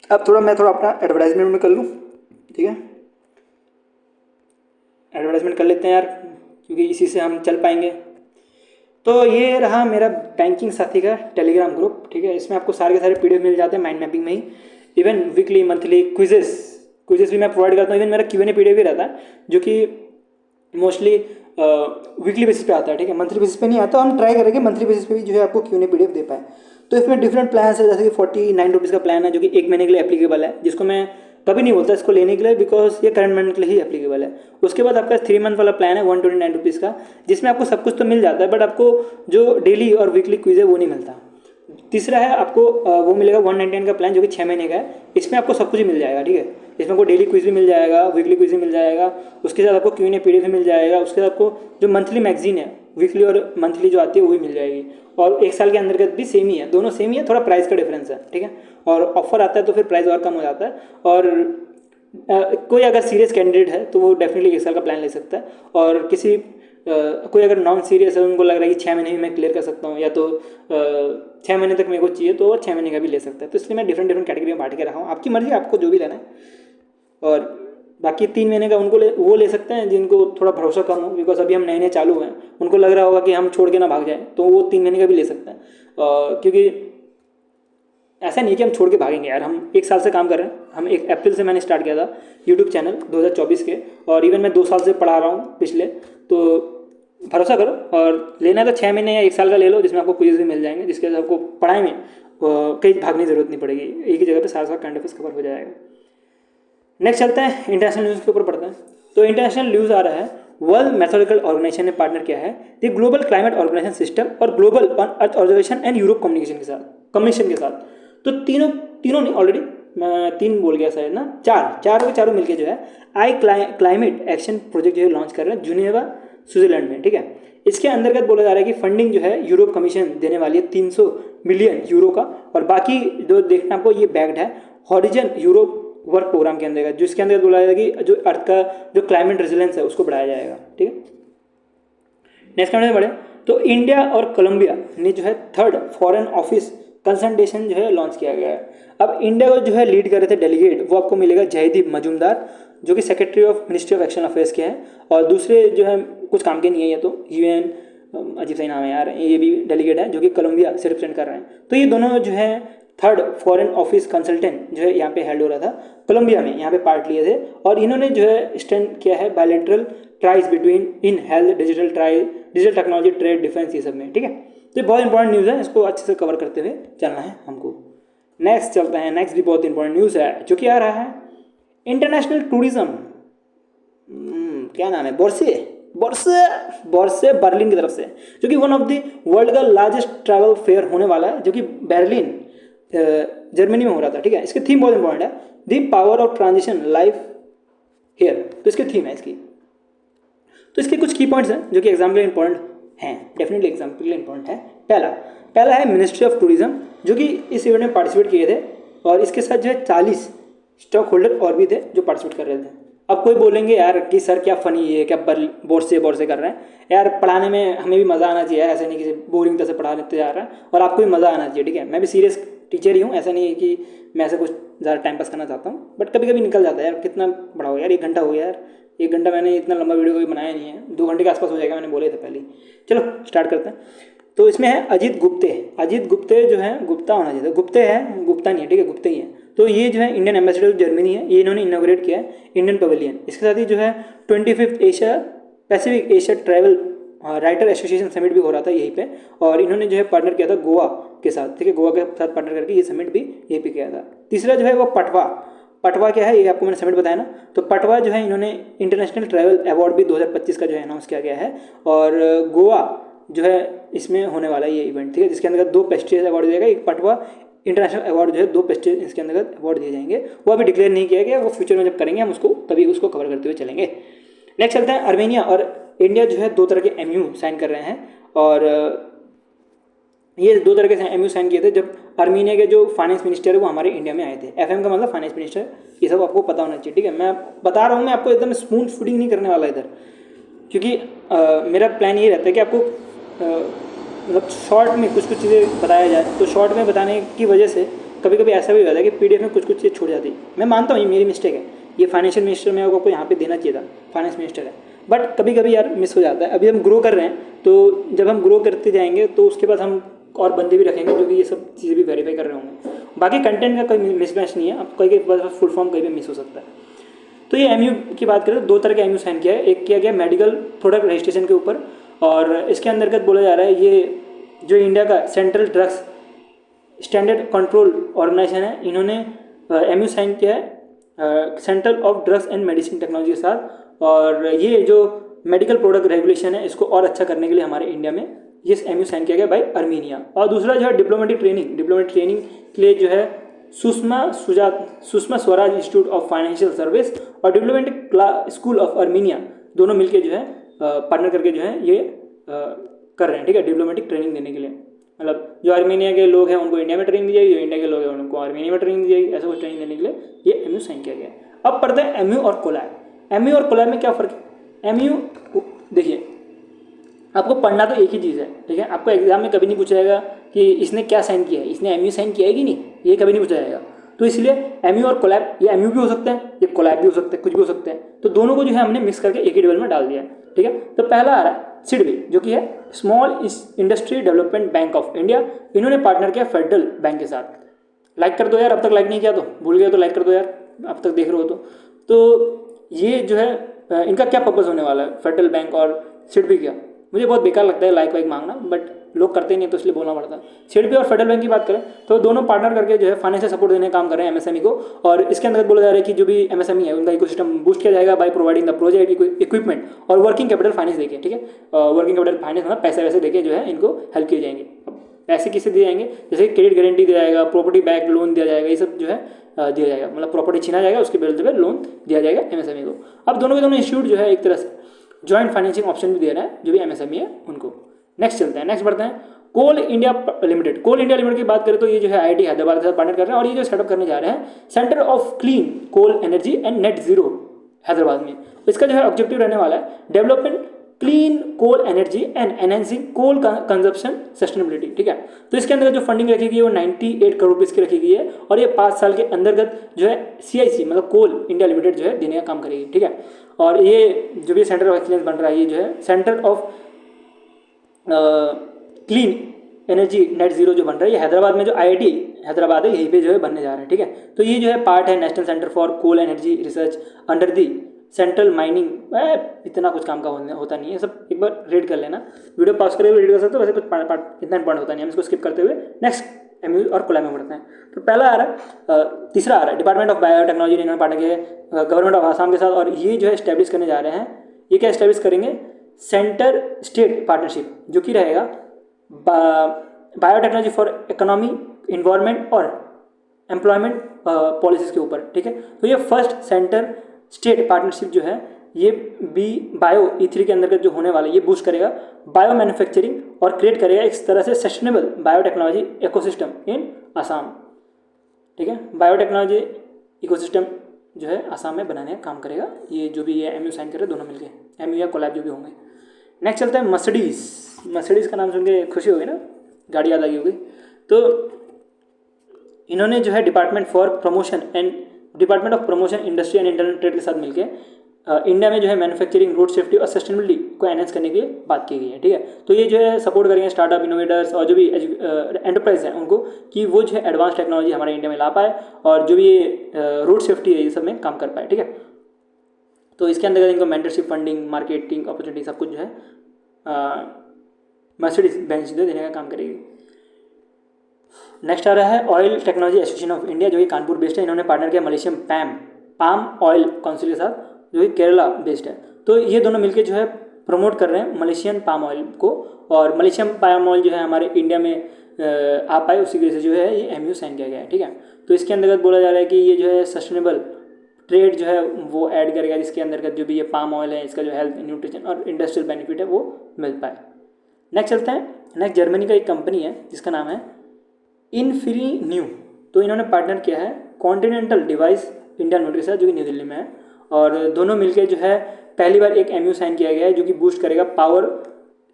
अब मैं थोड़ा अपना एडवर्टाइजमेंट में कर लूँ, ठीक है। एडवर्टाइजमेंट कर लेते हैं यार, क्योंकि इसी से हम चल पाएंगे। तो ये रहा मेरा बैंकिंग साथी का टेलीग्राम ग्रुप, ठीक है। इसमें आपको सारे के सारे PDF मिल जाते हैं माइंड मैपिंग में ही। इवन वीकली मंथली क्विजेस भी मैं प्रोवाइड करता हूँ। इवन मेरा Q&A PDF भी रहता है, जो कि मोस्टली वीकली बेसिस पे आता है, ठीक है। मंथली बेसिस पे नहीं आता, हम ट्राई करेंगे मंथली बेसिस पे भी जो है आपको Q&A PDF दे पाए। तो इसमें डिफरेंट प्लान है, जैसे कि 49 रुपीज़ का प्लान है, जो कि 1 महीने के लिए एप्लीकेबल है, जिसको मैं कभी नहीं बोलता इसको लेने के लिए, बिकॉज ये करंट मंथ के लिए ही एप्लीकेबल है। उसके बाद आपका 3 मंथ वाला प्लान है 129 रुपीज़ का, जिसमें आपको सब कुछ तो मिल जाता है, बट आपको जो डेली और वीकली क्विज है वो नहीं मिलता। तीसरा है आपको वो मिलेगा 199 का प्लान, जो कि 6 महीने का है। इसमें आपको सब कुछ ही मिल जाएगा, ठीक है। इसमें आपको डेली क्विज भी मिल जाएगा, वीकली क्विज भी मिल जाएगा, उसके साथ आपको Q&A PDF भी मिल जाएगा, उसके साथ आपको जो मंथली मैगजीन है, वीकली और मंथली जो आती है वो भी मिल जाएगी। और 1 साल के अंतर्गत भी सेम ही है, दोनों सेम ही है, थोड़ा प्राइस का डिफरेंस है, ठीक है। और ऑफर आता है तो फिर प्राइस और कम हो जाता है। और कोई अगर सीरियस कैंडिडेट है तो वो डेफिनेटली 1 साल का प्लान ले सकता है। और किसी कोई अगर नॉन सीरियस है, उनको लग रहा है कि 6 महीने में मैं क्लियर कर सकता हूँ, या तो 6 महीने तक मेरे को चाहिए, तो वो 6 महीने का भी ले सकता है। तो इसलिए मैं डिफरेंट कैटेगरी में बांट के रखा हूँ, आपकी मर्जी, आपको जो भी लेना है। और बाकी 3 महीने का वो ले सकते हैं जिनको थोड़ा भरोसा कम हो, बिकॉज अभी हम नए चालू हैं, उनको लग रहा होगा कि हम छोड़ के ना भाग जाए, तो वो 3 महीने का भी ले सकते हैं। क्योंकि ऐसा नहीं कि हम छोड़ के भागेंगे यार, हम 1 साल से काम कर रहे हैं। हम 1 अप्रैल से मैंने स्टार्ट किया था यूट्यूब चैनल 2024 के, और इवन मैं 2 साल से पढ़ा रहा हूँ पिछले। तो भरोसा करो, और लेना है तो 6 महीने या 1 साल का ले लो, जिसमें आपको क्विज भी मिल जाएंगे, जिसके साथ आपको पढ़ाई में कहीं भागने की जरूरत नहीं पड़ेगी, एक ही जगह पे सारा करंट अफेयर्स कवर हो जाएगा। नेक्स्ट चलते हैं इंटरनेशनल न्यूज़ के ऊपर पढ़ते हैं। तो इंटरनेशनल न्यूज़ आ रहा है, वर्ल्ड मेथोडोलॉजिकल ऑर्गेनाइजेशन ने पार्टनर किया है the global climate organisation system और global on earth observation and Europe communication के साथ। तो तीनों ने ऑलरेडी, मैं 3 बोल गया शायद ना, चारों मिलकर जो है आई क्लाइमेट एक्शन प्रोजेक्ट जो है लॉन्च कर रहे हैं जुनेवा स्विट्जरलैंड में, ठीक है। इसके अंतर्गत बोला जा रहा है कि फंडिंग जो है यूरोप कमीशन देने वाली है 300 मिलियन यूरो का, और बाकी जो देखना आपको ये बैग्ड है हॉरिजन यूरोप वर्क प्रोग्राम के अंदर, जिसके अंदर बोला जाएगा कि जो अर्थ का जो क्लाइमेट रेजिलेंस है उसको बढ़ाया जाएगा, ठीक है। नेक्स्ट में बढ़े तो इंडिया और कोलंबिया ने जो है 3rd फॉरेन ऑफिस कंसल्टेशन जो है लॉन्च किया गया है। अब इंडिया को जो है लीड कर रहे थे डेलीगेट, वो आपको मिलेगा जयदीप मजूमदार, जो कि secretary of ministry of action affairs के हैं, और दूसरे जो है कुछ काम के नहीं है, ये तो यूएन, अजीब सा नाम है यार, ये भी डेलीगेट है जो कि कोलंबिया से रिप्रेजेंट कर रहे हैं। तो ये दोनों जो है 3rd फॉरेन ऑफिस कंसल्टेंट जो है यहाँ पे हेल्ड हो रहा था कोलंबिया में, यहाँ पे पार्ट लिए थे, और इन्होंने जो है स्टैंड किया है bilateral tries between in health, digital technology, trade, defence, ये सब में, ठीक है। तो ये बहुत इंपॉर्टेंट न्यूज़ है, इसको अच्छे से कवर करते हुए चलना है हमको। नेक्स्ट चलते हैं, नेक्स्ट भी बहुत इंपॉर्टेंट न्यूज़ है जो कि आ रहा है इंटरनेशनल टूरिज्म, क्या नाम है, बोर्से बर्लिन की तरफ से, जो कि वन ऑफ द वर्ल्ड का लार्जेस्ट ट्रैवल फेयर होने वाला है, जो कि बर्लिन जर्मनी में हो रहा था, ठीक है। इसकी थीम बहुत इंपॉर्टेंट है, the power of transition life hair, तो इसकी थीम है इसकी। तो इसके कुछ की पॉइंट्स हैं जो कि एग्जाम के लिए इंपॉर्टेंट हैं, डेफिनेटली एग्जाम के लिए इंपॉर्टेंट है। पहला है मिनिस्ट्री ऑफ टूरिज्म, जो कि इस इवेंट में पार्टिसिपेट किए थे, और इसके साथ जो है 40 स्टॉक होल्डर और भी थे जो पार्टिसिपेट कर रहे थे। अब कोई बोलेंगे यार कि सर क्या फ़नी है, क्या बोर से कर रहे हैं यार, पढ़ाने में हमें भी मज़ा आना चाहिए, ऐसा नहीं कि बोरिंग तरह से पढ़ा लेते जा रहा है, और आपको भी मज़ा आना चाहिए, ठीक है। मैं भी सीरियस टीचर ही हूँ, ऐसा नहीं है कि मैं ऐसा कुछ ज़्यादा टाइम पास करना चाहता हूँ, बट कभी कभी निकल जाता है यार, कितना पढ़ाओ यार, 1 घंटा हो गया यार, 1 घंटा मैंने इतना लंबा वीडियो कभी बनाया नहीं है, 2 घंटे के आसपास हो जाएगा, मैंने बोले थे पहले। चलो स्टार्ट करते हैं। तो इसमें है अजीत गुप्ते जो है, गुप्ता होना चाहिए, गुप्ते है, गुप्ता नहीं है, ठीक है, गुप्ते ही है। तो ये जो है इंडियन एम्बेसडर ऑफ जर्मनी है, ये इन्होंने इनॉग्रेट किया है इंडियन पवेलियन। इसके साथ ही जो है 25th Pacific Asia travel writer association summit भी हो रहा था यहीं पे, और इन्होंने जो है पार्टनर किया था गोवा के साथ, ठीक है, गोवा के साथ पार्टनर करके ये समिट भी यहीं पे किया था। तीसरा जो है वो पटवा क्या है, ये आपको मैंने समिट बताया ना, तो पटवा जो है इन्होंने इंटरनेशनल ट्रैवल अवार्ड भी 2025 का जो है अनाउंस किया गया है, और गोवा जो है इसमें होने वाला है ये इवेंट, ठीक है, जिसके अंदर 2 प्रेस्टीजियस अवार्ड दिया जाएगा, एक पटवा इंटरनेशनल अवार्ड जो है 2 प्रेस्टीज इसके अंतर्गत अवार्ड दिए जाएंगे। वो अभी डिक्लेयर नहीं किया गया, वो फ्यूचर में जब करेंगे हम उसको तभी उसको कवर करते हुए चलेंगे। नेक्स्ट चलते हैं, अर्मेनिया और इंडिया जो है 2 तरह के MU साइन कर रहे हैं, और ये 2 तरह के MU साइन किए थे जब अर्मेनिया के जो फाइनेंस मिनिस्टर है वो हमारे इंडिया में आए थे। FM का मतलब फाइनेंस मिनिस्टर, ये सब आपको पता होना चाहिए, ठीक है। मैं बता रहा हूँ, मैं आपको एकदम स्पून फीडिंग नहीं करने वाला इधर, क्योंकि मेरा प्लान ये रहता है कि आपको मतलब शॉर्ट में कुछ चीज़ें बताया जाए, तो शॉर्ट में बताने की वजह से कभी कभी ऐसा भी हो जाता है कि PDF में कुछ चीज़ें छूट जाती है। मैं मानता हूँ ये मेरी मिस्टेक है, ये फाइनेंशियल मिनिस्टर में आपको यहाँ पे देना चाहिए था, फाइनेंस मिनिस्टर है, बट कभी कभी यार मिस हो जाता है। अभी हम ग्रो कर रहे हैं, तो जब हम ग्रो करते जाएंगे तो उसके बाद हम और बंदे भी रखेंगे जो कि ये सब चीज़ें भी वेरीफाई कर रहे होंगे। बाकी कंटेंट का कोई मिसमैच नहीं है, अब कहीं फुल फॉर्म कहीं भी मिस हो सकता है। तो ये MU की बात करें तो 2 तरह के MU साइन किया है, एक किया गया मेडिकल प्रोडक्ट रजिस्ट्रेशन के ऊपर, और इसके अंतर्गत बोला जा रहा है ये जो इंडिया का central drugs standard control organisation है, इन्होंने MU साइन किया है central of drugs and medicine technology के साथ, और ये जो मेडिकल प्रोडक्ट रेगुलेशन है इसको और अच्छा करने के लिए हमारे इंडिया में ये MU साइन किया गया बाय अर्मेनिया। और दूसरा जो है डिप्लोमेटिक ट्रेनिंग के लिए जो है Sushma Swaraj institute of financial service और डिप्लोमेटिक स्कूल ऑफ अर्मेनिया दोनों मिलकर जो है पार्टनर करके जो है ये कर रहे हैं, ठीक है, डिप्लोमेटिक ट्रेनिंग देने के लिए। मतलब जो अर्मेनिया के लोग हैं उनको इंडिया में ट्रेनिंग दी जाएगी, जो इंडिया के लोग हैं उनको अर्मेनिया में ट्रेनिंग दी जाएगी, ऐसा कुछ ट्रेनिंग देने के लिए ये MU साइन किया गया है। अब पढ़ते हैं MU और कोलैब में क्या फ़र्क है। MU देखिए, आपको पढ़ना तो एक ही चीज़ है, ठीक है, आपको एग्जाम में कभी नहीं पूछा जाएगा कि इसने क्या साइन किया है, इसने MU साइन किया है कि नहीं, ये कभी नहीं पूछा जाएगा। तो इसलिए MU और कोलैब, ये MU भी हो सकते हैं, ये कोलैब भी हो सकते हैं, कुछ भी हो सकते हैं, तो दोनों को जो है हमने मिक्स करके एक ही टेबल में डाल दिया है, ठीक है। तो पहला आ रहा है SIDBI, जो कि है small industry development bank of India, इन्होंने पार्टनर किया फेडरल बैंक के साथ। लाइक कर दो यार, अब तक लाइक नहीं किया तो भूल गए तो लाइक कर दो यार, अब तक देख रहे हो तो ये जो है इनका क्या पर्पज़ होने वाला है फेडरल बैंक और SIDBI का, मुझे बहुत बेकार लगता है लाइक वाइक मांगना, बट लोग करते ही नहीं तो इसलिए बोलना पड़ता है। सीडबी और फेडरल बैंक की बात करें तो दोनों पार्टनर करके जो है फाइनेंशियल सपोर्ट देने का काम कर रहे हैं एमएसएमई को, और इसके अंदर बोला जा रहा है कि जो भी एमएसएमई है उनका इकोसिस्टम बूस्ट किया जाएगा by providing the project equipment और वर्किंग कैपिटल फाइनेंस देके, ठीक है, वर्किंग कैपिटल फाइनेंस मतलब पैसे वैसे देके जो है इनको हेल्प किए जाएंगे। पैसे किससे दिए जाएंगे, जैसे क्रेडिट गारंटी दिया जाएगा, प्रॉपर्टी बैक लोन दिया जाएगा, ये सब जो है दिया जाएगा, मतलब प्रॉपर्टी छीना जाएगा उसके बेसिस पे लोन दिया जाएगा एमएसएमई को। अब दोनों के दोनों इंस्टीट्यूट जो है एक तरह से जॉइंट फाइनेंसिंग ऑप्शन भी दे रहा है जो भी एमएसएमई है उनको। नेक्स्ट चलते हैं, नेक्स्ट बढ़ते हैं कोल इंडिया लिमिटेड। कोल इंडिया लिमिटेड की बात करें तो ये जो है आईआईटी हैदराबाद के साथ पार्टनर कर रहे हैं और ये जो सेटअप करने जा रहे हैं centre of clean coal energy and net zero Hyderabad में। इसका जो है ऑब्जेक्टिव रहने वाला है development clean coal energy and enhancing coal consumption sustainability, ठीक है। तो इसके अंदर जो फंडिंग रखी गई है वो 98 करोड़ रुपीज़ की रखी गई है और ये 5 साल के अंतर्गत जो है CIC मतलब कोल इंडिया लिमिटेड जो है देने का काम करेगी, ठीक है। और ये जो भी सेंटर ऑफ एक्सीलेंस बन रहा है ये जो है centre of clean energy net zero जो बन रहा है ये हैदराबाद में जो आईआईटी हैदराबाद है यहीं पे जो है बनने जा रहा है, ठीक है। तो ये जो है पार्ट है national centre for coal energy research under the central mining. इतना कुछ काम का होता नहीं है, सब एक बार रीड कर लेना, वीडियो पॉज करके रीड कर सकते हो, वैसे कुछ इतना इंपॉर्टेंट होता नहीं है, हम इसको स्किप करते हुए नेक्स्ट एमयू और कोला में बढ़ते हैं। तो पहला आ रहा है तीसरा आ रहा है डिपार्टमेंट ऑफ बायोटेक्नोलॉजी, इन्होंने पार्टनर किया गवर्नमेंट ऑफ आसाम के साथ और ये जो है इस्टेब्लिश करने जा रहे हैं। ये क्या इस्टेब्लिश करेंगे, सेंटर स्टेट पार्टनरशिप जो कि रहेगा बायोटेक्नोलॉजी फॉर इकोनॉमी इन्वायरमेंट और एम्प्लॉयमेंट पॉलिसीज़ के ऊपर, ठीक है। तो ये फर्स्ट सेंटर स्टेट पार्टनरशिप जो है ये बायो E3 के अंतर्गत जो होने वाला है ये बूस्ट करेगा बायो मैन्युफैक्चरिंग और क्रिएट करेगा इस तरह से सस्टेनेबल बायोटेक्नोलॉजी इकोसिस्टम इन आसाम, ठीक है। बायोटेक्नोलॉजी इकोसिस्टम जो है आसाम में बनाने का काम करेगा ये जो भी ये MU साइन करे दोनों मिलके, MU या कोलैब जो भी होंगे। नेक्स्ट चलता है मर्सिडीज़ का नाम सुन के खुशी होगी ना, गाड़ी याद आ गई होगी। तो इन्होंने जो है department of promotion industry and internet trade के साथ मिलकर इंडिया में जो है मैन्युफैक्चरिंग रोड सेफ्टी और सस्टेनेबिलिटी को एनहेंस करने की बात की गई है, ठीक है। तो ये जो है सपोर्ट करेंगे स्टार्टअप इनोवेटर्स और जो भी एंटरप्राइज हैं उनको कि वो जो है एडवांस टेक्नोलॉजी हमारे इंडिया में ला पाए और जो भी ये रोड सेफ्टी है ये सब में काम कर पाए, ठीक है। तो इसके अंदर इनको मेंटरशिप फंडिंग मार्केटिंग अपॉर्चुनिटी सब कुछ जो है मर्सिडीज बेंज देने का काम करेगी। नेक्स्ट आ रहा है oil technology association of India जो कि कानपुर बेस्ड है, इन्होंने पार्टनर किया मलेशियन पाम ऑयल काउंसिल के साथ जो कि केरला बेस्ड है। तो ये दोनों मिलकर जो है प्रमोट कर रहे हैं मलेशियन पाम ऑयल को, और मलेशियन पाम ऑयल जो है हमारे इंडिया में आ पाए उसी वजह से जो है ये MU साइन किया गया है, ठीक है। तो इसके अंतर्गत बोला जा रहा है कि ये जो है सस्टेनेबल ट्रेड जो है वो ऐड करेगा जिसके अंतर्गत जो भी ये पाम ऑयल है इसका जो हेल्थ न्यूट्रिशन और इंडस्ट्रियल बेनिफिट है वो मिल पाए। नेक्स्ट चलते हैं, नेक्स्ट जर्मनी का एक कंपनी है जिसका नाम है इन्फिनिन्यू। तो इन्होंने पार्टनर किया है कॉन्टिनेंटल डिवाइस इंडिया लिमिटेड के साथ जो कि न्यू दिल्ली में है, और दोनों मिलकर जो है पहली बार एक MU साइन किया गया है जो कि बूस्ट करेगा पावर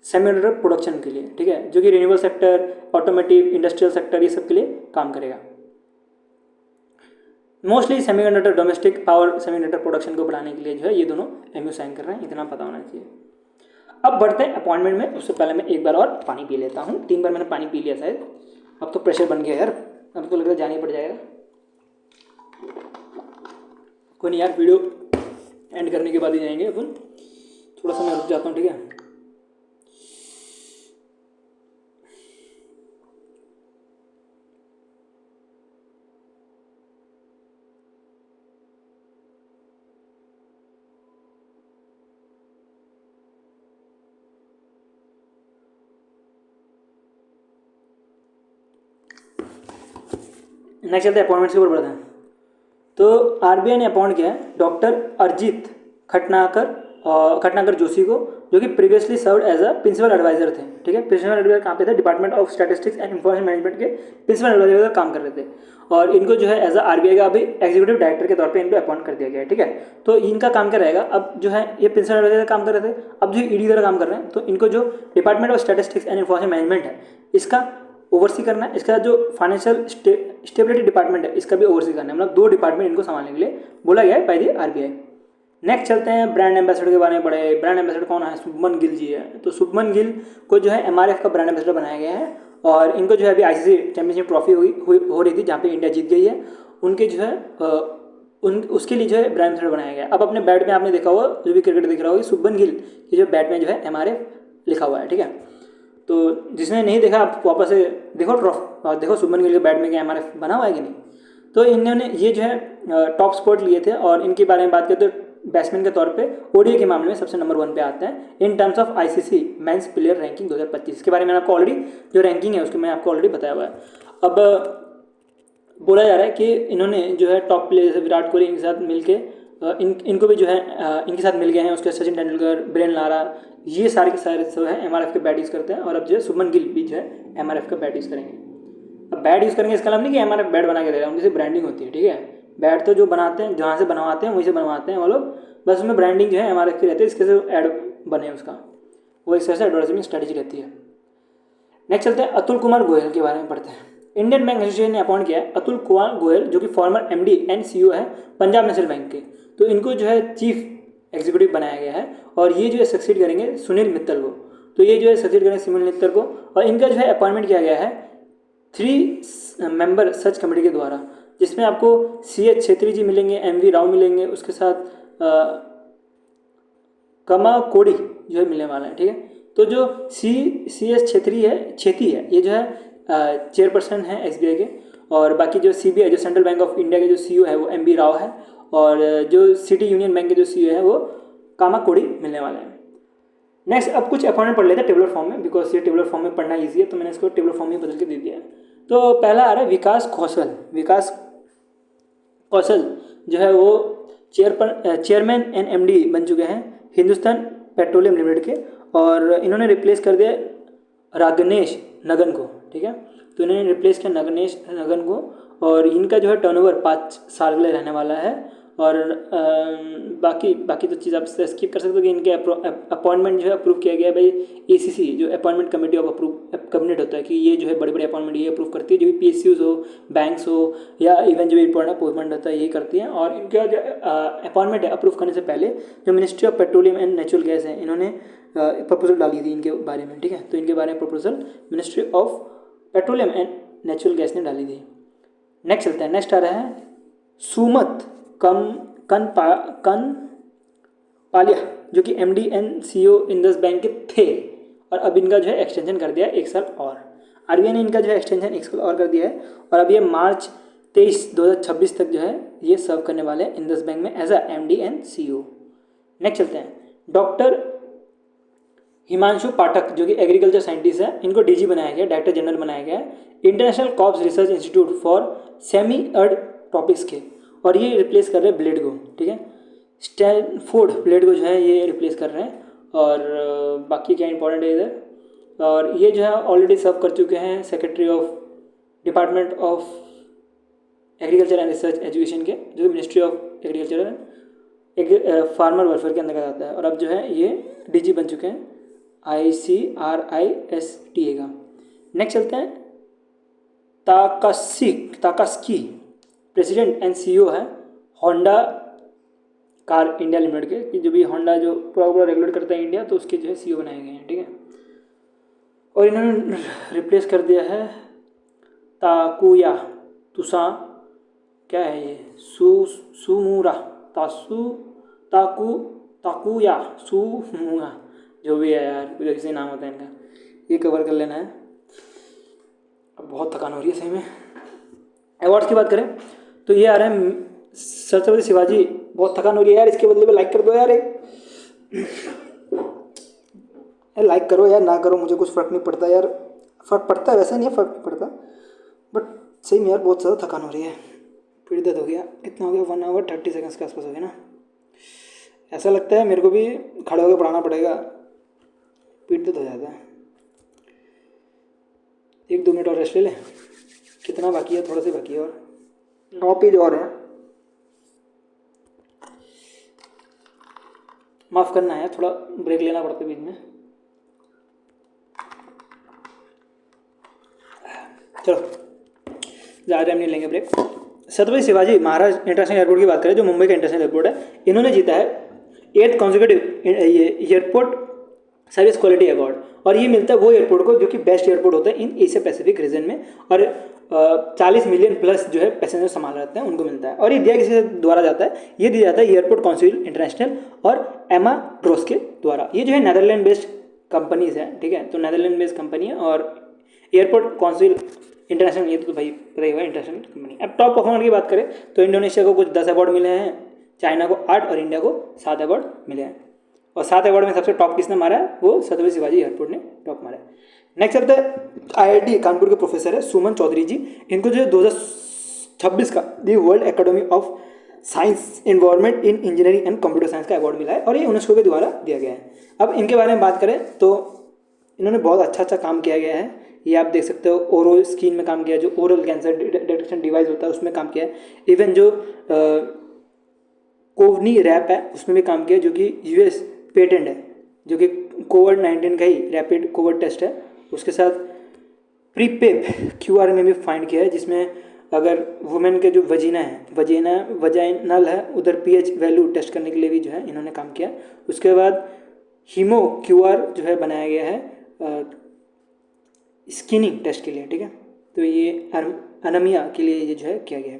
सेमीकंडक्टर प्रोडक्शन के लिए, ठीक है, जो कि renewable sector automotive industrial sector ये सब के लिए काम करेगा। Mostly semiconductor domestic power semiconductor production को बढ़ाने के लिए जो है ये दोनों MU साइन कर रहे हैं, इतना पता होना चाहिए। अब बढ़ते हैं अपॉइंटमेंट में, उससे पहले मैं एक बार और पानी पी लेता हूँ। 3 बार मैंने पानी पी लिया शायद, अब तो प्रेशर बन गया यार, अब तो लग रहा है जाना ही पड़ जाएगा। कोई नहीं यार, वीडियो एंड करने के बाद ही जाएंगे अपन, थोड़ा सा मैं रुक जाता हूँ, ठीक है। नेक्स्ट चलते हैं अपॉइंटमेंट्स के ऊपर बढ़ते हैं। तो RBI ने अपॉइंट किया है डॉक्टर अरिजीत खटनाकर जोशी को, जो कि previously served as a principal adviser थे, ठीक है। प्रिंसिपल एडवाइजर कहाँ पे थे, department of statistics and information management के प्रिंसिपल एडवाइजर काम कर रहे थे, और इनको जो है एज अ RBI का अभी एग्जीक्यूटिव डायरेक्टर के तौर पे इनको अपॉइंट कर दिया गया है, ठीक है। तो इनका काम क्या रहेगा, अब जो है ये प्रिंसिपल एडवाइजर काम कर रहे थे, अब जो ED द्वारा काम कर रहे हैं, तो इनको जो department of statistics and information management है इसका ओवरसी करना है, इसका जो फाइनेंशियल स्टेबिलिटी डिपार्टमेंट है इसका भी ओवरसी करना है, मतलब 2 डिपार्टमेंट इनको संभालने के लिए बोला गया है बाय द RBI। नेक्स्ट चलते हैं ब्रांड एम्बेसडर के बारे में पढ़े। ब्रांड एम्बेसडर कौन है, शुभमन गिल जी है। तो शुभमन गिल को जो है MRF का ब्रांड एम्बेसडर बनाया गया है, और इनको जो है अभी ICC चैंपियनशिप ट्रॉफी हो रही थी जहाँ पे इंडिया जीत गई है, उनके जो है उसके लिए जो है ब्रांड एम्बेसडर बनाया गया है। अब अपने बैट में आपने देखा होगा, जो भी क्रिकेट दिख रहा होगा, शुभमन गिल की जो बैट में जो है MRF लिखा हुआ है, ठीक है। तो जिसने नहीं देखा आप वापस से देखो शुभमन गिल के बैट में क्या MRF बना हुआ है कि नहीं। तो इन्होंने ये जो है टॉप स्पॉट लिए थे, और इनके बारे में बात करें तो बैट्समैन के तौर पे ओडीआई के मामले में सबसे नंबर 1 पे आते हैं in terms of ICC men's player ranking 2025 के बारे में आपको ऑलरेडी जो रैंकिंग है उसके मैं आपको ऑलरेडी बताया हुआ है। अब बोला जा रहा है कि इन्होंने जो है टॉप प्लेयर जैसे विराट कोहली इनके साथ मिलके इनको भी जो है इनके साथ मिल गए हैं। उसके सचिन तेंदुलकर, ब्रेन लारा, ये सारे के सारे जो है MRF के बैट यूज़ करते हैं, और अब जो है शुभमन गिल भी जो है MRF का बैट यूज़ करेंगे। अब बैट यूज़ करेंगे इसका मतलब नहीं कि MRF बैट बना के देगा, उनकी सिर्फ ब्रांडिंग होती है, ठीक है। बैट तो जो बनाते हैं जहाँ से बनवाते हैं वहीं से बनवाते हैं वो लोग, बस उसमें ब्रांडिंग जो है MRF की रहती है, इसके से ऐड बने उसका, वो इस तरह से एडवर्टाइजमेंट स्ट्रेटेजी रहती है। नेक्स्ट चलते हैं अतुल कुमार गोयल के बारे में पढ़ते हैं। इंडियन बैंक एसोसिएशन ने अपॉइंट किया है अतुल कुमार गोयल, जो कि फॉर्मर MD एंड CEO है पंजाब नेशनल बैंक के। तो इनको जो है चीफ एग्जीक्यूटिव बनाया गया है, और ये जो है सक्सीड करेंगे सुनील मित्तल को। तो ये जो है सक्सीड करेंगे सुनील मित्तल को, और इनका जो है अपॉइंटमेंट किया गया है 3 मेंबर सर्च कमेटी के द्वारा, जिसमें आपको CS छेत्री जी मिलेंगे, MV राव मिलेंगे, उसके साथ कमा कोड़ी जो है मिलने वाला है, ठीक है। तो जो CS छेत्री है ये जो है चेयरपर्सन है SBI के, और बाकी जो CBI जो सेंट्रल बैंक ऑफ इंडिया के जो CEO है वो MB राव है, और जो सिटी यूनियन बैंक के जो CEO है वो कामा कोड़ी मिलने वाले हैं। नेक्स्ट अब कुछ अपॉइंटमेंट पढ़ लेते हैं टेबलर फॉर्म में, बिकॉज ये टेबलर फॉर्म में पढ़ना ईजी है, तो मैंने इसको टेबलर फॉर्म में बदल के दे दिया है। तो पहला आ रहा है विकास कौशल जो है वो चेयरमैन एंड MD बन चुके हैं हिंदुस्तान पेट्रोलियम लिमिटेड के, और इन्होंने रिप्लेस कर दिया रागनेश नगन को, ठीक है। तो इन्होंने रिप्लेस किया नागेश नगन को, और इनका जो है टर्नओवर 5 साल के लिए रहने वाला है। और बाकी तो चीज़ आप स्किप कर सकते हो कि इनके अपॉइंटमेंट जो है अप्रूव किया गया है भाई ACC जो appointment committee of approve cabinet होता है, कि ये जो है बड़े बड़े अपॉइंटमेंट ये अप्रूव करती है, जो भी PSUs हो, बैंक्स हो, या इवन जो भी इंपॉर्टेंट अपॉइंटमेंट होता है यही करती है। और इनका जो अपॉइंटमेंट है अप्रूव करने से पहले जो ministry of petroleum and natural gas है, इन्होंने प्रपोजल डाली थी इनके बारे में, ठीक है। तो इनके बारे में proposal ministry of petroleum and natural gas ने डाली थी। नेक्स्ट चलता है, नेक्स्ट आ रहा है सुमत पालिया, जो कि MD and CEO Indus bank के थे, और अब इनका जो है एक्सटेंशन कर दिया है 1 साल और। RBI ने इनका जो है एक्सटेंशन 1 साल और कर दिया है, और अब ये मार्च 23, 2026 तक जो है ये सर्व करने वाले हैं इंडस बैंक में as a MD and CEO। Next चलते हैं, डॉक्टर हिमांशु पाठक जो कि एग्रीकल्चर साइंटिस्ट है, इनको DG बनाया गया, डायरेक्टर जनरल बनाया गया है international crops research institute for semi arid tropics के, और ये रिप्लेस कर रहे हैं ब्लेड को, ठीक है। स्टैनफोर्ड ब्लेड को जो है ये रिप्लेस कर रहे हैं, और बाकी क्या इंपॉर्टेंट है इधर, और ये जो है ऑलरेडी सर्व कर चुके हैं secretary of department of agriculture and research education के, जो ministry of agriculture and farmer welfare के अंदर आता है, और अब जो है ये DG बन चुके हैं ICRISTA का। नेक्स्ट चलते हैं, ताकास्की प्रेसिडेंट एंड CEO है होंडा कार इंडिया लिमिटेड के, कि जो भी होंडा जो पूरा रेगुलेट करता है इंडिया, तो उसके जो है CEO बनाए गए हैं, ठीक है। और इन्होंने रिप्लेस कर दिया है ताकुया तुसा, क्या है ये, सुमुरा ताकुया सुमुरा, जो भी है यार, कुछ ऐसे नाम होता है इनका, ये कवर कर लेना है। अब बहुत थकान हो रही है सही में। अवार्ड्स की बात करें तो ये आ रहा है छत्रपति शिवाजी, बहुत थकान हो रही है यार, इसके बदले में लाइक कर दो यार, लाइक करो यार, ना करो मुझे कुछ फ़र्क नहीं पड़ता यार, फ़र्क पड़ता है वैसे नहीं है, फ़र्क नहीं पड़ता, बट सही में यार बहुत ज़्यादा थकान हो रही है, पीठ दर्द हो गया, कितना हो गया 1 आवर 30 सेकंड्स के आसपास हो गया ना। ऐसा लगता है मेरे को भी खड़े होकर पढ़ाना पड़ेगा, पीठ दर्द हो जाता है। 1-2 मिनट और रेस्ट ले लें, कितना बाकी है, थोड़ा सा बाकी है, और 9 पेज और है, माफ़ करना है, थोड़ा ब्रेक लेना पड़ता है बीच में। चलो ज़्यादा टाइम नहीं लेंगे break. Chhatrapati Shivaji Maharaj international airport की बात करें, जो मुंबई का इंटरनेशनल एयरपोर्ट है, इन्होंने जीता है 8th consecutive airport service quality award, और ये मिलता है वो एयरपोर्ट को जो कि बेस्ट एयरपोर्ट होता है इन एशिया पैसिफिक रीजन में, और 40 मिलियन प्लस जो है पैसेंजर संभाल रहते हैं उनको मिलता है। और ये दिया किसी द्वारा जाता है, ये दिया जाता है एयरपोर्ट काउंसिल इंटरनेशनल और एमा ड्रोस के द्वारा। ये जो है नेदरलैंड बेस्ड कंपनीज हैं, ठीक है। तो नेदरलैंड बेस्ड कंपनी है और एयरपोर्ट काउंसिल इंटरनेशनल, ये तो भाई पता ही हुआ इंटरनेशनल कंपनी। अब टॉप परफॉर्मर की बात करें तो इंडोनेशिया को कुछ 10 अवार्ड मिले हैं, चाइना को 8 और इंडिया को 7 अवार्ड मिले हैं। और 7 अवार्ड में सबसे टॉप किसने मारा है, वो छत्रपति शिवाजी एयरपोर्ट ने टॉप मारा है। नेक्स्ट चलता है IIT कानपुर के प्रोफेसर है सुमन चौधरी जी। इनको जो है 2026 का the world academy of science environment in engineering and computer science का अवार्ड मिला है और ये यूनेस्को के द्वारा दिया गया है। अब इनके बारे में बात करें तो इन्होंने बहुत अच्छा काम किया गया है। ये आप देख सकते हो ओरो स्किन में काम किया है, जो ओरल कैंसर डिटेक्शन डिवाइस होता है उसमें काम किया है। इवन जो कोवनी रैप है उसमें भी काम किया है, जो कि US पेटेंट है, जो कि कोविड-19 का ही रैपिड कोविड टेस्ट है। उसके साथ प्रीपेप QR में भी फाइंड किया है, जिसमें अगर वुमेन के जो वजाइनल है उधर pH वैल्यू टेस्ट करने के लिए भी जो है इन्होंने काम किया। उसके बाद हीमो QR जो है बनाया गया है स्किनिंग टेस्ट के लिए, ठीक है। तो ये अनमिया के लिए ये जो है किया गया है।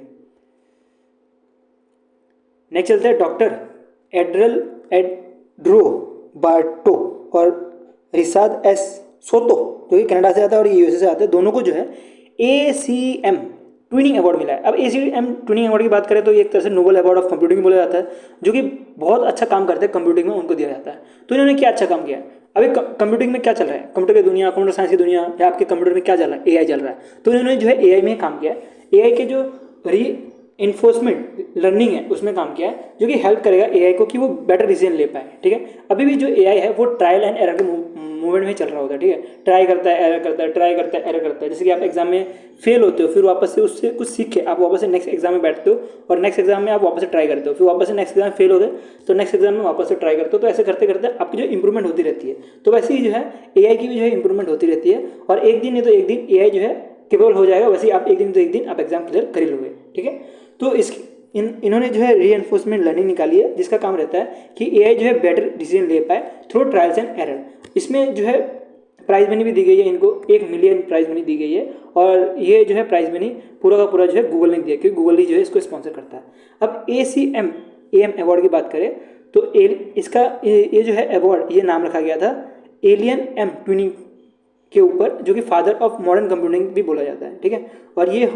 नेक्स्ट चलते हैं डॉक्टर एड्रो बार्टो और रिसाद एस सोतो, जो कि कनाडा से आता है और USA से आता है। दोनों को जो है ACM ट्विनिंग अवार्ड मिला है। अब ACM ट्विनिंग अवार्ड की बात करें तो ये एक तरह से नोबल अवार्ड ऑफ कंप्यूटिंग बोला जाता है, जो कि बहुत अच्छा काम करते हैं कंप्यूटिंग में, उनको दिया जाता है। तो इन्होंने क्या अच्छा काम किया। अभी कंप्यूटिंग में क्या चल रहा है, कंप्यूटर की दुनिया, कंप्यूटर साइंस की दुनिया, या आपके कंप्यूटर में क्या चल रहा है, AI चल रहा है। तो इन्होंने जो है AI में काम किया है। AI के जो इन्फोर्समेंट लर्निंग है उसमें काम किया है, जो कि हेल्प करेगा AI को कि वो बेटर डिसीजन ले पाए, ठीक है। अभी भी जो AI है वो ट्रायल एंड एरर के मूवमेंट में चल रहा होता है, ठीक है। ट्राई करता है, एरर करता है, ट्राई करता है, एरर करता है। जैसे कि आप एग्जाम में फेल होते हो, फिर वापस से उससे कुछ सीख के आप वापस से नेक्स्ट एग्जाम में बैठते हो और नेक्स्ट एग्जाम में आप वापस से ट्राई करते हो, फिर वापस से नेक्स्ट एग्जाम में फेल हो गए तो नेक्स्ट एग्जाम में वापस से ट्राई करते हो। तो ऐसे करते करते आपकी जो इंप्रूवमेंट होती रहती है। तो वैसे ही जो है AI की भी जो है इंप्रूवमेंट होती रहती है और एक दिन नहीं तो एक दिन AI जो है केवल हो जाएगा। वैसे ही आप एक दिन तो एक दिन आप एग्जाम क्लियर कर ही लोगे, ठीक है। तो इन्होंने जो है रीएनफोर्समेंट लर्निंग निकाली है, जिसका काम रहता है कि AI जो है बेटर डिसीजन ले पाए थ्रू ट्रायल्स एंड एरर। इसमें जो है प्राइज मनी भी दी गई है, इनको 1 मिलियन प्राइज मनी दी गई है और ये जो है प्राइज मनी पूरा का पूरा जो है गूगल ने दिया, क्योंकि गूगल ही जो है इसको स्पॉन्सर करता है। अब ACM अवार्ड की बात करें तो इसका ये जो है अवार्ड, ये नाम रखा गया था एलियन M ट्विनिंग के ऊपर, जो कि फादर ऑफ मॉडर्न कंप्यूटिंग भी बोला जाता है, ठीक है। और ये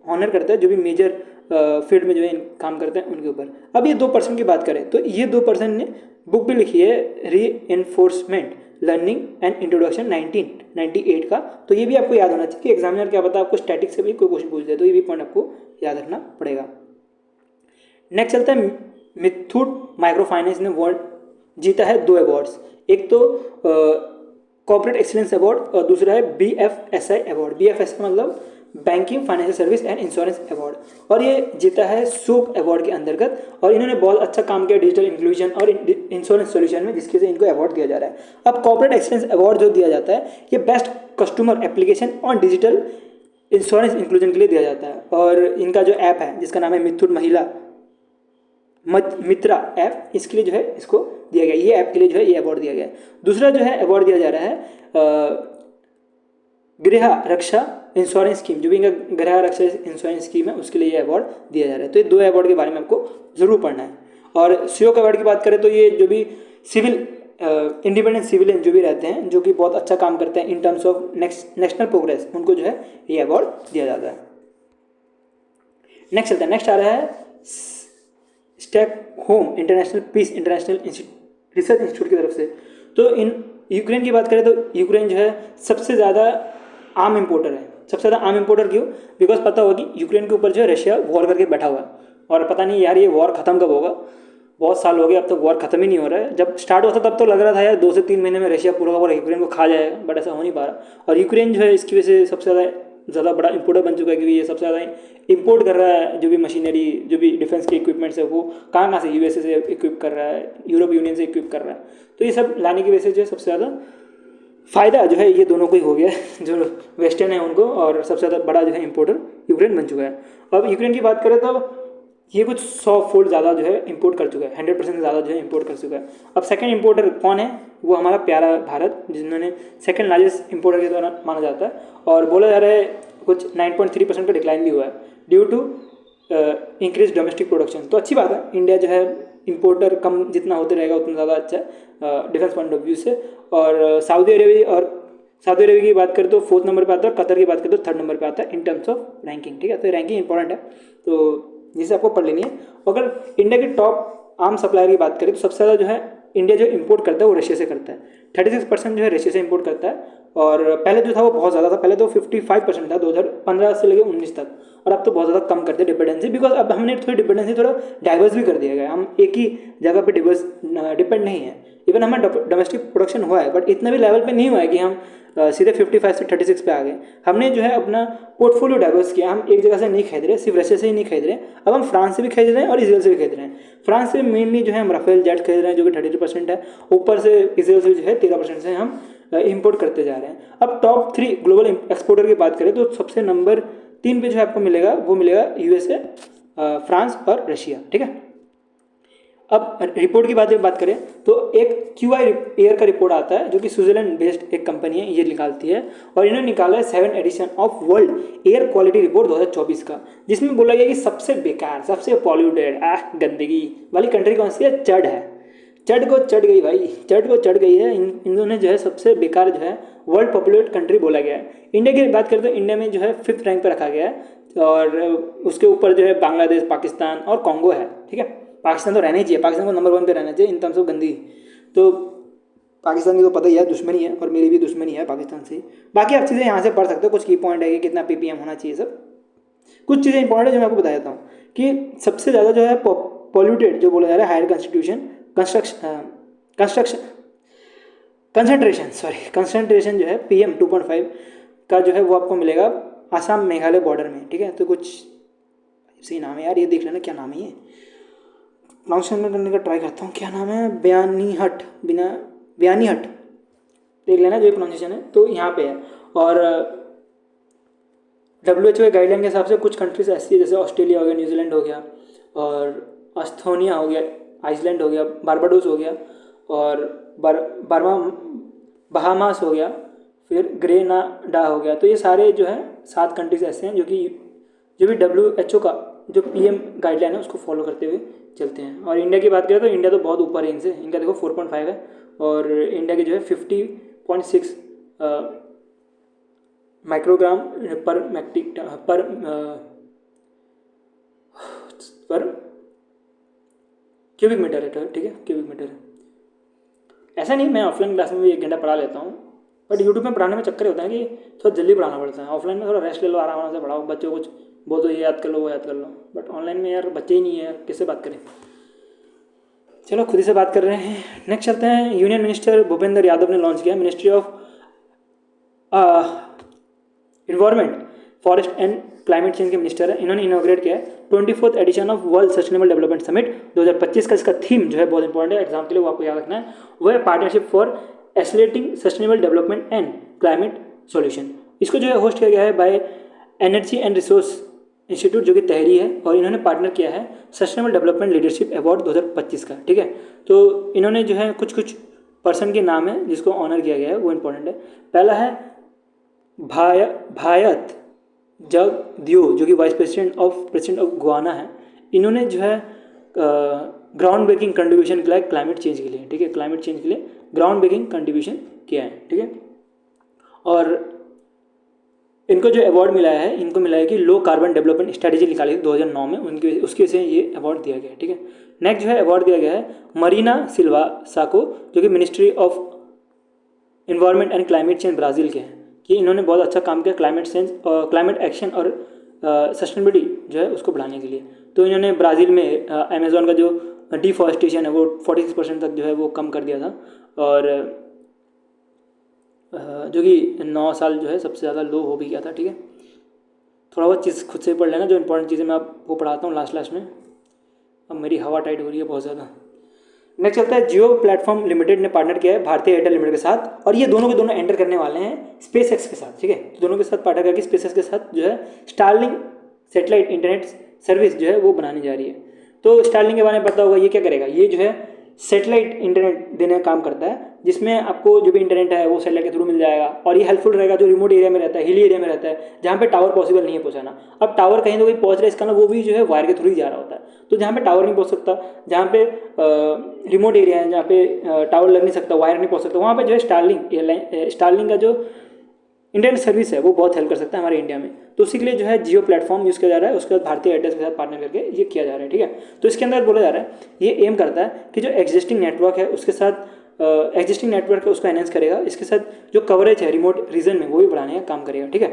ऑनर करता है जो भी मेजर फील्ड में जो है काम करते हैं उनके ऊपर। अब ये 2 पर्सन की बात करें तो ये 2 पर्सन ने बुक भी लिखी है रीएनफोर्समेंट लर्निंग एंड इंट्रोडक्शन 1998 का। तो ये भी आपको याद होना चाहिए कि एग्जामिनर क्या पता आपको स्टैटिक से भी कोई क्वेश्चन पूछ दे, तो ये भी पॉइंट आपको याद रखना पड़ेगा। नेक्स्ट चलता है मिथुट माइक्रो फाइनेंस ने जीता है 2 अवार्ड्स, एक तो कॉर्पोरेट एक्सीलेंस अवार्ड और दूसरा है BFSI अवार्ड। BFSI मतलब banking financial service and insurance award, और ये जीता है सूक अवार्ड के अंतर्गत। और इन्होंने बहुत अच्छा काम किया डिजिटल इंक्लूजन और इंश्योरेंस सॉल्यूशन में, जिसके से इनको अवार्ड दिया जा रहा है। अब कॉर्पोरेट एक्सीलेंस अवार्ड जो दिया जाता है ये best customer application on digital insurance inclusion के लिए दिया जाता है। और इनका जो ऐप है जिसका नाम है मिथुट महिला मित्रा ऐप, इसके लिए जो है इसको दिया गया, ये ऐप के लिए जो है ये अवार्ड दिया गया है। दूसरा जो है अवार्ड दिया जा रहा है गृह रक्षा इंश्योरेंस स्कीम, जो भी इनका गृह रक्षा इंश्योरेंस स्कीम है उसके लिए ये अवार्ड दिया जा रहा है। तो ये 2 अवार्ड के बारे में आपको जरूर पढ़ना है। और सीओक अवार्ड की बात करें तो ये जो भी सिविल इंडिपेंडेंट सिविलियन जो भी रहते हैं, जो कि बहुत अच्छा काम करते हैं in terms of national progress, उनको जो है ये अवार्ड दिया जाता है। नेक्स्ट चलता है, नेक्स्ट आ रहा है Stockholm international peace international research institute की तरफ से। तो इन यूक्रेन की बात करें तो यूक्रेन जो है सबसे ज़्यादा आर्म इम्पोर्टर है। सबसे ज़्यादा आर्म इम्पोर्टर क्यों? बिकॉज पता होगा कि यूक्रेन के ऊपर जो है रशिया वॉर करके बैठा हुआ है और पता नहीं यार ये वॉर ख़त्म कब होगा। बहुत साल हो गए, अब तक वॉर ख़त्म ही नहीं हो रहा है। जब स्टार्ट हुआ था तब तो लग रहा था यार 2 से 3 महीने में रशिया पूरा का पूरा यूक्रेन को खा जाएगा, बट ऐसा हो नहीं पा रहा। और यूक्रेन जो है इसकी वजह से सबसे ज़्यादा बड़ा इंपोर्टर बन चुका है, क्योंकि ये सबसे ज़्यादा इंपोर्ट कर रहा है। जो भी मशीनरी, जो भी डिफेंस के इक्विपमेंट्स है वो कहाँ से USA से इक्विप कर रहा है, यूरोप यूनियन से इक्विप कर रहा है। तो ये सब लाने की वजह से जो है सबसे ज़्यादा फ़ायदा जो है ये दोनों को ही हो गया है, जो वेस्टर्न है उनको, और सबसे ज़्यादा बड़ा जो है इंपोर्टर यूक्रेन बन चुका है। अब यूक्रेन की बात करें तो ये कुछ 100 फोल्ड ज़्यादा जो है इंपोर्ट कर चुका है, 100% ज़्यादा जो है इंपोर्ट कर चुका है। अब सेकंड इंपोर्टर कौन है? वो हमारा प्यारा भारत, जिन्होंने सेकंड लार्जेस्ट इंपोर्टर के द्वारा माना जाता है। और बोला जा रहा है कुछ 9.3% का डिक्लाइन भी हुआ है due to increase domestic production. तो अच्छी बात है, इंडिया जो है इंपोर्टर कम जितना होते रहेगा उतना ज़्यादा अच्छा डिफेंस पॉइंट ऑफ व्यू से। और सऊदी अरेबिया की बात करें तो 4th नंबर पे आता है, और कतर की बात करें तो 3rd नंबर पे आता है इन टर्म्स ऑफ रैंकिंग, ठीक है। तो रैंकिंग इंपॉर्टेंट है, तो जिसे आपको पढ़ लेनी है। अगर इंडिया के टॉप आर्म सप्लायर की बात करें तो सबसे ज़्यादा जो है इंडिया जो इंपोर्ट करता है वो रशिया से करता है। 36% जो है रशिया से इंपोर्ट करता है, और पहले जो था वो बहुत ज़्यादा था, पहले तो 55% था 2015 से लेकर 19 तक, और अब तो बहुत ज़्यादा कम करते हैं डिपेंडेंसी, बिकॉज अब हमने थोड़ी डिपेंडेंसी थोड़ा डाइवर्स भी कर दिया गया, हम एक ही जगह पे डिपेंड नहीं है। इवन हमें डोमेस्टिक प्रोडक्शन हुआ है, बट इतना भी लेवल पे नहीं हुआ है कि हम सीधे 55 से 36 पे आ गए। हमने जो है अपना पोर्टफोलियो डाइवर्स किया, हम एक जगह से नहीं खरीद रहे, सिर्फ रशिया से ही नहीं खरीद रहे, अब हम फ्रांस से भी खरीद रहे हैं और इसराइल से भी खरीद रहे हैं। फ्रांस से मेनली जो है हम राफेल जेट खरीद रहे हैं जो कि 33% है, ऊपर से इसराइल से जो है 13% से हम इंपोर्ट करते जा रहे हैं। अब टॉप 3 ग्लोबल एक्सपोर्टर की बात करें तो सबसे नंबर 3 पे जो है आपको मिलेगा वो मिलेगा यूएसए, फ्रांस और रशिया, ठीक है। अब रिपोर्ट की बात करें तो एक QI एयर का रिपोर्ट आता है जो कि स्विट्जरलैंड बेस्ड एक कंपनी है, ये निकालती है, और इन्होंने निकाला है 7th edition of world air quality report 2024 का, जिसमें बोला गया कि सबसे बेकार, सबसे पॉल्यूटेड गंदगी वाली कंट्री कौन सी है? चड है। चड को चढ़ गई भाई, चड को चढ़ गई है। इन्होंने जो है सबसे बेकार जो है वर्ल्ड पॉपुलेटेड कंट्री बोला गया है। इंडिया की बात करें तो इंडिया में जो है 5th रैंक पर रखा गया है, और उसके ऊपर जो है बांग्लादेश, पाकिस्तान और कॉन्गो है, ठीक है। पाकिस्तान तो रहना ही चाहिए, पाकिस्तान को नंबर 1 पे रहना चाहिए इन टर्म्स ऑफ गंदगी। तो पाकिस्तान की तो पता ही है, दुश्मनी है, और मेरी भी दुश्मनी है पाकिस्तान से। बाकी आप चीज़ें यहाँ से पढ़ सकते हो, कुछ की पॉइंट है कि कितना PPM होना चाहिए, सब कुछ चीज़ें इंपॉर्टेंट है जो मैं आपको बता देता हूँ कि सबसे ज़्यादा जो है पॉल्यूटेड जो बोला जा रहा है हायर कंसंट्रेशन जो है PM 2.5 का जो है वो आपको मिलेगा आसाम मेघालय बॉर्डर में, ठीक है। तो कुछ सही नाम है यार, ये देख लेना क्या नाम है, ये प्रोनाउंसिएशन करने का ट्राई करता हूँ, क्या नाम है? बयानीहट देख लेना जो ये प्रोनाउंसिएशन है, तो यहाँ पे है। और WHO के गाइडलाइन के हिसाब से कुछ कंट्रीज ऐसी है जैसे ऑस्ट्रेलिया हो गया, न्यूजीलैंड हो गया, और अस्थोनिया हो गया, आइसलैंड हो गया, बारबाडोस हो गया, और बहामास हो गया, फिर ग्रेनाडा हो गया। तो ये सारे जो है 7 कंट्रीज ऐसे हैं जो भी WHO का जो PM गाइडलाइन है उसको फॉलो करते हुए चलते हैं। और इंडिया की बात करें तो इंडिया तो बहुत ऊपर है इनसे, इनका देखो 4.5 है, और इंडिया की जो है 50.6 माइक्रोग्राम पर क्यूबिक मीटर है, ठीक है, क्यूबिक मीटर है। ऐसा नहीं, मैं ऑफलाइन क्लास में भी 1 घंटा पढ़ा लेता हूँ, बट यूट्यूब में पढ़ाने में चक्कर होता है कि थोड़ा जल्दी पढ़ाना पड़ता है। ऑफलाइन में थोड़ा रेस्ट ले लो, आराम से पढ़ाओ, बच्चों को कुछ बोल दो, ये याद कर लो, वो याद कर लो, बट ऑनलाइन में यार बच्चे ही नहीं है, किससे बात करें। चलो खुद ही से बात कर रहे हैं। नेक्स्ट चलते हैं। यूनियन मिनिस्टर भूपेंद्र यादव ने लॉन्च किया ministry of environment, forest and climate change के मिनिस्टर है, इन्होंने इनॉग्रेट किया है 24th edition of world sustainable development summit 2025 का। इसका थीम जो है बहुत इंपॉर्टेंट है, एग्जाम के लिए वो आपको याद रखना है, वो है partnership for accelerating sustainable development and climate solution. इसको जो है होस्ट किया गया है by energy and resource institute जो कि तहरी है, और इन्होंने पार्टनर किया है सस्टेनेबल डेवलपमेंट लीडरशिप अवार्ड 2025 का, ठीक है। तो इन्होंने जो है कुछ पर्सन के नाम है जिसको ऑनर किया गया है, वो इंपॉर्टेंट है। पहला है भायत जगदियो जो कि वाइस प्रेसिडेंट ऑफ गुआना है। इन्होंने जो है ग्राउंड ब्रेकिंग कंट्रीब्यूशन किया है क्लाइमेट चेंज के लिए, ठीक है, क्लाइमेट चेंज के लिए ग्राउंड ब्रेकिंग कंट्रीब्यूशन किया है, ठीक है। और इनको जो अवार्ड मिला है, इनको मिला है कि लो कार्बन डेवलपमेंट स्ट्रेटेजी निकाली थी 2009 में, उसकी वजह से ये अवार्ड दिया गया है, ठीक है। नेक्स्ट जो है अवार्ड दिया गया है मरीना सिल्वा साको जो कि ministry of environment and climate change Brazil के हैं, कि इन्होंने बहुत अच्छा काम किया क्लाइमेट एक्शन और सस्टेनेबिलिटी जो है उसको बढ़ाने के लिए। तो इन्होंने ब्राज़ील में अमेज़न का जो डिफॉरेस्टेशन है वो 46% तक जो है वो कम कर दिया था, और जो कि 9 साल जो है सबसे ज़्यादा लो हो भी गया था, ठीक है। थोड़ा बहुत चीज़ खुद से पढ़ लेना, जो इंपॉर्टेंट चीज़ें मैं आपको पढ़ाता हूँ लास्ट में। अब मेरी हवा टाइट हो रही है बहुत ज़्यादा। नेक्स्ट चलता है जियो प्लेटफॉर्म लिमिटेड ने पार्टनर किया है भारतीय एयरटेल लिमिटेड के साथ, और ये दोनों के दोनों एंटर करने वाले हैं स्पेसएक्स के साथ, ठीक है। तो दोनों के साथ पार्टनर करके स्पेसएक्स के साथ जो है स्टारलिंक सैटेलाइट इंटरनेट सर्विस जो है वो बनानी जा रही है। तो स्टारलिंक के बारे में पता होगा, ये क्या करेगा, ये जो है सेटेलाइट इंटरनेट देने का काम करता है, जिसमें आपको जो भी इंटरनेट है वो सेटेलाइट के थ्रू मिल जाएगा। और ये हेल्पफुल रहेगा जो रिमोट एरिया में रहता है, हिली एरिया में रहता है, जहाँ पे टावर पॉसिबल नहीं है पहुँचाना। अब टावर कहीं तो कहीं पहुँच रहा है, इसका ना वो भी जो है वायर के थ्रू ही जा रहा होता है। तो जहाँ पे टावर नहीं पहुँच सकता, जहाँ पे रिमोट एरिया है, जहाँ पे टावर लग नहीं सकता, वायर नहीं पहुँच सकता, वहाँ पे जो है स्टारलिंक का जो इंटरनेट सर्विस है वो बहुत हेल्प कर सकता है हमारे इंडिया में। तो उसी के लिए जो है जियो प्लेटफॉर्म यूज़ किया जा रहा है, उसके बाद भारतीय एयरटेल के साथ पार्टनर करके ये किया जा रहा है, ठीक है। तो इसके अंदर बोला जा रहा है, ये एम करता है कि जो एग्जिस्टिंग नेटवर्क है उसके साथ एग्जिस्टिंग नेटवर्क है उसको एनहेंस करेगा, इसके साथ जो कवरेज है रिमोट रीजन में वो भी बढ़ाने का काम करेगा, ठीक है।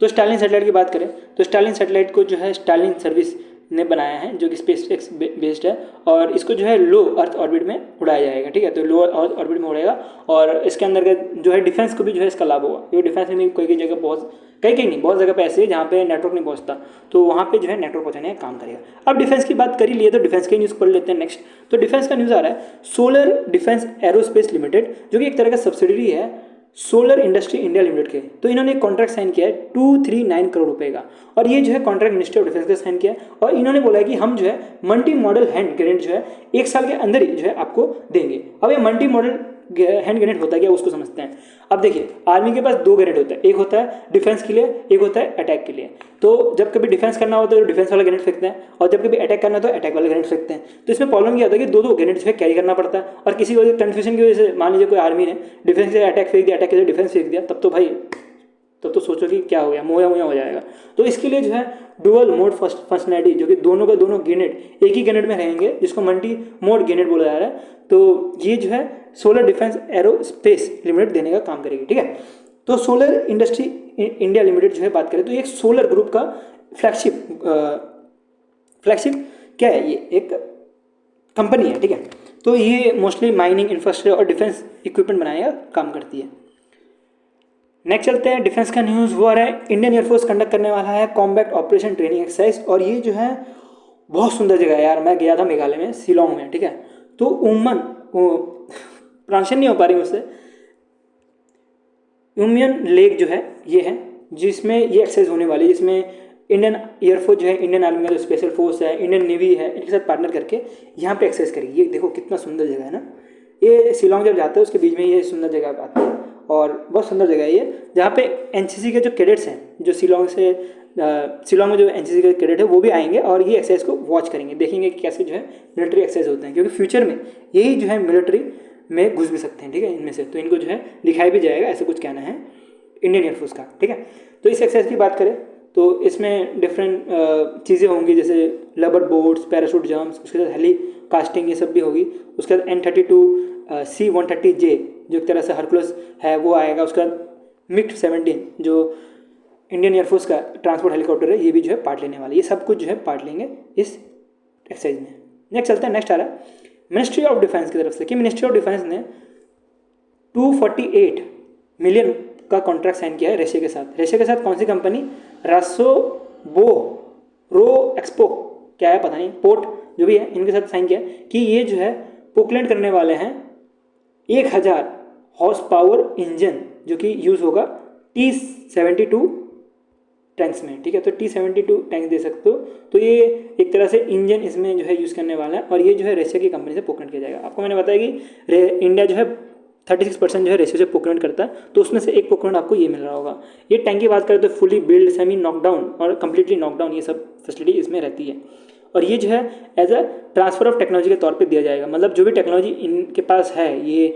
तो स्टारलिंक सैटेलाइट की बात करें तो स्टारलिंक सैटेलाइट को जो है स्टारलिंक सर्विस ने बनाया है, जो कि स्पेस एक्स बेस्ड है, और इसको जो है लो अर्थ ऑर्बिट में उड़ाया जाएगा, ठीक है। तो लो अर्थ ऑर्बिट में उड़ेगा, और इसके अंदर का जो है डिफेंस को भी जो है इसका लाभ होगा, क्योंकि डिफेंस में कोई जगह बहुत कई नहीं, बहुत जगह पे ऐसे है जहाँ पे नेटवर्क नहीं पहुँचता, तो वहाँ पे जो है नेटवर्क पहुँचाने का काम करेगा। अब डिफेंस की बात कर ही लिए तो डिफेंस के न्यूज़ पढ़ लेते हैं नेक्स्ट। तो डिफेंस का न्यूज़ आ रहा है, सोलर डिफेंस एरोस्पेस लिमिटेड, जो कि एक तरह का सब्सिडरी है सोलर इंडस्ट्री इंडिया लिमिटेड के। तो इन्होंने एक कॉन्ट्रैक्ट साइन किया है 239 करोड़ रुपए का, और ये जो है कॉन्ट्रैक्ट मिनिस्ट्री ऑफ डिफेंस का साइन किया है। और इन्होंने बोला है कि हम जो है मल्टी मॉडल हैंड ग्रेनेड जो है 1 साल के अंदर ही जो है आपको देंगे। अब ये मल्टी मॉडल हैंड ग्रेनेड होता है क्या, उसको समझते हैं। अब देखिए, आर्मी के पास 2 ग्रेनेड होता है, एक होता है डिफेंस के लिए, एक होता है अटैक के लिए। तो जब कभी डिफेंस करना होता है तो डिफेंस वाला ग्रेनेड फेंकते हैं, और जब कभी अटैक करना होता है तो अटैक वाला ग्रेनेड फेंकते हैं। तो इसमें प्रॉब्लम क्या होता है कि 2 ग्रेनेड जो है कैरी करना पड़ता है, और किसी वजह कन्फ्यूजन की वजह से मान लीजिए कोई आर्मी ने डिफेंस से अटैक फेंक दिया, अटैक के डिफेंस फेंक दिया, तब तो भाई तब तो सोचो कि क्या हो गया, मोया मोया हो जाएगा। तो इसके लिए जो है डुअल मोड फंक्शनैलिटी, जो कि दोनों का दोनों ग्रेनेड एक ही ग्रेनेड में रहेंगे, जिसको मल्टी मोड ग्रेनेड बोला जा रहा है। तो ये जो है सोलर डिफेंस एरोस्पेस लिमिटेड देने का काम करेगी, ठीक है। तो सोलर इंडस्ट्री इंडिया लिमिटेड जो है बात करें तो ये एक सोलर ग्रुप का फ्लैगशिप क्या है, ये एक कंपनी है, ठीक है। तो ये मोस्टली माइनिंग इंफ्रास्ट्रक्चर और डिफेंस इक्विपमेंट बनाने का काम करती है। नेक्स्ट चलते हैं डिफेंस का न्यूज़, वो आ रहा है इंडियन एयरफोर्स कंडक्ट करने वाला है कॉम्बैट ऑपरेशन ट्रेनिंग एक्सरसाइज, और ये जो है बहुत सुंदर जगह है यार। मैं गया था मेघालय में, शिलोंग में, ठीक है। तो उमन प्रोनाउंसिएशन नहीं हो पा रही मुझसे, उमियन लेक जो है ये है, जिसमें ये एक्सरसाइज होने वाली है, जिसमें इंडियन एयरफोर्स जो है, इंडियन आर्मी का जो स्पेशल फोर्स है, इंडियन नेवी है, इनके साथ पार्टनर करके यहाँ पे एक्सरसाइज करेगी। ये देखो कितना सुंदर जगह है ना, ये शिलोंग जब जाते हैं उसके बीच में ये सुंदर जगह आती है, और बहुत सुंदर जगह है ये, जहाँ पे एनसीसी के जो कैडेट्स हैं, जो शिलोंग में जो एनसीसी के कैडेट है वो भी आएंगे, और ये एक्सरसाइज को वॉच करेंगे, देखेंगे कि कैसे जो है मिलिट्री एक्सरसाइज होते हैं, क्योंकि फ्यूचर में यही जो है मिलिट्री में घुस भी सकते हैं, ठीक है, इनमें से। तो इनको जो है दिखाई भी जाएगा, ऐसा कुछ कहना है इंडियन एयरफोर्स का, ठीक है। तो इस एक्सरसाइज की बात करें तो इसमें डिफरेंट चीज़ें होंगी, जैसे लबर बोट्स, पैराशूट जंप्स, उसके साथ हेली कास्टिंग, ये सब भी होगी। उसके बाद N32 C-130J जो एक तरह से हरकुलस है वो आएगा। उसके बाद MiG-17 जो इंडियन एयरफोर्स का ट्रांसपोर्ट हेलीकॉप्टर है, ये भी जो है पार्ट लेने वाला है। ये सब कुछ जो है पार्ट लेंगे इस एक्सरसाइज में। नेक्स्ट चलता है, नेक्स्ट आ रहा है मिनिस्ट्री ऑफ डिफेंस की तरफ से, कि मिनिस्ट्री ऑफ डिफेंस ने 248 मिलियन का कॉन्ट्रैक्ट साइन किया है रशिया के साथ। रशिया के साथ कौन सी कंपनी, रासोबो रो एक्सपो क्या है पता नहीं, पोर्ट जो भी है, इनके साथ साइन किया कि ये जो है पोकलैंड करने वाले हैं 1000 हॉर्स पावर इंजन, जो कि यूज़ होगा T-72 टैंक्स में, ठीक है। तो T-72 टैंक्स दे सकते हो। तो ये एक तरह से इंजन इसमें जो है यूज़ करने वाला है, और ये जो है रशिया की कंपनी से पोकलैंड किया जाएगा। आपको मैंने बताया कि इंडिया जो है 36% जो है रशिया से पोकलैंड करता है, तो उसमें से एक पोकलैंड आपको ये मिल रहा होगा। ये टैंक की बात करें तो फुली बिल्ड, सेमी नॉकडाउन और कम्प्लीटली नॉकडाउन, ये सब फैसिलिटी इसमें रहती है। और ये जो है as a transfer of technology के तौर पे दिया जाएगा, मतलब जो भी टेक्नोलॉजी इनके पास है, ये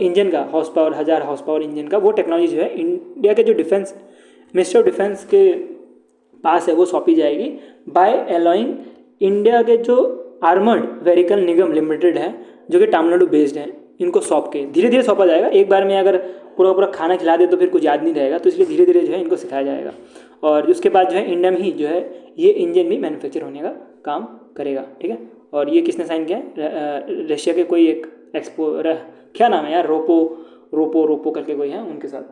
इंजन का horse power 1000 horse power engine का, वो टेक्नोलॉजी जो है इंडिया के जो डिफेंस मिनिस्ट्री ऑफ डिफेंस के पास है वो सौंपी जाएगी बाय अलाउइंग इंडिया के जो आर्मर्ड व्हीकल निगम लिमिटेड है, जो कि तमिलनाडु बेस्ड है, इनको सौंप के धीरे धीरे सौंपा जाएगा। एक बार में अगर पूरा खाना खिला दे तो फिर कुछ याद नहीं रहेगा, तो इसलिए धीरे धीरे जो है इनको सिखाया जाएगा। और उसके बाद जो है इंडिया में ही जो है ये इंजन भी मैन्युफैक्चर होने का काम करेगा, ठीक है। और ये किसने साइन किया है, रशिया के कोई एक क्या नाम है यार, रोपो करके कोई है, उनके साथ।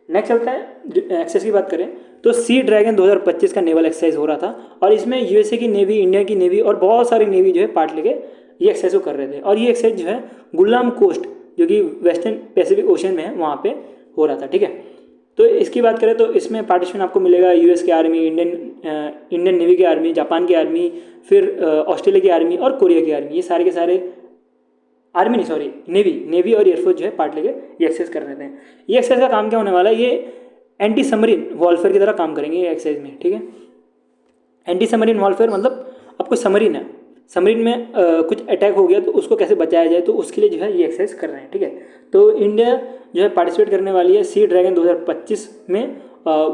नेक्स्ट चलता है एक्सरसाइज की बात करें तो सी ड्रैगन 2025 का नेवल एक्सरसाइज हो रहा था, और इसमें यूएसए की नेवी, इंडिया की नेवी और बहुत सारी नेवी जो है पार्ट लेके ये एक्सरसाइज को कर रहे थे। और ये एक्सरसाइज जो है गुलाम कोस्ट, जो कि वेस्टर्न पैसिफिक ओशन में है, वहाँ पे हो रहा था, ठीक है। तो इसकी बात करें तो इसमें पार्टिसिपेंट आपको मिलेगा यूएस की आर्मी, इंडियन नेवी की आर्मी, जापान की आर्मी, फिर ऑस्ट्रेलिया की आर्मी और कोरिया की आर्मी। ये सारे के सारे आर्मी नहीं, सॉरी, नेवी और एयरफोर्स जो है पार्ट लेके ये एक्सरसाइज कर रहे थे। ये एक्सरसाइज का काम क्या होने वाला है, ये एंटी सबमरीन वॉरफेयर की तरह काम करेंगे ये एक्सरसाइज में, ठीक है। एंटी सबमरीन वॉरफेयर मतलब आपको सबमरीन है, सबमरीन में कुछ अटैक हो गया तो उसको कैसे बचाया जाए, तो उसके लिए जो है ये एक्सरसाइज कर रहे हैं, ठीक है। तो इंडिया जो है पार्टिसिपेट करने वाली है सी ड्रैगन 2025 में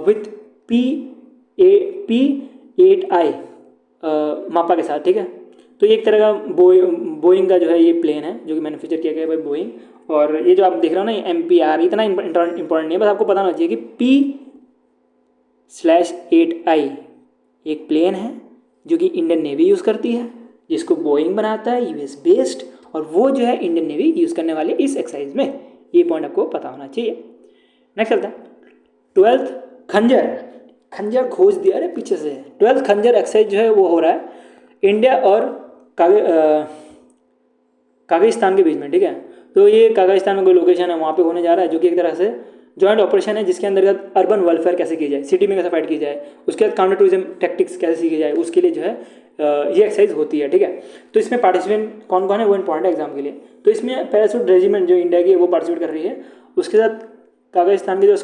विथ P8I मापा के साथ, ठीक है। तो ये एक तरह का बोइंग का जो है ये प्लेन है जो कि मैन्युफैक्चर किया गया है बाई बोइंग। और ये जो आप देख रहे हो ना, ये MPR इतना इंपॉर्टेंट नहीं है, बस आपको पता होना चाहिए कि P/8I एक प्लेन है जो कि इंडियन नेवी यूज़ करती है, जिसको बोइंग बनाता है US बेस्ड, और वो जो है इंडियन नेवी यूज़ करने वाली है इस एक्सरसाइज में। ये पॉइंट आपको पता होना चाहिए। नेक्स्ट चलता है 12th खंजर खोज दिया, अरे पीछे से 12th खंजर एक्सरसाइज जो है वो हो रहा है इंडिया और कागिस्तान के बीच में, ठीक है। तो ये कागिस्तान में कोई लोकेशन है वहाँ पे होने जा रहा है, जो कि एक तरह से जॉइंट ऑपरेशन है जिसके अंतर्गत अर्बन वेलफेयर कैसे की जाए, सिटी में कैसे फाइट की जाए, उसके बाद काउंटर टूरिज्म टैक्टिक्स कैसे सीखी जाए, उसके लिए जो है ये एक्सरसाइज होती है, ठीक है। तो इसमें पार्टिसिपेंट कौन कौन है वो इंपॉर्टेंट है एग्जाम के लिए। तो इसमें पैराशूट रेजिमेंट जो इंडिया की है वो पार्टिसिपेट कर रही है, उसके साथ कागिस्तान की जो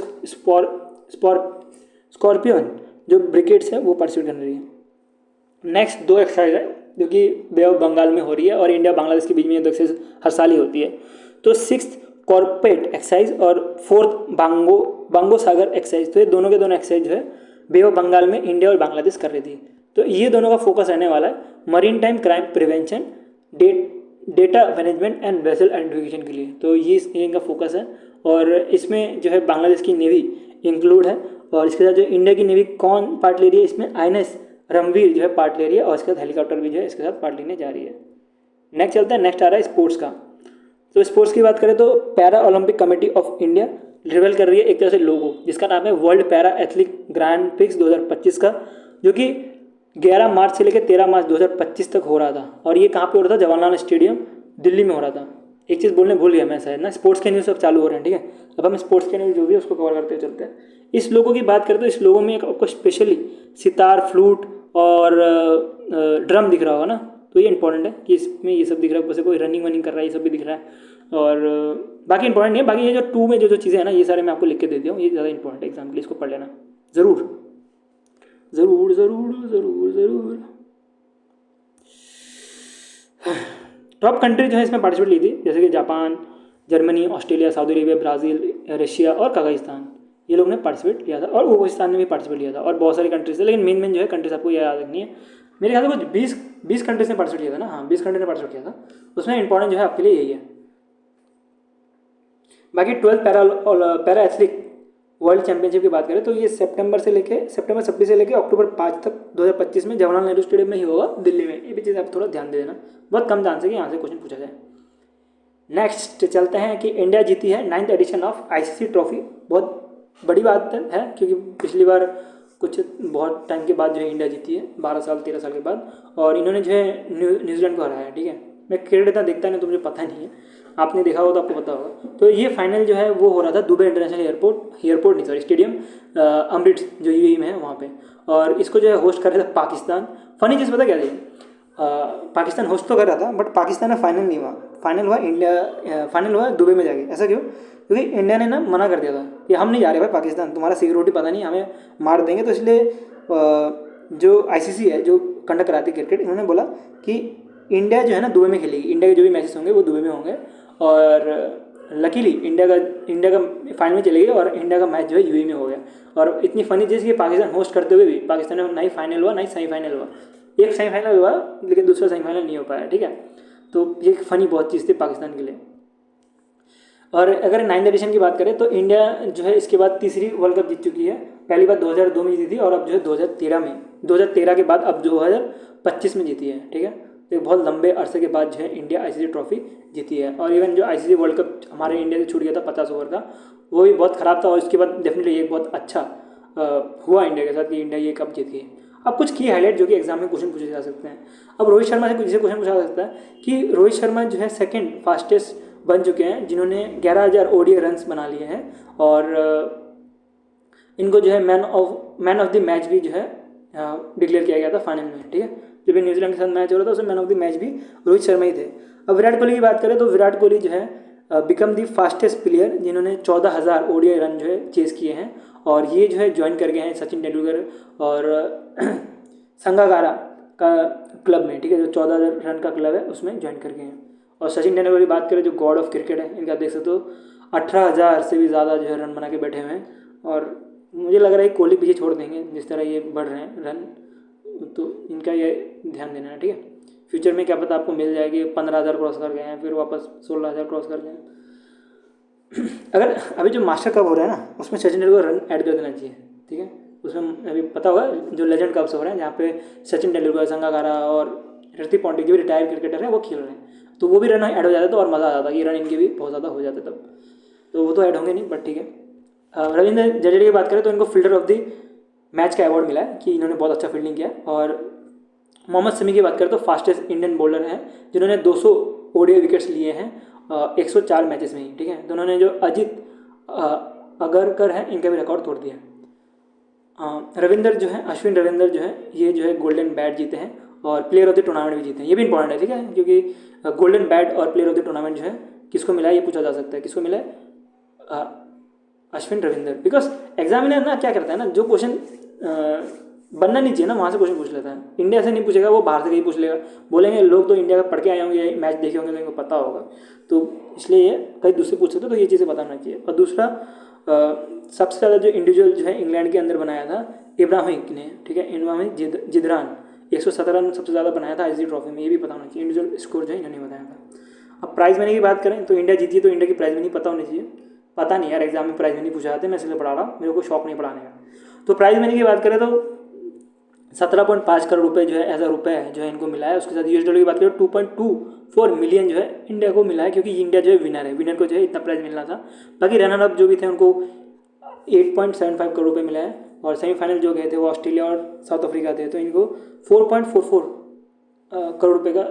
स्कॉर्पियन जो ब्रिगेड्स है वो पार्टिसिपेट कर रही है। नेक्स्ट 2 एक्सरसाइज है जो कि बे ऑफ बंगाल में हो रही है, और इंडिया बांग्लादेश के बीच में ये 2 एक्सरसाइज हर साल ही होती है। तो 6th कॉर्पेट एक्सरसाइज और 4th बांगो सागर एक्सरसाइज, तो ये दोनों के दोनों एक्सरसाइज जो है बे ऑफ बंगाल में इंडिया और बांग्लादेश कर रही थी। तो ये दोनों का फोकस रहने वाला है marine time crime prevention, data management and vessel identification के लिए। तो ये इनका फोकस है, और इसमें जो है बांग्लादेश की नेवी इंक्लूड है, और इसके साथ जो इंडिया की नेवी कौन पार्ट ले रही है इसमें, INS रणवीर जो है पार्ट ले रही है, और इसके साथ हेलीकॉप्टर भी जो है इसके साथ पार्ट लेने जा रही है। नेक्स्ट चलता है, नेक्स्ट आ रहा है स्पोर्ट्स का। तो स्पोर्ट्स की बात करें तो para Olympic committee of India reveal कर रही है एक तरह से लोगो, जिसका नाम है world para athlete grand prix 2025 का, जो कि 11 मार्च से लेकर 13 मार्च 2025 तक हो रहा था। और ये कहाँ पे हो रहा था, जवाहरलाल स्टेडियम दिल्ली में हो रहा था। एक चीज़ बोलने भूल गया मैं शायद ना, स्पोर्ट्स के न्यूज़ सब चालू हो रहे हैं, ठीक है। अब हम स्पोर्ट्स के न्यूज़ जो भी है उसको कवर करते चलते हैं। इस लोगों की बात करें तो इस लोगों में एक आपको स्पेशली सितार, फ्लूट और ड्रम दिख रहा होगा ना, तो ये इंपॉर्टेंट है कि इसमें ये सब दिख रहा है, जैसे कोई रनिंग कर रहा है, ये सब भी दिख रहा है। और बाकी इंपॉर्टेंट नहीं है, बाकी ये जो 2 में जो चीज़ें हैं ना, ये सारे मैं आपको लिख के दे दिया हूँ, ये ज़्यादा इंपॉर्टेंट है एग्जाम के लिए, इसको पढ़ लेना ज़रूर ज़रूर ज़रूर ज़रूर ज़रूर। टॉप कंट्री जो है इसमें पार्टिसिपेट ली थी, जैसे कि Japan, Germany, Australia, Saudi Arabia, Brazil, Russia और काजाकिस्तान, ये लोग ने पार्टिसिपेट किया था, और उज़्बेकिस्तान ने भी पार्टिसिपेट किया था, और बहुत सारी कंट्रीज थे। लेकिन मेन जो है कंट्रीज आपको याद रखनी है। मेरे ख्याल से कुछ 20 कंट्रीज ने पार्टिसिपेट किया था ना, हाँ 20 कंट्री ने पार्टिसिपेट किया था। उसमें इंपॉर्टेंट जो है आपके लिए यही है। बाकी 12th para athlete world championship की बात करें तो ये सितंबर 26 से लेकर अक्टूबर 5 तक 2025 में जवाहरलाल नेहरू स्टेडियम में ही होगा दिल्ली में। ये भी चीज़ आप थोड़ा ध्यान दे देना, बहुत कम चांस है कि यहाँ से क्वेश्चन पूछा जाए। नेक्स्ट चलते हैं कि इंडिया जीती है 9th addition of ICC trophy. बहुत बड़ी बात है क्योंकि पिछली बार कुछ बहुत टाइम के बाद जो है इंडिया जीती है, 13 साल के बाद, और इन्होंने जो है न्यूजीलैंड को हराया, ठीक है। मैं क्रिकेट इतना देखता नहीं तो मुझे पता नहीं है, आपने देखा हो तो आपको पता होगा। तो ये फाइनल जो है वो हो रहा था दुबई इंटरनेशनल एयरपोर्ट नहीं सॉरी स्टेडियम अमृत जो UAE में है वहाँ पे, और इसको जो है होस्ट कर रहा था पाकिस्तान। फनी चीज़ पता क्या थी, पाकिस्तान होस्ट तो कर रहा था बट पाकिस्तान में फाइनल नहीं हुआ, फाइनल हुआ दुबई में जाके। ऐसा क्यों? क्योंकि इंडिया ने ना मना कर दिया था कि हम नहीं जा रहे भाई पाकिस्तान, तुम्हारा सिक्योरिटी पता नहीं, हमें मार देंगे। तो इसलिए जो ICC है जो कंडक्ट कराती है क्रिकेट, इन्होंने बोला कि इंडिया जो है ना दुबई में खेलेगी, इंडिया के जो भी मैचेस होंगे वो दुबई में होंगे, और लकीली इंडिया का फाइनल में चले गए और इंडिया का मैच जो है UAE में हो गया। और इतनी फनी चीज़ कि पाकिस्तान होस्ट करते हुए भी पाकिस्तान में ना ही फाइनल हुआ ना ही सेमीफाइनल हुआ, एक सेमीफाइनल हुआ लेकिन दूसरा सेमीफाइनल नहीं हो पाया, ठीक है। तो ये फनी बहुत चीज़ थी पाकिस्तान के लिए। और अगर 9th एडिशन की बात करें तो इंडिया जो है इसके बाद तीसरी वर्ल्ड कप जीत चुकी है। पहली बार 2002 में जीती थी, और अब जो है 2013 के बाद अब 2025 में जीती है, ठीक है। तो बहुत लंबे अरसे के बाद जो है इंडिया ICC ट्रॉफी जीती है। और इवन जो ICC वर्ल्ड कप हमारे इंडिया से छूट गया था 50 ओवर का, वो भी बहुत ख़राब था, और इसके बाद डेफिनेटली ये बहुत अच्छा हुआ इंडिया के साथ कि इंडिया ये कप जीती है। अब कुछ की हाईलाइट जो कि एग्जाम में क्वेश्चन पूछे जा सकते हैं। अब रोहित शर्मा से कुछ क्वेश्चन पूछा जा सकता है कि रोहित शर्मा जो है 2nd फास्टेस्ट बन चुके हैं, जिन्होंने 11,000 ODI रन्स बना लिए हैं, और इनको जो है मैन ऑफ द मैच भी जो है डिक्लेयर किया गया था फाइनल में, ठीक है। जब न्यूजीलैंड के साथ मैच हो रहा था उसमें मैन ऑफ द मैच भी रोहित शर्मा ही थे। अब विराट कोहली की बात करें तो विराट कोहली जो है बिकम दी फास्टेस्ट प्लेयर जिन्होंने 14,000 ओडीआई रन जो है चेस किए हैं, और ये जो है ज्वाइन कर गए हैं सचिन तेंदुलकर और संगाकारा का क्लब में, ठीक है, जो 14,000 रन का क्लब है उसमें ज्वाइन कर गए हैं। और सचिन तेंदुलकर की बात करें जो गॉड ऑफ क्रिकेट है, इनका देख सकते हो 18,000 से भी ज़्यादा जो है रन बना के बैठे हुए हैं, और मुझे लग रहा है कोहली पीछे छोड़ देंगे जिस तरह ये बढ़ रहे हैं रन, तो इनका ये ध्यान देना है, ठीक है। फ्यूचर में क्या पता आपको मिल जाएगी, 15,000 क्रॉस कर गए हैं फिर वापस 16,000 क्रॉस कर गए हैं। अगर अभी जो मास्टर कप हो रहा है ना उसमें सचिन तेंदुलकर रन ऐड कर देना चाहिए, ठीक है। उसमें अभी पता होगा जो लेजेंड कप्स हो रहे हैं जहाँ पे सचिन तेंदुलकर, संगाकारा और ऋतिक पांड्या जो भी रिटायर्ड क्रिकेटर है वो खेल रहे हैं, तो वो भी रन ऐड हो जाता तो और मज़ा आ जाता, ये रन इनके भी बहुत ज़्यादा हो जाते तब, तो वो तो ऐड होंगे नहीं, बट ठीक है। रविंद्र जडेजा की बात करें तो इनको फील्डर ऑफ द मैच का अवार्ड मिला है कि इन्होंने बहुत अच्छा फील्डिंग किया। और मोहम्मद शमी की बात करें तो फास्टेस्ट इंडियन बॉलर हैं जिन्होंने 200 ओडीआई विकेट्स लिए हैं 104 मैचेस में ही, ठीक है। तो उन्होंने जो अजित अगरकर है इनका भी रिकॉर्ड तोड़ दिया। रविंदर जो है, अश्विन रविंदर जो है, ये जो है गोल्डन बैट जीते हैं और प्लेयर ऑफ द टूर्नामेंट भी जीते हैं, ये भी इंपॉर्टेंट है, ठीक है, क्योंकि गोल्डन बैट और प्लेयर ऑफ द टूर्नामेंट जो है किसको मिला है ये पूछा जा सकता है, किसको मिला है, अश्विन रविंदर। बिकॉज एग्जामिनर ना क्या करता है ना, जो क्वेश्चन बनना नहीं चाहिए ना वहाँ से क्वेश्चन पूछ लेता है, इंडिया से नहीं पूछेगा, वो बाहर से कहीं पूछ लेगा, बोलेंगे लोग तो इंडिया का पढ़ के आए होंगे, मैच देखे होंगे तो इनको पता होगा, तो इसलिए ये कहीं दूसरे पूछ सकते, तो ये चीज़ें बताना चाहिए। और दूसरा सबसे ज़्यादा जो इंडिविजुअल जो है इंग्लैंड के अंदर बनाया था इब्राहिम ने, ठीक है, इब्राहिम जिद्रान 117 रन सबसे ज़्यादा बनाया था आईसीसी ट्रॉफी में, ये भी पता होना चाहिए, इंडिविजुअल स्कोर जो है इन्होंने बताया था। अब प्राइज मनी की बात करें तो इंडिया जीती है तो इंडिया की प्राइज मनी पता होनी चाहिए, पता नहीं यार एग्जाम में प्राइज मनी पूछा जाते हैं, मैं इसलिए पढ़ा रहा हूँ, मेरे को शौक नहीं पढ़ाने का। तो प्राइज मनी की बात करें तो 17.5 करोड़ रुपए जो है एज अ रुपये जो है इनको मिला है। उसके साथ यूएस डॉलर की बात करें 2.24 मिलियन जो है इंडिया को मिला है, क्योंकि इंडिया जो है विनर है, विनर को जो है इतना प्राइज मिलना था। बाकी रनर अप जो भी थे उनको 8.75 करोड़ रुपए मिला है, और सेमीफाइनल जो गए थे वो ऑस्ट्रेलिया और साउथ अफ्रीका थे, तो इनको 4.44 करोड़ रुपये का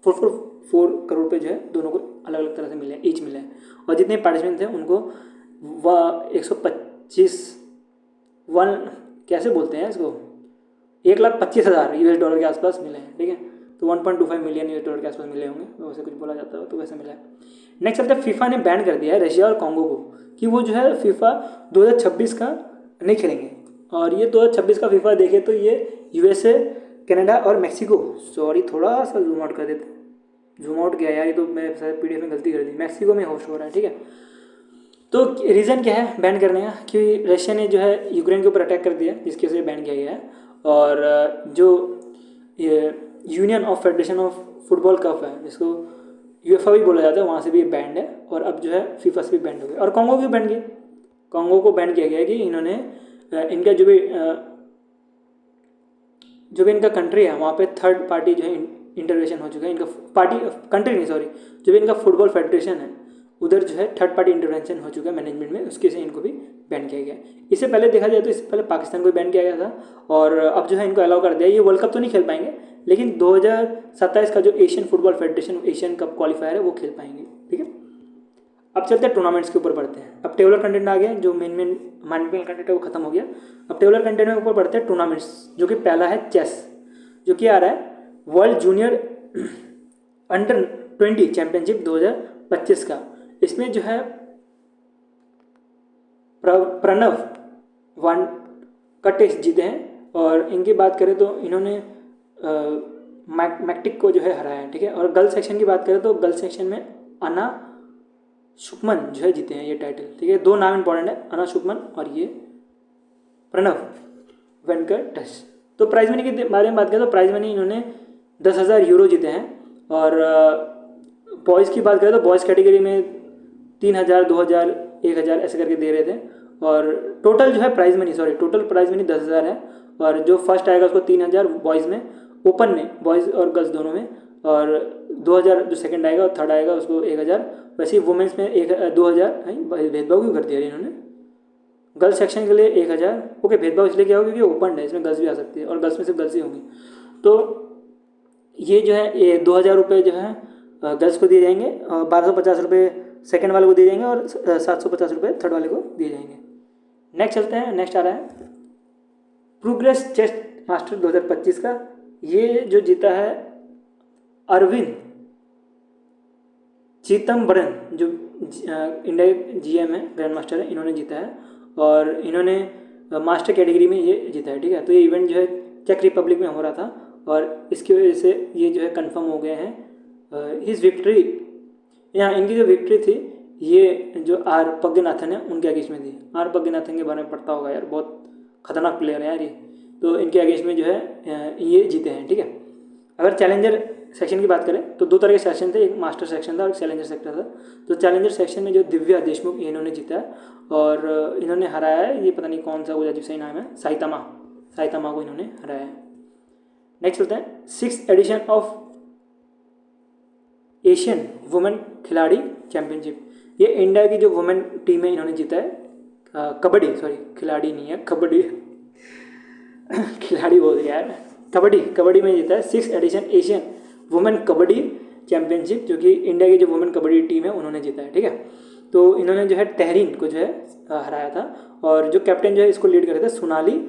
444 करोड़ रुपये जो है दोनों को अलग अलग तरह से मिले, ईच मिले हैं। और जितने पार्टिसिपेंट थे उनको 125 कैसे बोलते हैं इसको, 1,25,000 यूएस डॉलर के आसपास मिले हैं, ठीक है। तो 1.25 मिलियन यूएस डॉलर के आसपास मिले होंगे, वैसे कुछ बोला जाता है तो वैसे मिला है। नेक्स्ट चलते हैं, फीफा ने बैन कर दिया है रशिया और कॉन्गो को कि वो जो है फीफा 2026 का नहीं खेलेंगे। और ये 2026 का फीफा देखे तो ये यूएसए, कनाडा और मैक्सिको, सॉरी थोड़ा सा जूम आउट कर देते, जूम आउट किया यार, ये तो मैं शायद पीडीएफ में गलती कर दी, मैक्सिको में होस्ट हो रहा है, ठीक है। तो रीज़न क्या है बैन करने का, कि रशिया ने जो है यूक्रेन के ऊपर अटैक कर दिया जिसकी वजह से बैन किया गया है। और जो ये union of federation of football cup है जिसको यूएफए भी बोला जाता है, वहाँ से भी बैंड है, और अब जो है फीफा से भी बैंड हो गया। और कॉन्गो भी बैंड किया, कॉन्गो को बैन किया गया है कि इन्होंने इनका जो भी इनका कंट्री है वहाँ पे थर्ड पार्टी जो है इंटरवेंशन हो चुका है, इनका पार्टी कंट्री नहीं सॉरी, जो भी इनका फुटबॉल फेडरेशन है उधर जो है थर्ड पार्टी इंटरवेंशन हो चुका है मैनेजमेंट में, उसके से इनको भी बैन किया गया। इससे पहले देखा जाए तो इससे पहले पाकिस्तान को भी बैन किया गया था, और अब जो है इनको अलाउ कर दिया। ये वर्ल्ड कप तो नहीं खेल पाएंगे, लेकिन 2027 का जो Asian football federation Asian cup qualifier है वो खेल पाएंगे, ठीक है। अब चलते हैं टूर्नामेंट्स के ऊपर बढ़ते हैं। अब टेबलर कंटेंट आ गया, जो मेन कंटेंट है वो खत्म हो गया। अब टेबलर कंटेंट में ऊपर बढ़ते हैं टूर्नामेंट्स, जो कि पहला है चेस, जो कि आ रहा है वर्ल्ड जूनियर अंडर 20 चैंपियनशिप 2025 का। इसमें जो है प्रणव वन का टेस्ट जीते हैं, और इनकी बात करें तो इन्होंने मैक्टिक को जो है हराया है, ठीक है। और गर्ल सेक्शन की बात करें तो गर्ल सेक्शन में अना शुकमन जो है जीते हैं ये टाइटल, ठीक है। दो नाम इंपॉर्टेंट है, अना शुकमन और ये प्रणव वेंकटेश। तो प्राइज मनी के बारे में बात करें तो प्राइज मनी इन्होंने 10,000 यूरो जीते हैं। और बॉयज़ की बात करें तो बॉयज़ कैटेगरी में 3,000, 2,000, 1,000 ऐसे करके दे रहे थे। और टोटल जो है प्राइज मनी 10,000 है, और जो फर्स्ट आएगा उसको 3,000 बॉयज़ में, ओपन में बॉयज़ और गर्ल्स दोनों में, और 2,000 जो सेकंड आएगा और थर्ड आएगा उसको 1,000। वैसे ही वुमेंस में 2,000, भेदभाव क्यों कर दिया इन्होंने, गर्ल्स सेक्शन के लिए 1,000, ओके। भेदभाव इसलिए क्या होगा क्योंकि ओपन है, इसमें गर्ल्स भी आ सकती है, और गर्ल्स में सिर्फ गर्ल्स ही होंगी। तो ये जो है ये 2,000 रुपये जो है गर्ल्स को दिए जाएंगे, और 1,250 रुपये सेकेंड वाले को दिए जाएंगे, और 750 रुपये थर्ड वाले को दिए जाएंगे। नेक्स्ट चलते हैं, नेक्स्ट आ रहा है प्रोग्रेस चेस मास्टर 2025 का। ये जो जीता है अरविंद चिदम्बरम जो इंडिया GM है, ग्रैंड मास्टर है, इन्होंने जीता है और इन्होंने मास्टर कैटेगरी में ये जीता है, ठीक है। तो ये इवेंट जो है चेक रिपब्लिक में हो रहा था और इसकी वजह से ये जो है कंफर्म हो गए हैं। हिज विक्ट्री, यहाँ इनकी जो विक्ट्री थी ये जो आर पगनाथन है उनके अगेंस्ट में थी। आर पगनाथन के बारे में पढ़ता होगा यार, बहुत खतरनाक प्लेयर है यार ये। तो इनके अगेंस्ट में जो है ये जीते हैं, ठीक है। अगर चैलेंजर सेक्शन की बात करें तो 2 तरह के सेक्शन थे, एक मास्टर सेक्शन था और एक चैलेंजर सेक्शन था। तो चैलेंजर सेक्शन में जो दिव्या देशमुख इन्होंने जीता है और इन्होंने हराया है, ये पता नहीं कौन सा वो अजीब सही नाम है, साइतामा को इन्होंने हराया है। नेक्स्ट होता है 6th edition of Asian women खिलाड़ी चैंपियनशिप। ये इंडिया की जो वुमेन टीम है इन्होंने जीता है। कबड्डी, सॉरी खिलाड़ी नहीं है, कबड्डी खिलाड़ी बोल दिया यार, कबड्डी में जीता है 6th edition Asian women kabaddi championship, जो कि इंडिया की जो वुमेन कबड्डी टीम है उन्होंने जीता है, ठीक है। तो इन्होंने जो है तहरीन को जो है हराया था और जो कैप्टन जो है इसको लीड कर रहे थे सोनाली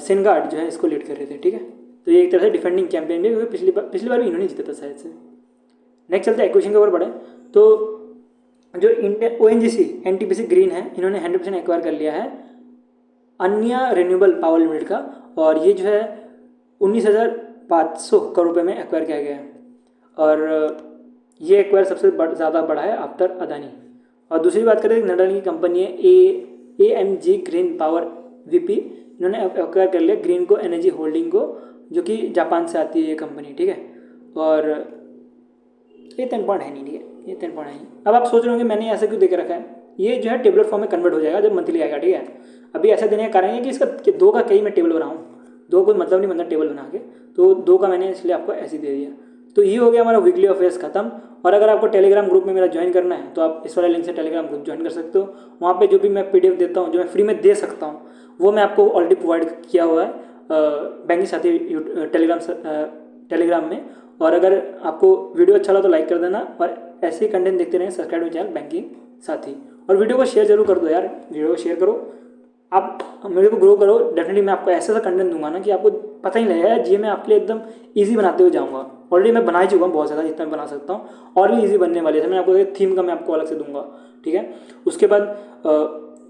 सेनगार्ड जो है इसको लीड कर रहे थे, ठीक है। तो ये एक तरह से डिफेंडिंग चैंपियन भी, क्योंकि पिछली बार भी इन्होंने जीता था शायद से। नेक्स्ट चलते हैं एक्वेशन के ऊपर बढ़े तो जो इंडिया ONGC NTPC ग्रीन है, इन्होंने 100% एक्वायर कर लिया है अन्य रिन्यूएबल पावर लिमिटेड का और ये जो है 19,500 करोड़ रुपये में एक्वायर किया गया है और ये एक्वायर सबसे ज़्यादा बड़ा है आफ्टर अदानी। और दूसरी बात करें नेदरलैंड की कंपनी है AMG ग्रीन पावर VP, इन्होंने एक्वायर कर लिया ग्रीन को एनर्जी होल्डिंग को, जो कि जापान से आती है ये कंपनी, ठीक है। और ये 10 पॉइंट है नहीं, ठीक है, ये 10 पॉइंट है नहीं। अब आप सोच रहे होंगे मैंने ऐसा क्यों दे के रखा है, ये जो है टेबलर फॉर्म में कन्वर्ट हो जाएगा जब मंथली आएगा, ठीक है। अभी ऐसा देने का कारण है कि इसका 2 का कई मैं टेबल बनाऊँ, 2 कोई मतलब नहीं बनता टेबल बना के, तो 2 का मैंने इसलिए आपको ऐसे दे दिया। तो ये हो गया हमारा वीकली अफेयर्स खत्म। और अगर आपको टेलीग्राम ग्रुप में मेरा ज्वाइन करना है तो आप इस वाले लिंक से टेलीग्राम ग्रुप ज्वाइन कर सकते हो। वहाँ पे जो भी मैं PDF देता हूँ, जो मैं फ्री में दे सकता हूँ, वो मैं आपको ऑलरेडी प्रोवाइड किया हुआ है बैंकिंग साथी टेलीग्राम में। और अगर आपको वीडियो अच्छा लगा तो लाइक कर देना और ऐसे ही कंटेंट देखते रहें, सब्सक्राइब चैनल बैंकिंग साथी। और वीडियो को शेयर जरूर कर दो यार, वीडियो को शेयर करो, आप मेरे को ग्रो करो। डेफिनेटली मैं आपको ऐसा कंटेंट दूंगा ना कि आपको पता ही लगेगा जी, मैं आपके लिए एकदम ईजी बनाते हुए जाऊँगा। ऑलरेडी मैं बना ही चुका हूँ बहुत ज़्यादा, जितना मैं बना सकता हूँ, और भी ईजी बनने वाली है। मैं आपको थीम का मैं आपको अलग से दूंगा, ठीक है। उसके बाद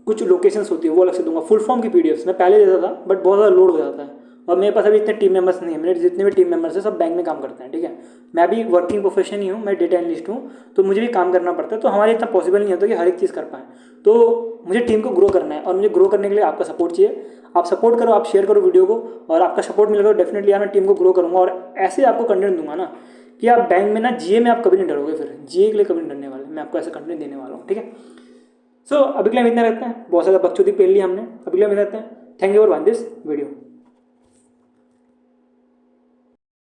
कुछ लोकेशंस होती है वो अलग से दूंगा। फुल फॉर्म की PDFs मैं पहले देता था बट बहुत ज़्यादा लोड हो जाता है और मेरे पास अभी इतने टीम मेंबर्स नहीं है। मेरे जितने भी टीम मेंबर्स हैं सब बैंक में काम करते हैं, ठीक है। मैं भी वर्किंग प्रोफेशन ही हूँ, मैं डेटा एनालिस्ट हूँ, तो मुझे भी काम करना पड़ता है। तो हमारे इतना पॉसिबल नहीं होता कि हर एक चीज़ कर पाएँ। तो मुझे टीम को ग्रो करना है और मुझे ग्रो करने के लिए आपका सपोर्ट चाहिए। आप सपोर्ट करो, आप शेयर करो वीडियो को, और आपका सपोर्ट मिलेगा डेफिनेटली यार मैं टीम को ग्रो करूँगा। और ऐसे आपको कंटेंट दूंगा ना कि आप बैंक में ना GA में आप कभी नहीं डरोगे, फिर GA के लिए कभी नहीं डरने वाले। मैं आपको ऐसा कंटेंट देने वाला हूँ, ठीक है। सो अभी के लिए हम इतना रखते हैं, बहुत सारा बकचोदी पेल लिया हमने, अभी के लिए हम इतना रखते हैं। Thank you for watching this video.